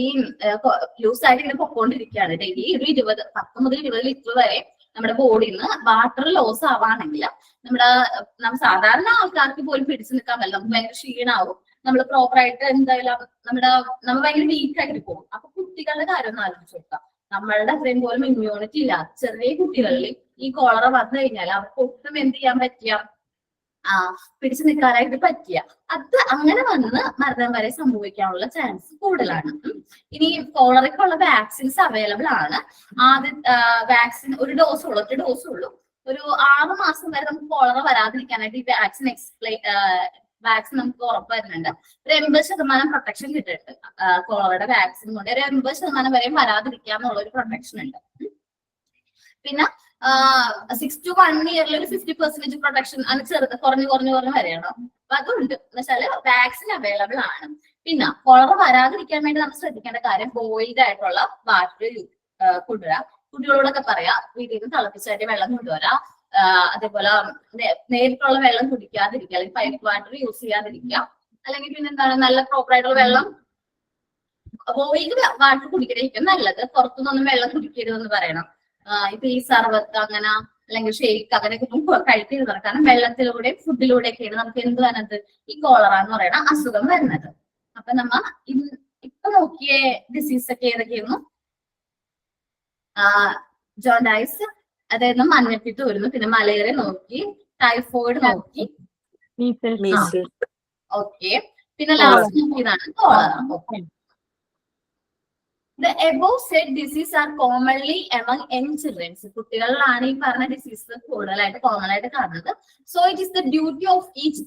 ഈ ലൂസായിട്ട് ഇങ്ങനെ പൊക്കോണ്ടിരിക്കുകയാണ് ഡെയിലി ഒരു 10 മുതൽ 20 ലിറ്റർ വരെ നമ്മുടെ ബോഡിയിൽ നിന്ന് വാട്ടർ ലോസ് ആവാണെങ്കിൽ നമ്മൾ സാധാരണ ആൾക്കാർക്ക് പോലും പിടിച്ചു നിൽക്കാൻ പറ്റില്ല, നമുക്ക് ഭയങ്കര ക്ഷീണാവും, നമ്മൾ പ്രോപ്പറായിട്ട് എന്തായാലും നമ്മൾ ഭയങ്കര വീക്ക് ആയിട്ട് പോകും. അപ്പൊ കുട്ടികളുടെ കാര്യം ഒന്ന് ആലോചിച്ച് നോക്കാം. നമ്മളുടെ അത്രയും പോലും ഇമ്മ്യൂണിറ്റി ഇല്ലാത്ത ചെറിയ കുട്ടികളിൽ ഈ കോളറ വന്നു കഴിഞ്ഞാൽ അവർക്ക് ഒട്ടും എന്ത് ചെയ്യാൻ പറ്റിയ പിടിച്ചു നിൽക്കാനായിട്ട് പറ്റിയ അത് അങ്ങനെ വന്ന് മരണം വരെ സംഭവിക്കാനുള്ള ചാൻസ് കൂടുതലാണ്. ഇനി കോളറയ്ക്കുള്ള വാക്സിൻസ് അവൈലബിൾ ആണ്. വാക്സിൻ ഒരു ഡോസ് ഉള്ളൂ, ഒറ്റ ഡോസ് ഉള്ളൂ. ഒരു 6 മാസം വരെ നമുക്ക് കോളറ വരാതിരിക്കാനായിട്ട് ഈ വാക്സിൻ നമുക്ക് ഉറപ്പ് വരുന്നുണ്ട്. ഒരു 80% പ്രൊട്ടക്ഷൻ കിട്ടുന്നുണ്ട് കോളറയുടെ വാക്സിൻ കൊണ്ട്. ഒരു 80% വരെ വരാതിരിക്കാന്നുള്ള ഒരു പ്രൊട്ടക്ഷൻ ഉണ്ട്. പിന്നെ 6 to 1 year 50% പ്രൊട്ടക്ഷൻ അത് കുറഞ്ഞു വരെയാണ്. അപ്പൊ അതുണ്ട് എന്ന് വെച്ചാല് വാക്സിൻ അവൈലബിൾ ആണ്. പിന്നെ കോളറ വരാതിരിക്കാൻ വേണ്ടി നമ്മൾ ശ്രദ്ധിക്കേണ്ട കാര്യം ബോയിൽഡ് ആയിട്ടുള്ള വാട്ടർ കൊണ്ടുവരാം. കുട്ടികളോടൊക്കെ പറയാം വീട്ടിൽ നിന്ന് തിളപ്പിച്ചായിട്ട് വെള്ളം കൊണ്ടുവരാം. അതേപോലെ നേരിട്ടുള്ള വെള്ളം കുടിക്കാതിരിക്കുക, അല്ലെങ്കിൽ പൈപ്പ് വാട്ടർ യൂസ് ചെയ്യാതിരിക്കുക. അല്ലെങ്കിൽ പിന്നെ എന്താണ് നല്ല പ്രോപ്പർ ആയിട്ടുള്ള വെള്ളം ബോയിൽഡ് വാട്ടർ കുടിക്കാതിരിക്കും നല്ലത്. പുറത്തുനിന്നൊന്നും വെള്ളം കുടിക്കരുതെന്ന് പറയണം. ഇപ്പൊ ഈ സർവത്ത് അങ്ങനെ അല്ലെങ്കിൽ ഷേക്ക് അങ്ങനെയൊക്കെ കഴിക്കരുത്. കാരണം വെള്ളത്തിലൂടെയും ഫുഡിലൂടെയൊക്കെയാണ് നമുക്ക് എന്ത് വരുന്നത്, ഈ കോളറ എന്ന് പറയുന്ന അസുഖം വരുന്നത്. അപ്പൊ നമ്മ ഇപ്പൊ നോക്കിയ ഡിസീസ് ഒക്കെ ഏതൊക്കെയായിരുന്നു? ജോണ്ടൈസ്, അതായത് മഞ്ഞപ്പിത്തം വരുന്നു. പിന്നെ മലേറിയ നോക്കി, ടൈഫോയിഡ് നോക്കി, ഓക്കെ. പിന്നെ ലാസ്റ്റ് നോക്കിയതാണ് cholera. Okay. The above said disease are commonly among young children. കുട്ടികളിലാണ് ഈ പറഞ്ഞ ഡിസീസ് കൂടുതലായിട്ട് കോമൺ ആയിട്ട് കാണുന്നത്. So it is the duty of each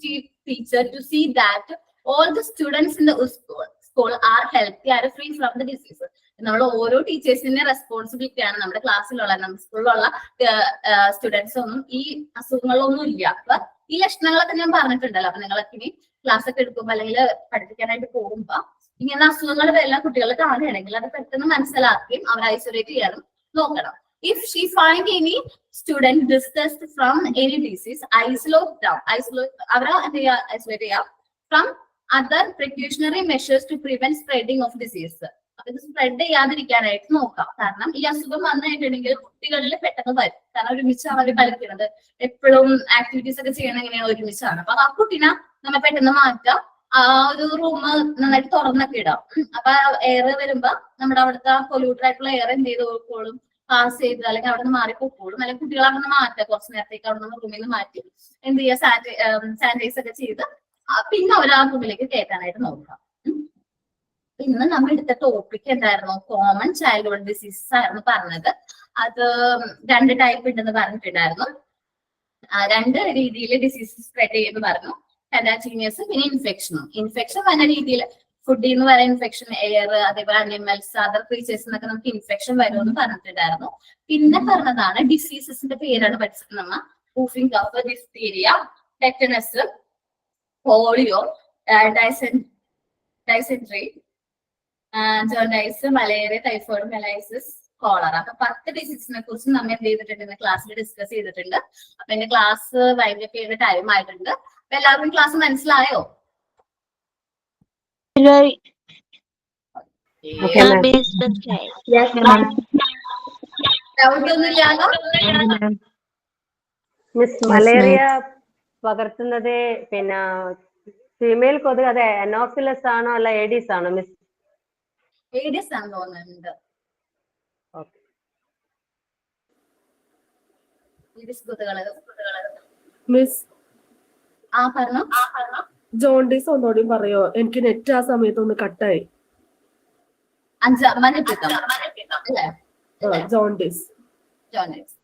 teacher to see that all the students in the school are healthy and free from the disease. നമ്മൾ ഓരോ ടീച്ചേഴ്സിന്റെ റെസ്പോൺസിബിലിറ്റിയാണ് നമ്മുടെ ക്ലാസ്സിലുള്ള നമ്മുടെ സ്കൂളിലുള്ള സ്റ്റുഡൻസ് ഒന്നും ഈ അസുഖങ്ങളൊന്നും ഇല്ല. അപ്പൊ ഈ ലക്ഷണങ്ങളൊക്കെ ഞാൻ പറഞ്ഞിട്ടുണ്ടല്ലോ. അപ്പൊ നിങ്ങളൊക്കെ ഇനി ക്ലാസ് ഒക്കെ എടുക്കുമ്പോ അല്ലെങ്കിൽ പഠിപ്പിക്കാനായിട്ട് പോകുമ്പോ ഇങ്ങനെ അസുഖങ്ങൾ എല്ലാ കുട്ടികളെ കാണുകയാണെങ്കിൽ അത് പെട്ടെന്ന് മനസ്സിലാക്കുകയും അവർ ഐസൊലേറ്റ് ചെയ്യാനും നോക്കണം. If she find any student distanced from any disease, അവരെ എന്ത് ചെയ്യുക, ഐസൊലേറ്റ് ചെയ്യാം from other precautionary measures to prevent spreading of disease. അപ്പൊ ഇത് സ്പ്രെഡ് ചെയ്യാതിരിക്കാനായിട്ട് നോക്കാം. കാരണം ഈ അസുഖം വന്നു കഴിഞ്ഞിട്ടുണ്ടെങ്കിൽ കുട്ടികളിൽ പെട്ടെന്ന് വരും. കാരണം ഒരുമിച്ചാണ് അവർ കളിക്കുന്നത്, എപ്പോഴും ആക്ടിവിറ്റീസ് ഒക്കെ ചെയ്യണം എങ്ങനെയാണ് ഒരുമിച്ചാണ്. അപ്പൊ ആ കുട്ടീനെ നമ്മൾ പെട്ടെന്ന് മാറ്റാം. ആ ഒരു റൂം നന്നായിട്ട് തുറന്നൊക്കെ ഇടാം. അപ്പൊ എയർ വരുമ്പോ നമ്മുടെ അവിടുത്തെ പൊല്യൂട്ടഡ് ആയിട്ടുള്ള എയർ എന്ത് ചെയ്ത് പോയിക്കോളും, പാസ് ചെയ്ത് അല്ലെങ്കിൽ അവിടെ നിന്ന് മാറിപ്പോയിക്കോളും. അല്ലെങ്കിൽ കുട്ടികളെ അവിടെ നിന്ന് മാറ്റാം, കുറച്ച് നേരത്തേക്ക് അവിടെ നിന്ന് റൂമിൽ നിന്ന് മാറ്റി എന്ത് ചെയ്യുക, സാനിറ്റൈസ് ഒക്കെ ചെയ്ത് പിന്നെ അവർ ആ റൂമിലേക്ക് കയറ്റാനായിട്ട് നോക്കാം. ഇന്ന് നമ്മൾ എടുത്ത ടോപ്പിക് എന്തായിരുന്നു? കോമൺ ചൈൽഡ്ഹുഡ് ഡിസീസസ് ആയിരുന്നു പറഞ്ഞത്. അത് 2 ടൈപ്പ് ഉണ്ടെന്ന് പറഞ്ഞിട്ടുണ്ടായിരുന്നു. 2 രീതിയിൽ ഡിസീസ് സ്പ്രെഡ് ചെയ്യുമെന്ന് പറഞ്ഞു. കണ്ടാജിനിയസ്, പിന്നെ ഇൻഫെക്ഷനും. ഇൻഫെക്ഷൻ പല രീതിയിൽ ഫുഡിൽ നിന്ന് വരെ ഇൻഫെക്ഷൻ, എയർ, അതേപോലെ അനിമൽസ്, അതർ ക്രീച്ചേഴ്സ് എന്നൊക്കെ നമുക്ക് ഇൻഫെക്ഷൻ വരുമെന്ന് പറഞ്ഞിട്ടുണ്ടായിരുന്നു. പിന്നെ പറഞ്ഞതാണ് ഡിസീസസിന്റെ പേരാണ് പഠിച്ചത് നമ്മ. Whooping cough, diphtheria, tetanus, polio, dysentery, jaundice, malaria, typhoid, മെലൈസിസ്, കോളറ. അപ്പൊ 10 ഡിസീസിനെ കുറിച്ച് നമ്മൾ എന്ത് ചെയ്തിട്ടുണ്ട്, ക്ലാസ്സിൽ ഡിസ്കസ് ചെയ്തിട്ടുണ്ട്. അപ്പൊ എന്റെ ക്ലാസ് വൈൻഡപ്പ് ചെയ്യേണ്ട ടൈം ആയിട്ടുണ്ട്. അപ്പൊ എല്ലാവർക്കും ക്ലാസ് മനസ്സിലായോ? ഡൗട്ട് ഒന്നും ഇല്ലാലോ? മിസ്, മലേറിയ പകർത്തുന്നത് പിന്നെ ഫീമെയിൽ കൊതുക് അതെ അനോഫിലസ് ആണോ അല്ല ഏഡീസ് ആണോ മിസ്? ഏഡിയസ് ആണെന്ന് തോന്നുന്നുണ്ട്. ഓക്കെ. ഏഡിയസ് കൊതുകള്. മിസ് പറഞ്ഞോ. ജോണ്ടീസ് ഒന്നുകൂടി പറയോ? എനിക്ക് നെറ്റ് ആ സമയത്ത് ഒന്ന് കട്ടായി. മഞ്ഞപ്പിത്തം അല്ലേ? ജോണ്ടീസ്. ജോണ്ടീസ്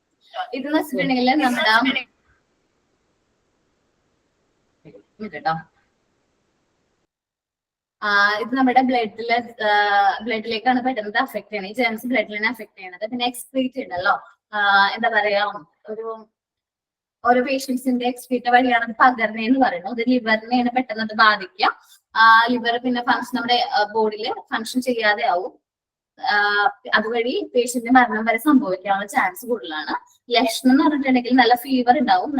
ഇതെന്ന് വെച്ചിട്ടുണ്ടെങ്കിൽ നമ്മുടെ കേട്ടോ, ഇത് നമ്മുടെ ബ്ലഡിലേക്കാണ് പെട്ടെന്ന് അഫക്ട് ചെയ്യണത്. ഈ ജെംസ് ബ്ലഡിലാണ് അഫക്ട് ചെയ്യണത്. പിന്നെ എക്സ്ക്രീറ്റ് ഉണ്ടല്ലോ, എന്താ പറയാ, ഓരോ പേഷ്യൻസിന്റെ എക്സ്ക്രീറ്റ് വഴിയാണ് അത് പകർന്നതെന്ന് പറയുന്നത്. അത് ലിവറിനെയാണ് പെട്ടെന്ന് അത് ബാധിക്കുക. ലിവർ പിന്നെ ഫങ്ഷൻ നമ്മുടെ ബോഡിയിൽ ഫങ്ഷൻ ചെയ്യാതെ ആവും. അതുവഴി പേഷ്യന്റ് മരണം വരെ സംഭവിക്കാനുള്ള ചാൻസ് കൂടുതലാണ്. ലക്ഷണം എന്ന് പറഞ്ഞിട്ടുണ്ടെങ്കിൽ നല്ല ഫീവർ ഉണ്ടാവും,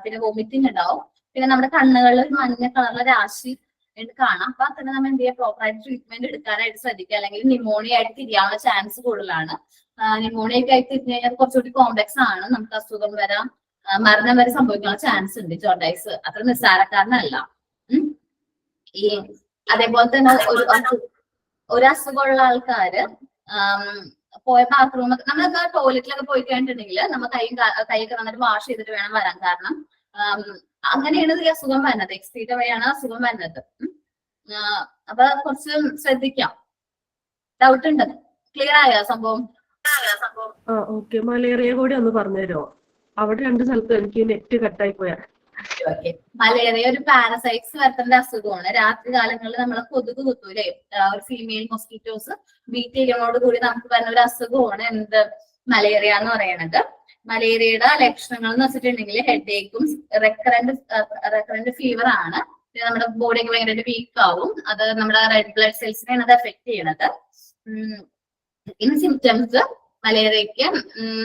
പിന്നെ വോമിറ്റിംഗ് ഉണ്ടാവും, പിന്നെ നമ്മുടെ കണ്ണുകളിൽ മഞ്ഞ കളറിലെ രാശി കാണാം. അപ്പൊ തന്നെ നമ്മൾ എന്ത് ചെയ്യുക, പ്രോപ്പറായിട്ട് ട്രീറ്റ്മെന്റ് എടുക്കാനായിട്ട് ശ്രദ്ധിക്കുക. അല്ലെങ്കിൽ ന്യൂമോണിയ ആയിട്ട് തിരിയാനുള്ള ചാൻസ് കൂടുതലാണ്. ന്യൂമോണിയ ഒക്കെ ആയിട്ട് തിരിഞ്ഞു കഴിഞ്ഞാൽ കുറച്ചുകൂടി കോംപ്ലക്സ് ആണ്. നമുക്ക് അസുഖം വരാം, മരണം വരെ സംഭവിക്കാനുള്ള ചാൻസ് ഉണ്ട്. ജോണ്ടൈസ് അത്ര നിസ്സാരക്കാരനല്ല. അതേപോലെ തന്നെ ഒരു അസുഖമുള്ള ആൾക്കാര് പോയ ബാത്റൂം, നമ്മളൊക്കെ ടോയ്ലറ്റിലൊക്കെ പോയി കഴിഞ്ഞിട്ടുണ്ടെങ്കിൽ നമ്മൾ കൈയൊക്കെ നന്നായിട്ട് വാഷ് ചെയ്തിട്ട് വേണം വരാൻ. കാരണം അങ്ങനെയാണ് ഈ അസുഖം വരുന്നത്. എക്സ്ക്രീറ്റ് വഴിയാണ് അസുഖം വരുന്നത്. അപ്പൊ കുറച്ച് ശ്രദ്ധിക്കാം. ഡൗട്ട് ഉണ്ട്? ക്ലിയർ ആയോ സംഭവം? ഓക്കെ. മലേറിയ കൂടി ഒന്ന് പറഞ്ഞുതരുമോ? അവിടെ 2 സ്ഥലത്ത് എനിക്ക് നെറ്റ് കട്ടായി പോയാ. മലേറിയ ഒരു പാരസൈറ്റ്സ് വരുത്തേണ്ട അസുഖമാണ്. രാത്രി കാലങ്ങളിൽ നമ്മളെ കൊതുക് കുത്തൂലേ, ഒരു ഫീമെയിൽ മൊസ്കിറ്റോസ് ബീറ്റ് ചെയ്യുന്നതോട് കൂടി നമുക്ക് വരുന്ന ഒരു അസുഖമാണ് എന്ത്, മലേറിയ എന്ന് പറയുന്നത്. മലേറിയയുടെ ലക്ഷണങ്ങൾ എന്ന് വെച്ചിട്ടുണ്ടെങ്കിൽ ഹെഡ് ഏക്കും, റെക്കറന്റ് ഫീവർ ആണ്. നമ്മുടെ ബോഡിയൊക്കെ ഭയങ്കരമായിട്ട് വീക്ക് ആവും. അത് നമ്മുടെ റെഡ് ബ്ലഡ് സെൽസിനെയാണ് അത് എഫക്ട് ചെയ്യണത്. ഇനി സിംറ്റംസ് മലേറിയക്ക്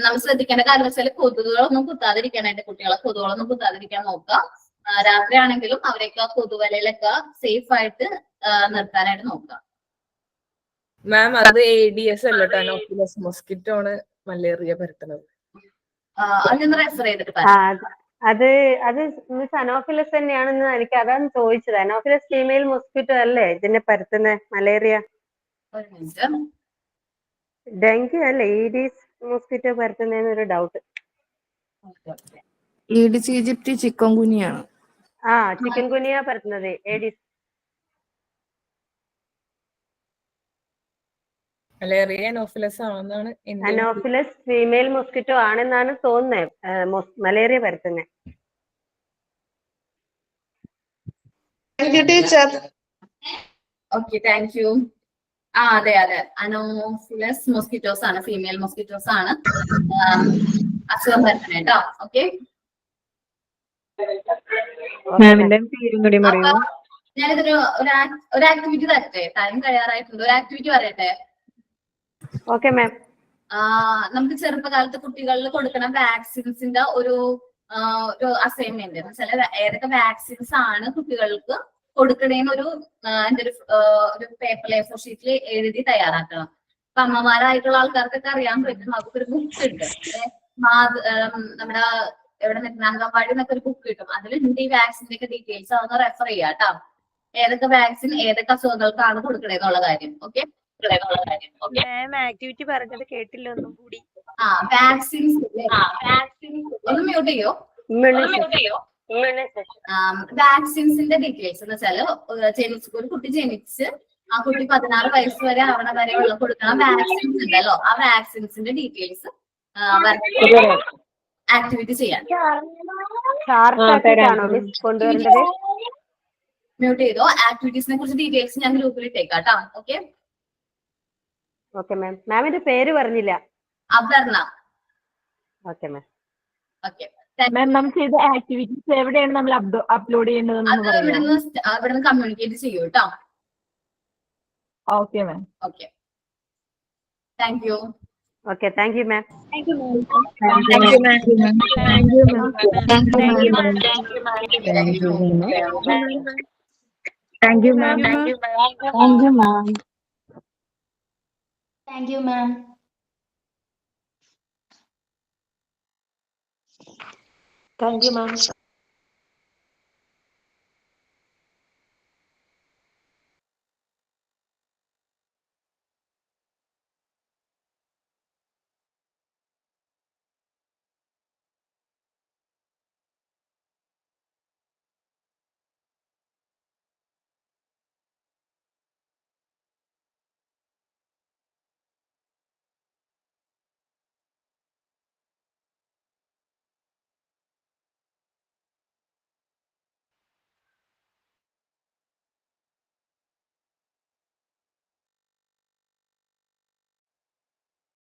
നമ്മൾ ശ്രദ്ധിക്കേണ്ട കാര്യം വെച്ചാൽ കൊതുകുകളൊന്നും കുത്താതിരിക്കാനായിട്ട്, കുട്ടികളെ കൊതുകുകളൊന്നും കുത്താതിരിക്കാൻ നോക്കുക. രാത്രി ആണെങ്കിലും അവരെയൊക്കെ കൊതുവലയിലൊക്കെ സേഫ് ആയിട്ട് നിർത്താനായിട്ട് നോക്കുക. മാം അത് ADS അല്ല, അനോഫിലസ് മൊസ്കിറ്റോ ആണ് മലേറിയ പരത്തുന്നത്. അതൊന്ന് റെഫർ ചെയ്തിട്ട് അത് മിസ് അനോഫിലസ് തന്നെയാണെന്ന് എനിക്ക് അതാണ് ചോദിച്ചത്. അനോഫിലസ് ഫീമെയിൽ മൊസ്കിറ്റോ അല്ലേ ഇതിനെ പരത്തുന്ന മലേറിയ? ഒരു മിനിറ്റ്. ഡെങ്കി അല്ല ഈഡീസ് മോസ്കിറ്റോ പരത്തുന്നതിനൊരു ഡൗട്ട്. ഈഡിസ് ഈജിപ്തി ചിക്കൻ ഗുനിയാണ്. ചിക്കൻ ഗുനിയ പരത്തുന്നത് ഏഡീസ്. മലേറിയ അനോഫിലസ് ആണെന്നാണ് അനോഫിലസ് ഫീമെയിൽ മൊസ്കിറ്റോ ആണെന്നാണ് തോന്നുന്നത് മലേറിയ പരത്തുന്നത്. Okay, thank you. അതെ, അനോഫിലസ് മൊസ്കിറ്റോസ് ആണ്, ഫീമെയിൽ മൊസ്കിറ്റോസ് ആണ് അസുഖം പരത്തുന്നത് കേട്ടോ. ഓക്കെ, ഞാനിതൊരു ഒരു ആക്ടിവിറ്റി തരട്ടെ? ടൈം കഴിയാറായിട്ടുണ്ട്. ഒരു ആക്ടിവിറ്റി പറയട്ടെ? Okay ma'am. നമുക്ക് ചെറുപ്പകാലത്ത് കുട്ടികളിൽ കൊടുക്കുന്ന വാക്സിൻസിന്റെ ഒരു അസൈൻമെന്റ് എന്ന് വെച്ചാൽ ഏതൊക്കെ വാക്സിൻസ് ആണ് കുട്ടികൾക്ക് കൊടുക്കണേന്ന് എന്റെ ഒരു പേപ്പർ A4 ഷീറ്റിൽ എഴുതി തയ്യാറാക്കണം. അപ്പൊ അമ്മമാരായിട്ടുള്ള ആൾക്കാർക്കൊക്കെ അറിയാൻ പറ്റും. നമുക്കൊരു ബുക്ക് ഉണ്ട്, നമ്മുടെ എവിടെ നിൽക്കുന്ന അംഗൻവാടി എന്നൊക്കെ ഒരു ബുക്ക് കിട്ടും. അതിലുണ്ട് ഈ വാക്സിന്റെ ഒക്കെ ഡീറ്റെയിൽസ്. അതൊന്ന് റെഫർ ചെയ്യാം കേട്ടോ. ഏതൊക്കെ വാക്സിൻ ഏതൊക്കെ അസുഖങ്ങൾക്കാണ് കൊടുക്കണേന്നുള്ള കാര്യം. ഓക്കെ, ആക്ടിവിറ്റി പറഞ്ഞത് കേട്ടില്ല ഒന്നും കൂടി. വാക്സിൻസ് ഒന്ന് മ്യൂട്ട് ചെയ്യോ? വാക്സിൻസിന്റെ ഡീറ്റെയിൽസ് എന്ന് വെച്ചാല് ഒരു കുട്ടി ജനിച്ച് ആ കുട്ടി 16 വയസ്സ് വരെ ആവണ വരെയുള്ള കൊടുക്കണം വാക്സിൻസ് ഉണ്ടല്ലോ, ആ വാക്സിൻസിന്റെ ഡീറ്റെയിൽസ് ആക്ടിവിറ്റി ചെയ്യാൻ. മ്യൂട്ട് ചെയ്തോ? ആക്ടിവിറ്റീസിനെ കുറിച്ച് ഡീറ്റെയിൽസ് ഞാൻ ഗ്രൂപ്പിൽ ഇട്ടേക്കാം കേട്ടോ. Okay okay ma'am. മാമിന്റെ പേര് പറഞ്ഞില്ല. Aparna. Okay ma'am. Okay. Ma'am നാം ചെയ്ത ആക്ടിവിറ്റീസ് എവിടെയാണ് നമ്മൾ അപ്ലോഡ് ചെയ്യേണ്ടതെന്ന് അത് പറയാം. ഇവിടുന്ന് കമ്മ്യൂണിക്കേറ്റ് ചെയ്യൂ കേട്ടോ. Okay ma'am. Okay, thank U. Okay, thank you ma'am. Thank you ma'am. Thank you ma'am. Thank you ma'am. Thank you, ma'am. Thank you ma'am.